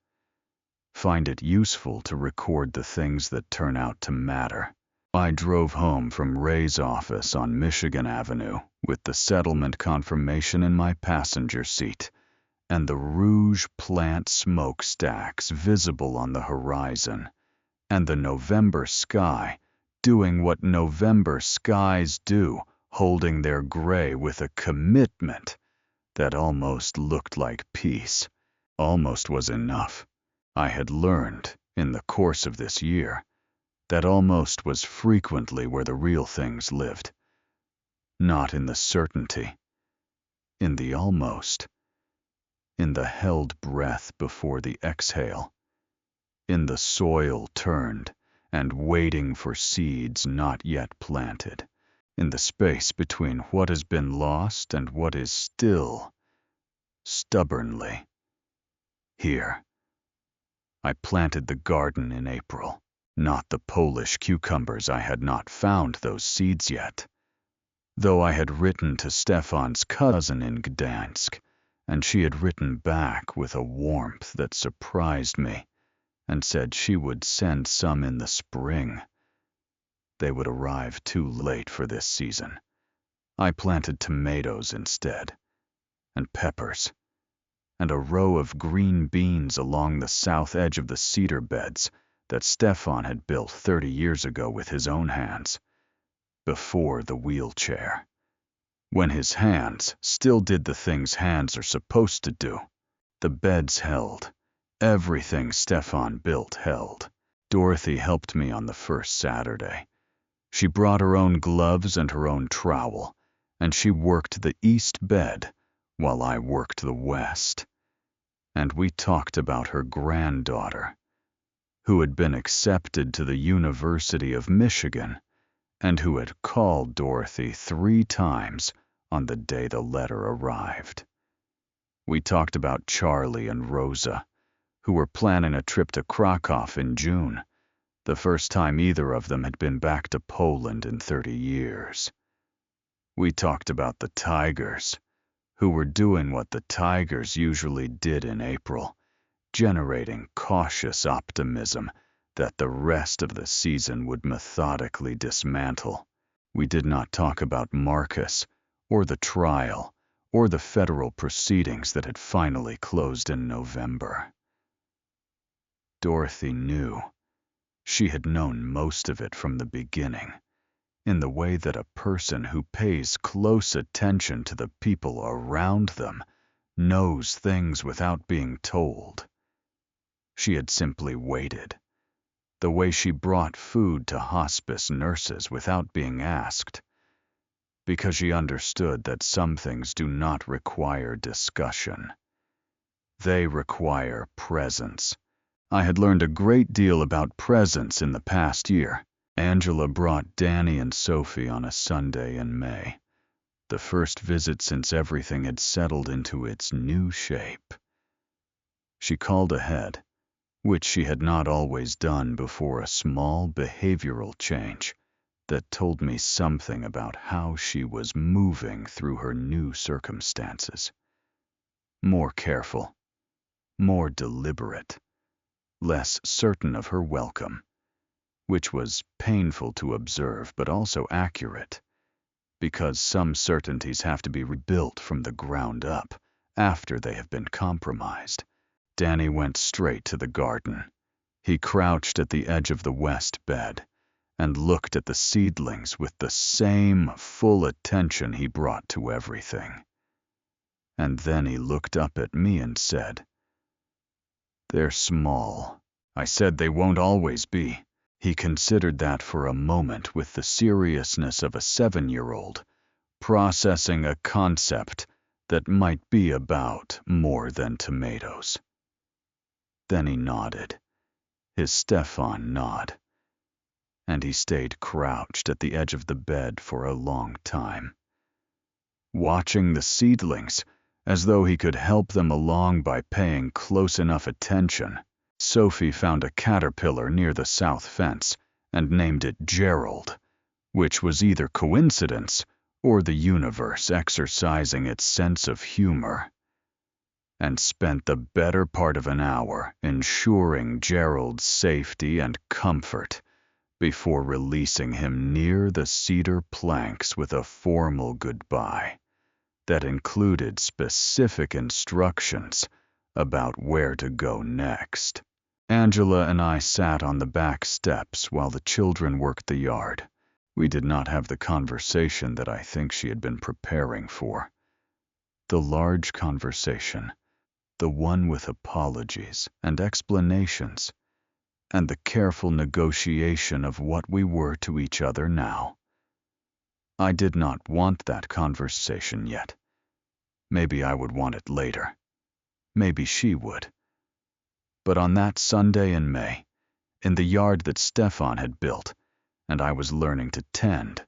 find it useful to record the things that turn out to matter. I drove home from Ray's office on Michigan Avenue with the settlement confirmation in my passenger seat and the Rouge plant smokestacks visible on the horizon, and the November sky doing what November skies do, holding their gray with a commitment that almost looked like peace. Almost was enough. I had learned, in the course of this year, that almost was frequently where the real things lived. Not in the certainty, in the almost, in the held breath before the exhale, in the soil turned and waiting for seeds not yet planted, in the space between what has been lost and what is still, stubbornly. Here, I planted the garden in April, not the Polish cucumbers. I had not found those seeds yet, though I had written to Stefan's cousin in Gdansk, and she had written back with a warmth that surprised me and said she would send some in the spring. They would arrive too late for this season. I planted tomatoes instead, and peppers, and a row of green beans along the south edge of the cedar beds that Stefan had built 30 years ago with his own hands, before the wheelchair, when his hands still did the things hands are supposed to do. The beds held. Everything Stefan built held. Dorothy helped me on the first Saturday. She brought her own gloves and her own trowel, and she worked the east bed while I worked the west. And we talked about her granddaughter, who had been accepted to the University of Michigan and who had called Dorothy 3 times on the day the letter arrived. We talked about Charlie and Rosa, who were planning a trip to Krakow in June, the first time either of them had been back to Poland in 30 years. We talked about the Tigers, who were doing what the Tigers usually did in April, generating cautious optimism that the rest of the season would methodically dismantle. We did not talk about Marcus, or the trial, or the federal proceedings that had finally closed in November. Dorothy knew. She had known most of it from the beginning, in the way that a person who pays close attention to the people around them knows things without being told. She had simply waited, the way she brought food to hospice nurses without being asked, because she understood that some things do not require discussion. They require presence. I had learned a great deal about presence in the past year. Angela brought Danny and Sophie on a Sunday in May, the first visit since everything had settled into its new shape. She called ahead, which she had not always done before, a small behavioral change that told me something about how she was moving through her new circumstances. More careful, more deliberate, less certain of her welcome, which was painful to observe but also accurate, because some certainties have to be rebuilt from the ground up after they have been compromised. Danny went straight to the garden. He crouched at the edge of the west bed and looked at the seedlings with the same full attention he brought to everything. And then he looked up at me and said, "They're small." I said, "They won't always be." He considered that for a moment with the seriousness of a 7-year-old, processing a concept that might be about more than tomatoes. Then he nodded, his Stefan nod, and he stayed crouched at the edge of the bed for a long time, watching the seedlings as though he could help them along by paying close enough attention. Sophie found a caterpillar near the south fence and named it Gerald, which was either coincidence or the universe exercising its sense of humor, and spent the better part of an hour ensuring Gerald's safety and comfort before releasing him near the cedar planks with a formal goodbye that included specific instructions about where to go next. Angela and I sat on the back steps while the children worked the yard. We did not have the conversation that I think she had been preparing for. The large conversation, the one with apologies and explanations, and the careful negotiation of what we were to each other now. I did not want that conversation yet. Maybe I would want it later. Maybe she would. But on that Sunday in May, in the yard that Stefan had built, and I was learning to tend,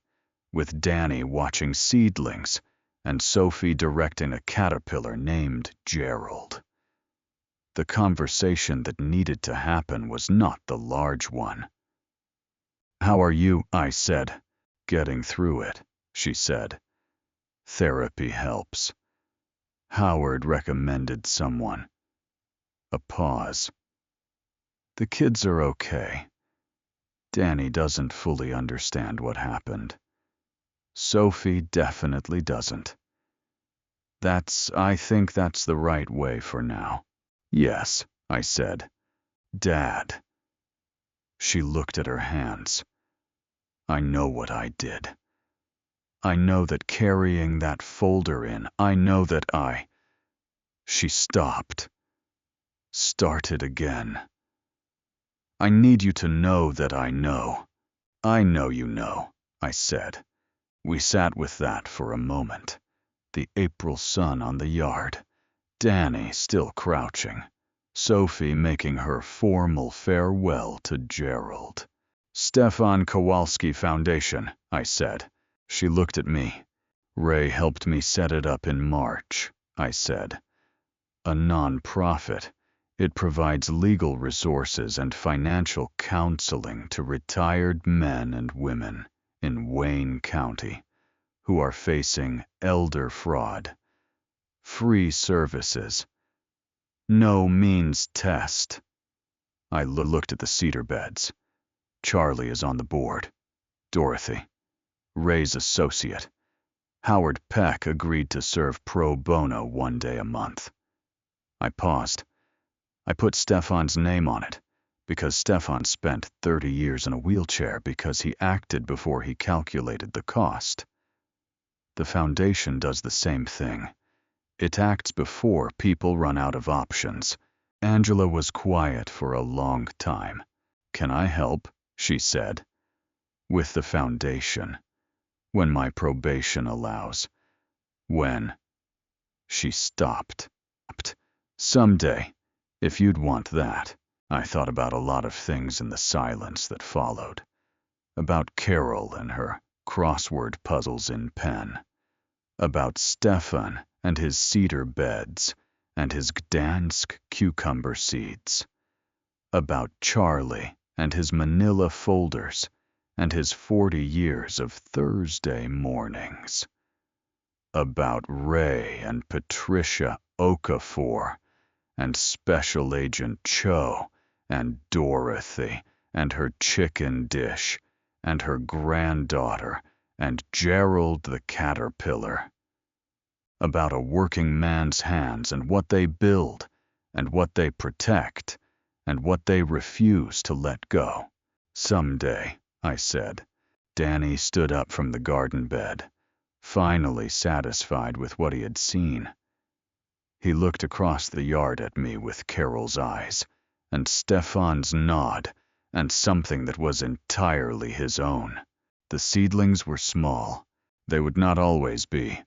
with Danny watching seedlings and Sophie directing a caterpillar named Gerald. The conversation that needed to happen was not the large one. "How are you?" I said. "Getting through it," she said. "Therapy helps. Howard recommended someone." A pause. "The kids are okay. Danny doesn't fully understand what happened. Sophie definitely doesn't. I think that's the right way for now." "Yes," I said. "Dad." She looked at her hands. "I know what I did. I know that carrying that folder in, I know that I—" She stopped. Started again. "I need you to know that I know." "I know you know," I said. We sat with that for a moment. The April sun on the yard. Danny still crouching. Sophie making her formal farewell to Gerald. "Stefan Kowalski Foundation," I said. She looked at me. "Ray helped me set it up in March," I said. "A non-profit. It provides legal resources and financial counseling to retired men and women in Wayne County who are facing elder fraud. Free services. No means test." I looked at the cedar beds. Charlie is on the board. Dorothy. Ray's associate. Howard Peck agreed to serve pro bono 1 day a month. I paused. I put Stefan's name on it, because Stefan spent 30 years in a wheelchair because he acted before he calculated the cost. The foundation does the same thing. It acts before people run out of options. Angela was quiet for a long time. "Can I help?" she said. "With the foundation. When my probation allows." "When?" She stopped. "Someday, if you'd want that." I thought about a lot of things in the silence that followed. About Carol and her crossword puzzles in pen. About Stefan and his cedar beds and his Gdansk cucumber seeds. About Charlie and his manila folders and his 40 years of Thursday mornings. About Ray and Patricia Okafor and Special Agent Cho and Dorothy and her chicken dish and her granddaughter and Gerald the caterpillar. About a working man's hands and what they build and what they protect and what they refuse to let go. "Someday," I said. Danny stood up from the garden bed, finally satisfied with what he had seen. He looked across the yard at me with Carol's eyes, and Stefan's nod, and something that was entirely his own. The seedlings were small. They would not always be.